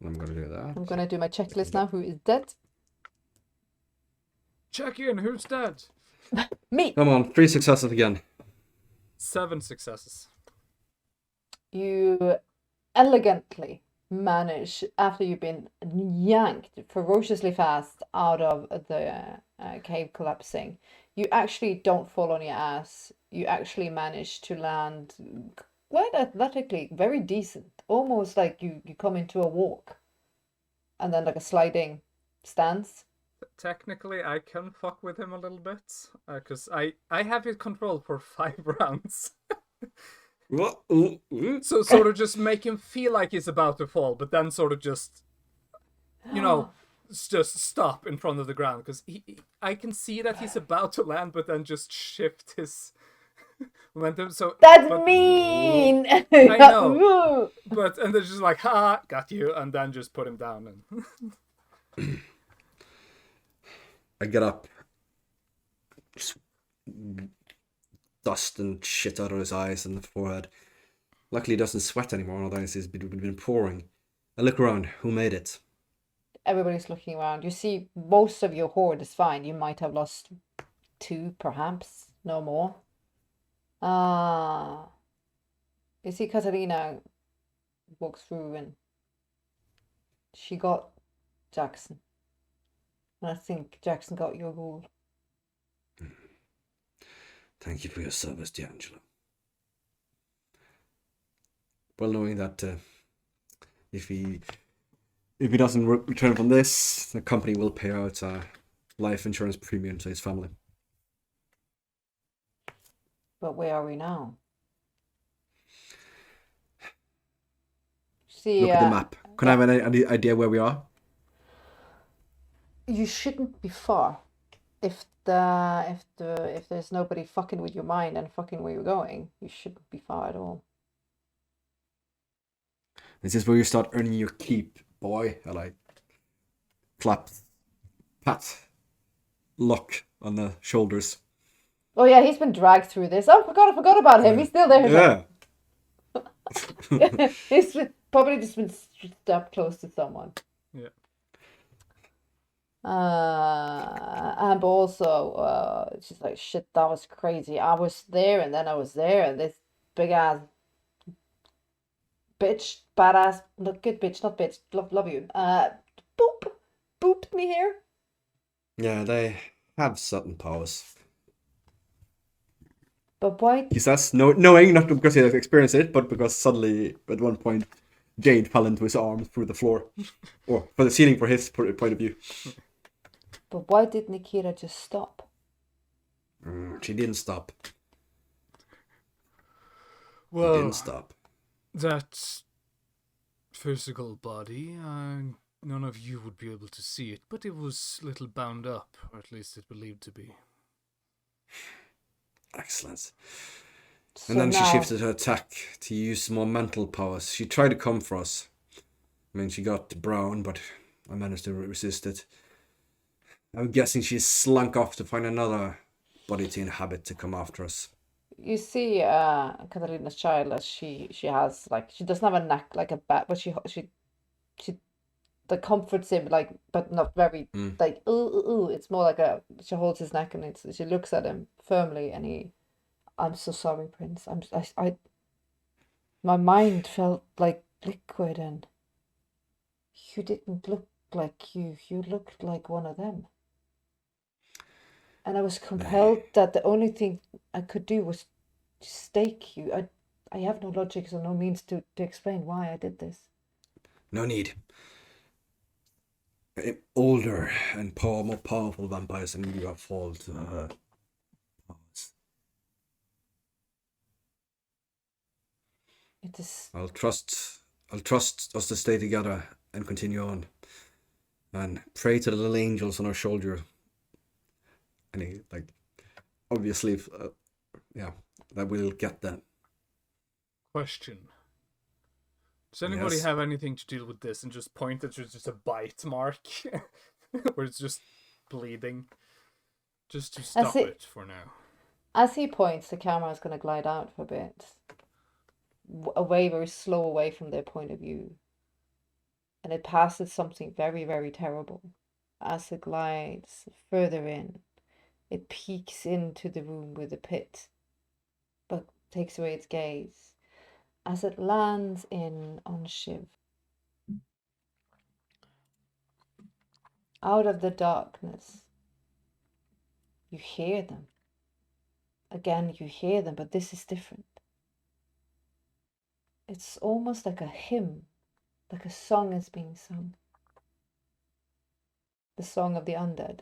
I'm gonna do that. I'm gonna do my checklist now. Who is dead? Check in. Who's dead? Me! Come on, 3 successes again. 7 successes. You elegantly manage, after you've been yanked ferociously fast out of the cave collapsing, you actually don't fall on your ass. You actually manage to land quite athletically, very decent, almost like you come into a walk and then like a sliding stance. Technically, I can fuck with him a little bit, because I have his control for 5 rounds. So sort of just make him feel like he's about to fall, but then sort of just, just stop in front of the ground, because I can see that he's about to land, but then just shift his momentum. So That's mean! I know. And they're just like, ha, got you, and then just put him down. And I get up. Dust and shit out of his eyes and the forehead. Luckily, he doesn't sweat anymore, otherwise he's been pouring. I look around. Who made it? Everybody's looking around. You see, most of your horde is fine. You might have lost 2, perhaps, no more. You see, Katarina walks through and she got Jackson. And I think Jackson got your ghoul. Thank you for your service, D'Angelo. Well, knowing that if he doesn't return from this, the company will pay out a life insurance premium to his family. But where are we now? See, Look at the map. Can I have any idea where we are? You shouldn't be far. If there's nobody fucking with your mind and fucking where you're going, you shouldn't be far at all. This is where you start earning your keep, boy. I like pat, lock on the shoulders. Oh yeah, he's been dragged through this. Oh, I forgot about him. He's still there. Yeah. He's probably just been stepped close to someone. yeah. And also, she's like, shit, that was crazy. I was there, and then I was there, and this big ass bitch, badass, look good bitch, not bitch, love you. Booped me here. Yeah, they have certain powers. But why? He says, knowing, not because he has experienced it, but because suddenly, at one point, Jade fell into his arms through the floor. Or for the ceiling, for his point of view. But why did Nikita just stop? She didn't stop. Well, Didn't stop. that physical body, none of you would be able to see it, but it was a little bound up, or at least it believed to be. Excellent. So And then she now- shifted her attack to use more mental powers. She tried to come for us. I mean, she got brown, but I managed to resist it. I'm guessing she slunk off to find another body to inhabit to come after us. You see, Katarina's child, as she has, like, she doesn't have a neck like a bat, but she that comforts him, like, but not very like ooh. It's more like she holds his neck and she looks at him firmly, and I'm so sorry, Prince. My mind felt like liquid, and you didn't look like you looked like one of them. And I was compelled that the only thing I could do was to stake you. I have no logic or no means to explain why I did this. No need. Older and more powerful vampires than you have fallen to her powers. It is. I'll trust us to stay together and continue on. And pray to the little angels on our shoulder. And obviously, that we'll get them. Question. Does anybody Yes. have anything to do with this and just point at just a bite mark where it's just bleeding? Just to stop it- it for now. As he points, the camera is going to glide out for a bit, away, very slow away from their point of view. And it passes something very, very terrible. As it glides further in, it peeks into the room with the pit, but takes away its gaze. As it lands in on Shiv, out of the darkness, you hear them. Again, you hear them, but this is different. It's almost like a hymn, like a song is being sung. The song of the undead.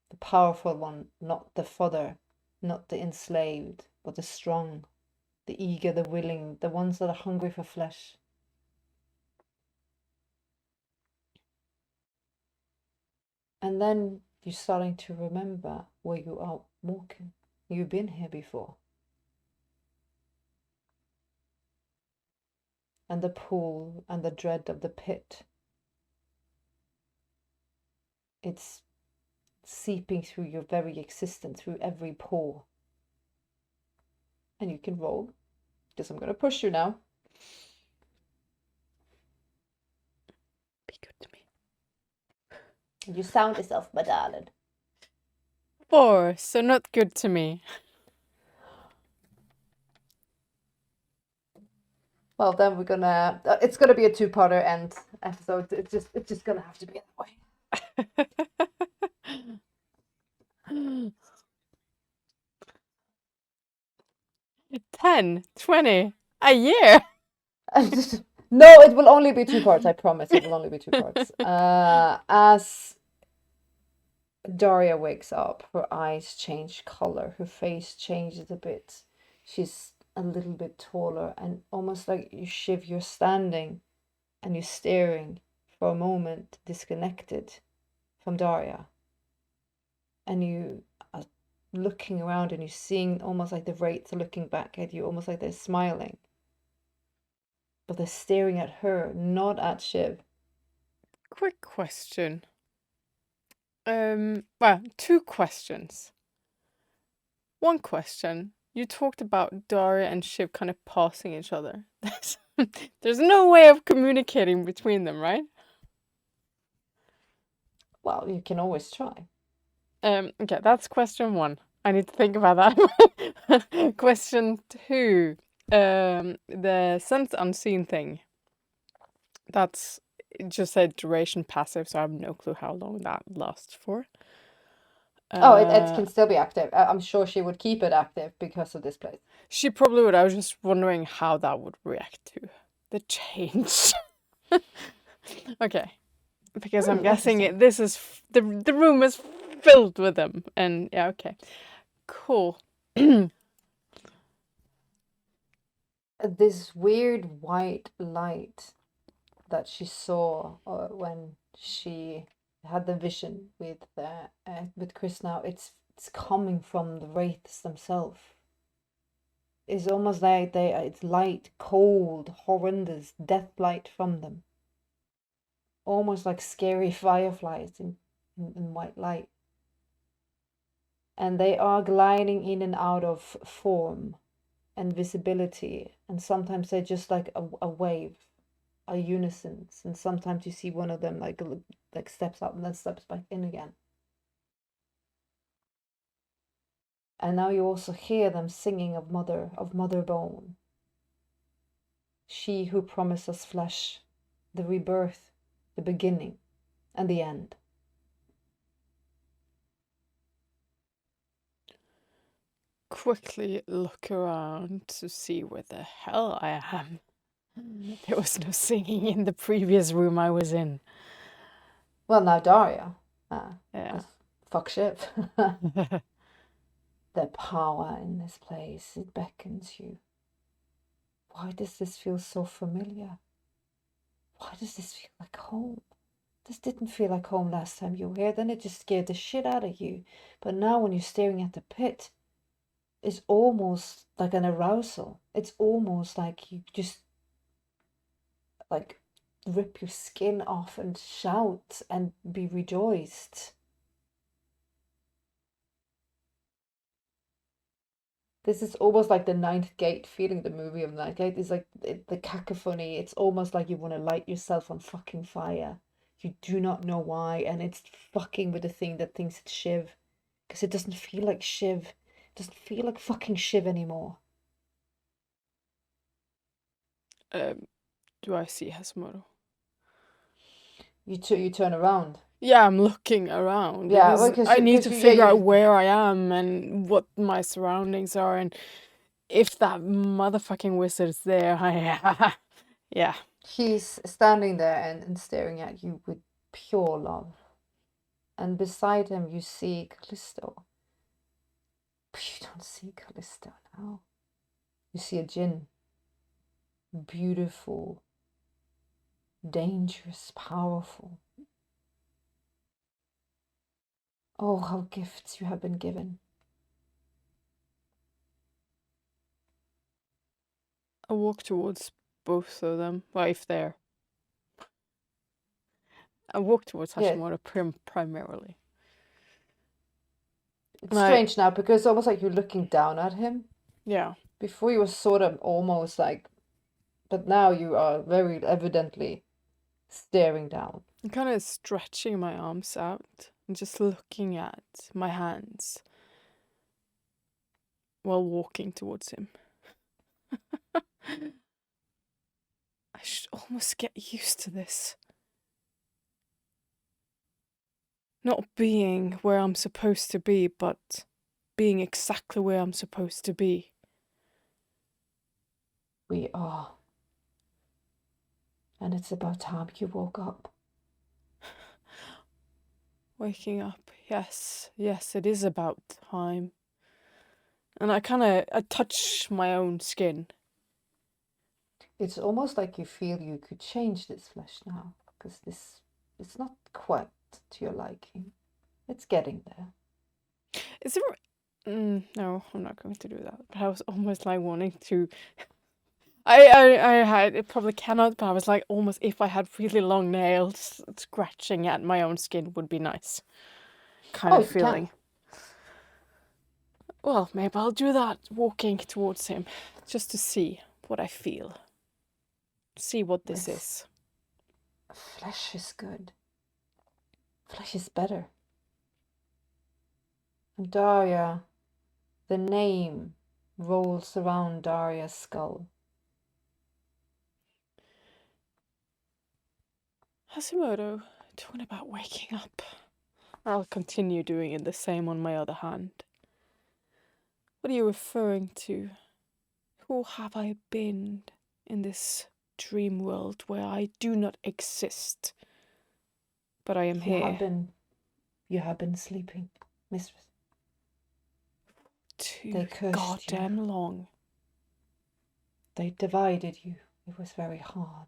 The powerful one, not the fodder, not the enslaved, but the strong, the eager, the willing, the ones that are hungry for flesh. And then you're starting to remember where you are walking. You've been here before. And the pool and the dread of the pit. It's seeping through your very existence, through every pore. And you can roll, because I'm going to push you now. Be good to me. And you sound yourself, my darling. 4, so not good to me. Well, then we're gonna. It's gonna be a two-parter end episode. It's just gonna have to be that way. 10, 20, a year. No, it will only be 2 parts. I promise. It will only be 2 parts. As Daria wakes up, her eyes change color. Her face changes a bit. She's a little bit taller, and almost like you, Shiv, you're standing and you're staring for a moment, disconnected from Daria. And you are looking around and you're seeing almost like the wraiths are looking back at you, almost like they're smiling. But they're staring at her, not at Shiv. Quick question. Well, 2 questions. One question. You talked about Daria and Shiv kind of passing each other. There's no way of communicating between them, right? Well, you can always try. Okay, that's question 1. I need to think about that. Question 2. The sense unseen thing. That's just a duration passive, so I have no clue how long that lasts for. It can still be active. I'm sure she would keep it active because of this place. She probably would. I was just wondering how that would react to the change. Okay, because I'm guessing this is the room is filled with them, and yeah, okay, cool. This weird white light that she saw when she had the vision with Chris now, it's coming from the wraiths themselves. It's almost like it's light, cold, horrendous, death light from them. Almost like scary fireflies in white light. And they are gliding in and out of form and visibility, and sometimes they're just like a wave, a unison, and sometimes you see one of them like steps up and then steps back in again. And now you also hear them singing of mother bone, she who promised us flesh, the rebirth, the beginning, and the end. Quickly look around to see where the hell I am. There was no singing in the previous room I was in. Well, now Daria. Yeah. Fuck Shiv. The power in this place, it beckons you. Why does this feel so familiar? Why does this feel like home? This didn't feel like home last time you were here. Then it just scared the shit out of you. But now when you're staring at the pit, is almost like an arousal. It's almost like you just like rip your skin off and shout and be rejoiced. This is almost like the Ninth Gate feeling. The movie of Ninth Gate is like the cacophony. It's almost like you want to light yourself on fucking fire. You do not know why, and it's fucking with the thing that thinks it's Shiv, because it doesn't feel like Shiv. It doesn't feel like fucking Shiv anymore. Do I see Hashimoto? You turn around. Yeah, I'm looking around Yeah, because well, 'cause I you- need 'cause to you- yeah, figure out you- where I am and what my surroundings are, and if that motherfucking wizard is there, yeah. He's standing there and staring at you with pure love. And beside him, you see Callisto. But you don't see Callisto now. You see a djinn. Beautiful, dangerous, powerful. Oh, how gifts you have been given. I walk towards both of them. Well, if they're. I walk towards Yeah. Hashimoto primarily. It's Right. strange now because it's almost like you're looking down at him. Yeah. Before you were sort of almost like, but now you are very evidently staring down. I'm kind of stretching my arms out and just looking at my hands while walking towards him. I should almost get used to this. Not being where I'm supposed to be, but being exactly where I'm supposed to be. We are. And it's about time you woke up. Waking up, yes, it is about time. And I touch my own skin. It's almost like you feel you could change this flesh now, because it's not quite to your liking. It's getting there. Is there... no, I'm not going to do that. But I was almost like wanting to... I had... It probably cannot, but I was like almost, if I had really long nails, scratching at my own skin would be nice. Kind of you can. feeling. Well, maybe I'll do that, walking towards him, just to see what I feel. See what this is. Flesh is good. Flesh is better. And Daria, the name rolls around Daria's skull. Hashimoto, talking about waking up. I'll continue doing it the same on my other hand. What are you referring to? Who have I been in this dream world where I do not exist? But I am here. You have been sleeping, mistress. They cursed goddamn you. long. They divided you. It was very hard.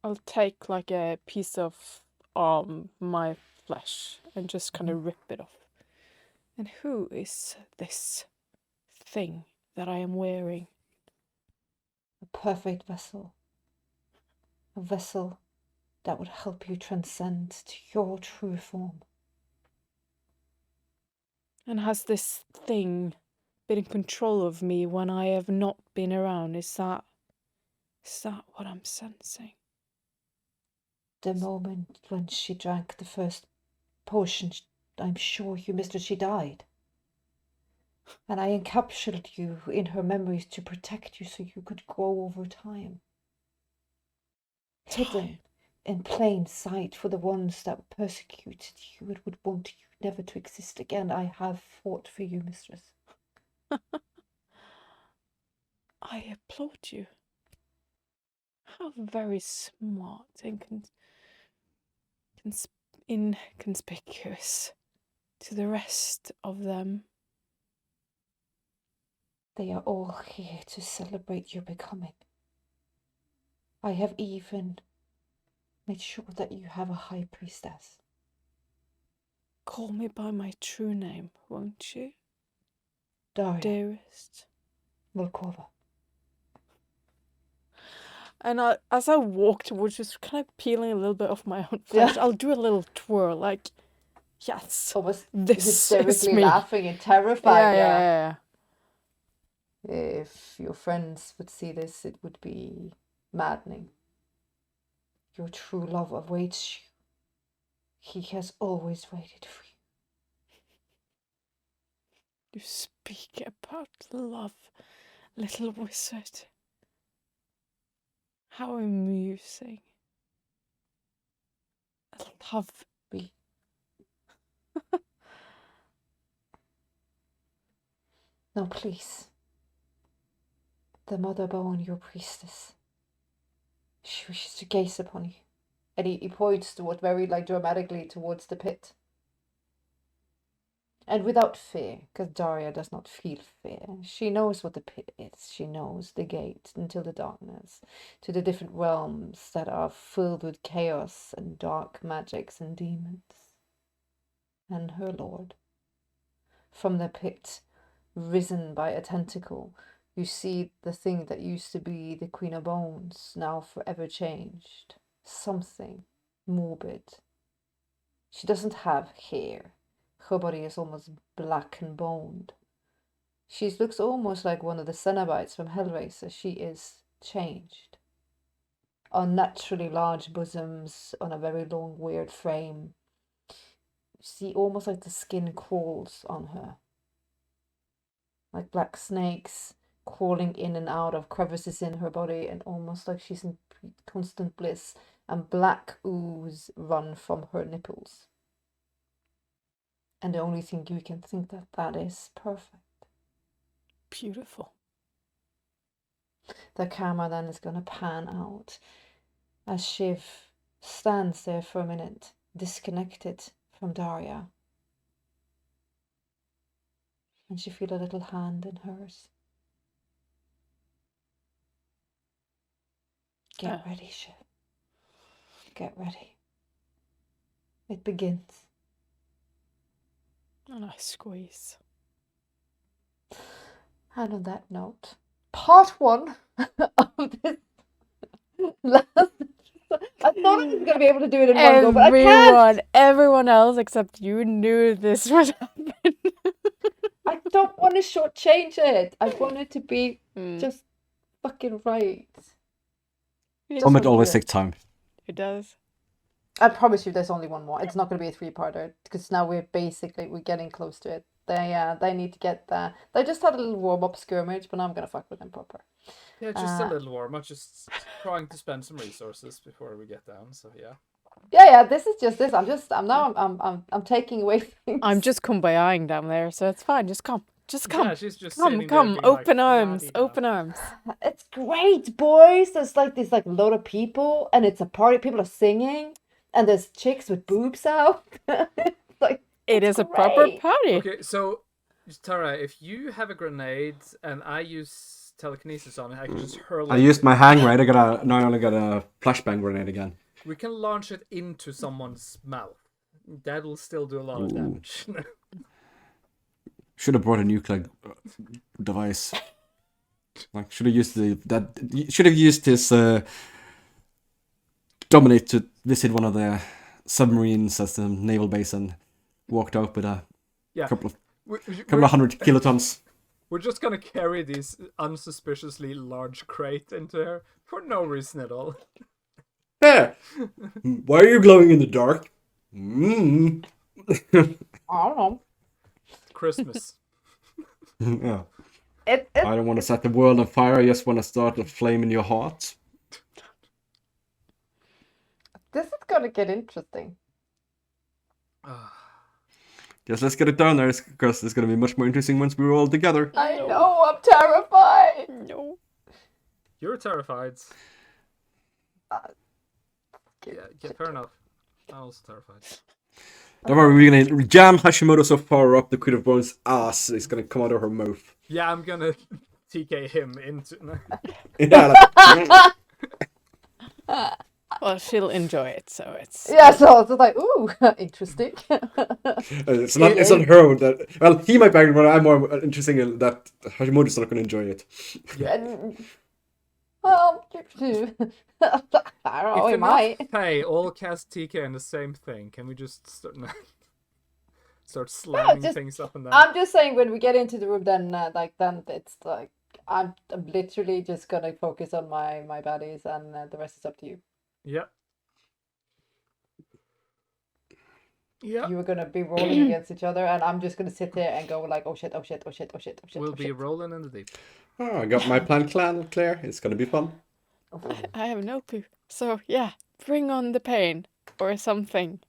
I'll take like a piece of my flesh and just kind of rip it off. And who is this thing that I am wearing? A perfect vessel. A vessel that would help you transcend to your true form. And has this thing been in control of me when I have not been around? Is that what I'm sensing? The moment when she drank the first potion, I'm sure you missed her, she died. And I encapsulated you in her memories to protect you so you could grow over time. Hidden in plain sight for the ones that persecuted you and would want you never to exist again. I have fought for you, mistress. I applaud you. How very smart and inconspicuous to the rest of them. They are all here to celebrate your becoming. I have even made sure that you have a high priestess. Call me by my true name, won't you? Daria dearest. Volkova. And as I walk towards, just kind of peeling a little bit off my own flesh, Yeah. I'll do a little twirl, like, yes, Almost this is hysterically me. laughing and terrified. Yeah. If your friends would see this, it would be maddening. Your true love awaits you. He has always waited for you. You speak about love, little wizard. How amusing. Love me. No, please. The Mother Bowen, your priestess. She wishes to gaze upon you. And he points toward very dramatically towards the pit. And without fear, because Daria does not feel fear. She knows what the pit is. She knows the gate into the darkness, to the different realms that are filled with chaos and dark magics and demons. And her lord. From the pit, risen by a tentacle, you see the thing that used to be the Queen of Bones, now forever changed. Something morbid. She doesn't have hair. Her body is almost black and boned. She looks almost like one of the Cenobites from Hellraiser. She is changed. Unnaturally large bosoms on a very long, weird frame. You see almost like the skin crawls on her. Like black snakes crawling in and out of crevices in her body, and almost like she's in constant bliss, and black ooze run from her nipples. And the only thing you can think that is perfect. Beautiful. The camera then is going to pan out as Shiv stands there for a minute, disconnected from Daria. And she feels a little hand in hers. Get ready, Shiv. Get ready. It begins. And I squeeze. And on that note, part 1 of this last... I thought I was going to be able to do it in one go, but I can't! Everyone else except you knew this would happen. I don't want to shortchange it. I want it to be just fucking right. Comment always takes time. It does. I promise you there's only one more. It's not going to be a 3-parter, because now we're getting close to it. They need to get there. They just had a little warm-up skirmish, but now I'm going to fuck with them proper. Yeah, just a little warm-up. Just trying to spend some resources before we get down, so yeah. Yeah, this is just this. I'm taking away things. I'm just kumbayaing down there, so it's fine. Just come. Just come. Yeah, she's just come. Open arms. Open arms. It's great, boys. There's this load of people, and it's a party. People are singing, and there's chicks with boobs out. It is a proper party. Okay, so Tara, if you have a grenade and I use telekinesis on it, I can just hurl it. I used my hang right. I only got a flashbang grenade again. We can launch it into someone's mouth. That will still do a lot of damage. Should have brought a nuclear device. Should have used Should have used his dominate to visit one of the submarines at the naval base and walked out with a couple of hundred kilotons. We're just gonna carry these unsuspiciously large crate into here for no reason at all. Yeah. Why are you glowing in the dark? I don't know. Christmas. Yeah. I don't want to set the world on fire. I just want to start a flame in your heart. This is gonna get interesting. Just let's get it down there, because it's going to be much more interesting once we're all together. I know, I'm terrified. No. You're terrified. Yeah, fair enough. I'm also terrified. Don't worry, we're going to jam Hashimoto so far up the Queen of Bones' ass, it's going to come out of her mouth. Yeah, I'm going to TK him into... Yeah, Well, she'll enjoy it, so it's... Yeah, so it's like, ooh, interesting. It's not her that. Well, he might be, but I'm more interesting in that Hashimoto's not going to enjoy it. Yeah. Well, I don't know, If he enough might. pay all cast TK in the same thing, can we just start slamming just- things up and down? I'm just saying, when we get into the room, then then it's like I'm literally just gonna focus on my baddies, and the rest is up to you. Yeah. Yeah. You are gonna be rolling against each other, and I'm just gonna sit there and go like, oh shit, oh shit, oh shit, oh shit, oh shit. We'll oh be shit. rolling in the deep. Oh, I got my plan clear. It's going to be fun. I have no clue. So, yeah, bring on the pain. Or something.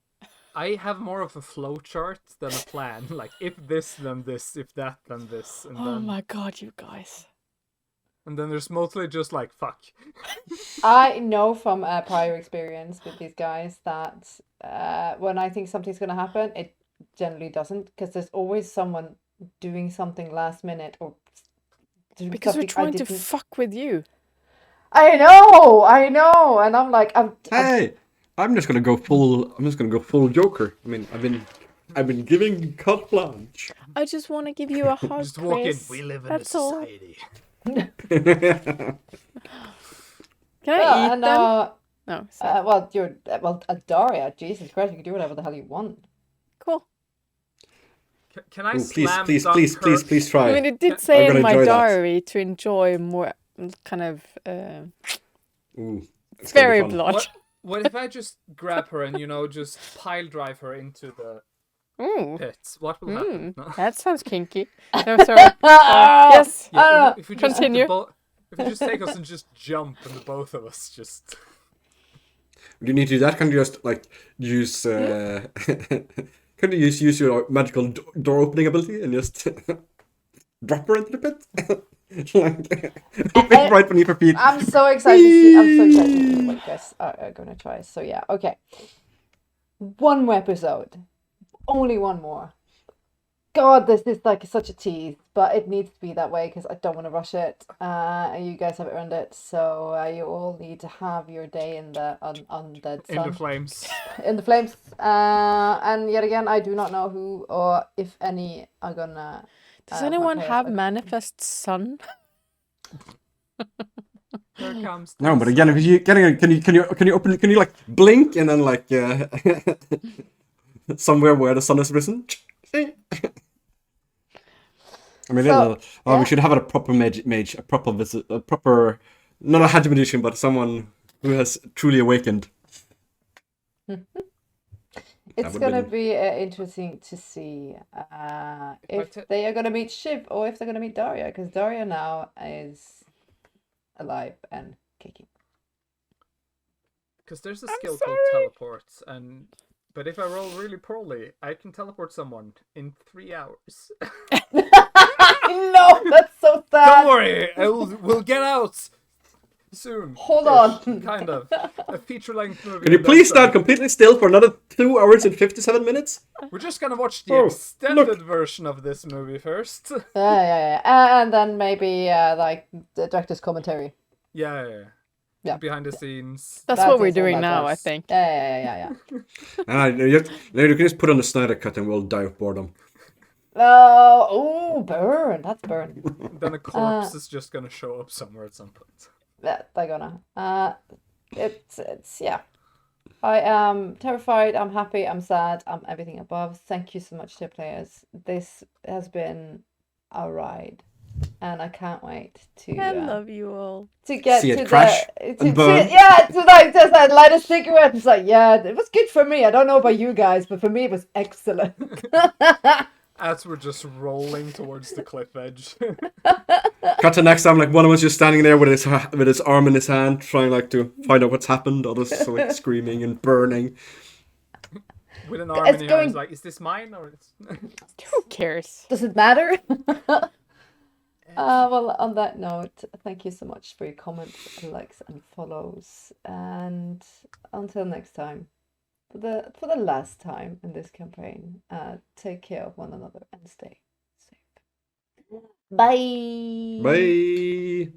I have more of a flow chart than a plan. Like, if this, then this. If that, then this. And Oh then, my god, you guys. and then there's mostly just like, fuck. I know from prior experience with these guys that when I think something's gonna happen, it generally doesn't, because there's always someone doing something last minute or doing Because we're something trying to didn't- fuck with you. I know, and I'm like, I'm Hey, I'm just going to go full Joker. I mean, I've been giving carte blanche. I just want to give you a hug, Just walk in. Chris. We live in That's a all. society. Can I well, eat and them? No, sorry. well, you're Daria. Jesus Christ, you can do whatever the hell you want. Cool. Can I Ooh, slam please Dunkirk? try. I mean, it did I'm say in gonna my enjoy that. diary to enjoy more kind of... Ooh, It's it's gonna be very fun. blood. What if I just grab her and, just pile drive her into the Ooh, pits? What will happen? No? that sounds kinky. No, sorry. Yes. Yeah, if we just Continue. if we just take us and just jump, and the both of us just... Do you need to do that? Can you just like use? Can you use your magical door opening ability and just drop her into the pit? Like, open right beneath her feet. I'm so excited to see. I'm so excited to see what you guys are gonna try. So yeah, okay. One more episode. Only one more. God, this is like such a tease, but it needs to be that way because I don't want to rush it. You guys have earned it, so you all need to have your day in the undead sun. In the flames. In the flames. And yet again, I do not know who or if any are gonna. Does anyone my have players- Manifest Sun? Here comes No, the but again, if you can you like blink and then like somewhere where the sun has risen? I mean, So, we yeah. should have a proper mage, a proper visit, a proper, not a Hajj magician, but someone who has truly awakened. It's would gonna be- be interesting to see if ta- they are gonna meet Shiv or if they're gonna meet Daria, because Daria now is alive and kicking. Because there's a I'm skill called sorry. teleports, but if I roll really poorly, I can teleport someone in 3 hours. No, that's so sad. Don't worry, we'll get out soon. Hold on. Kind of. A feature-length movie. Can you and please then some. stand completely still for another 2 hours and 57 minutes? We're just gonna watch the Oh, extended look. version of this movie first. Yeah. And then maybe like the director's commentary. Yeah. Yeah. Behind the scenes. That's what we're is all doing that now, I does. think. Yeah. You can just put on the Snyder cut and we'll die of boredom. Oh, burn. That's burn. Then a corpse is just gonna show up somewhere at some point. Yeah, they're gonna. It's yeah. I am terrified. I'm happy. I'm sad. I'm everything above. Thank you so much to players. This has been a ride, and I can't wait to. I love you all. To get See it to crash the and burn. to like just like light a cigarette. It's like it was good for me. I don't know about you guys, but for me it was excellent. As we're just rolling towards the cliff edge. Cut to next time, like one of us just standing there with his arm in his hand, trying like to find out what's happened. Others like screaming and burning. With an arm It's in your hand, going- it's like, is this mine or it's... Who cares? Does it matter? Well, on that note, thank you so much for your comments, likes, and follows. And until next time, for the last time in this campaign, take care of one another and stay safe. Bye. Bye.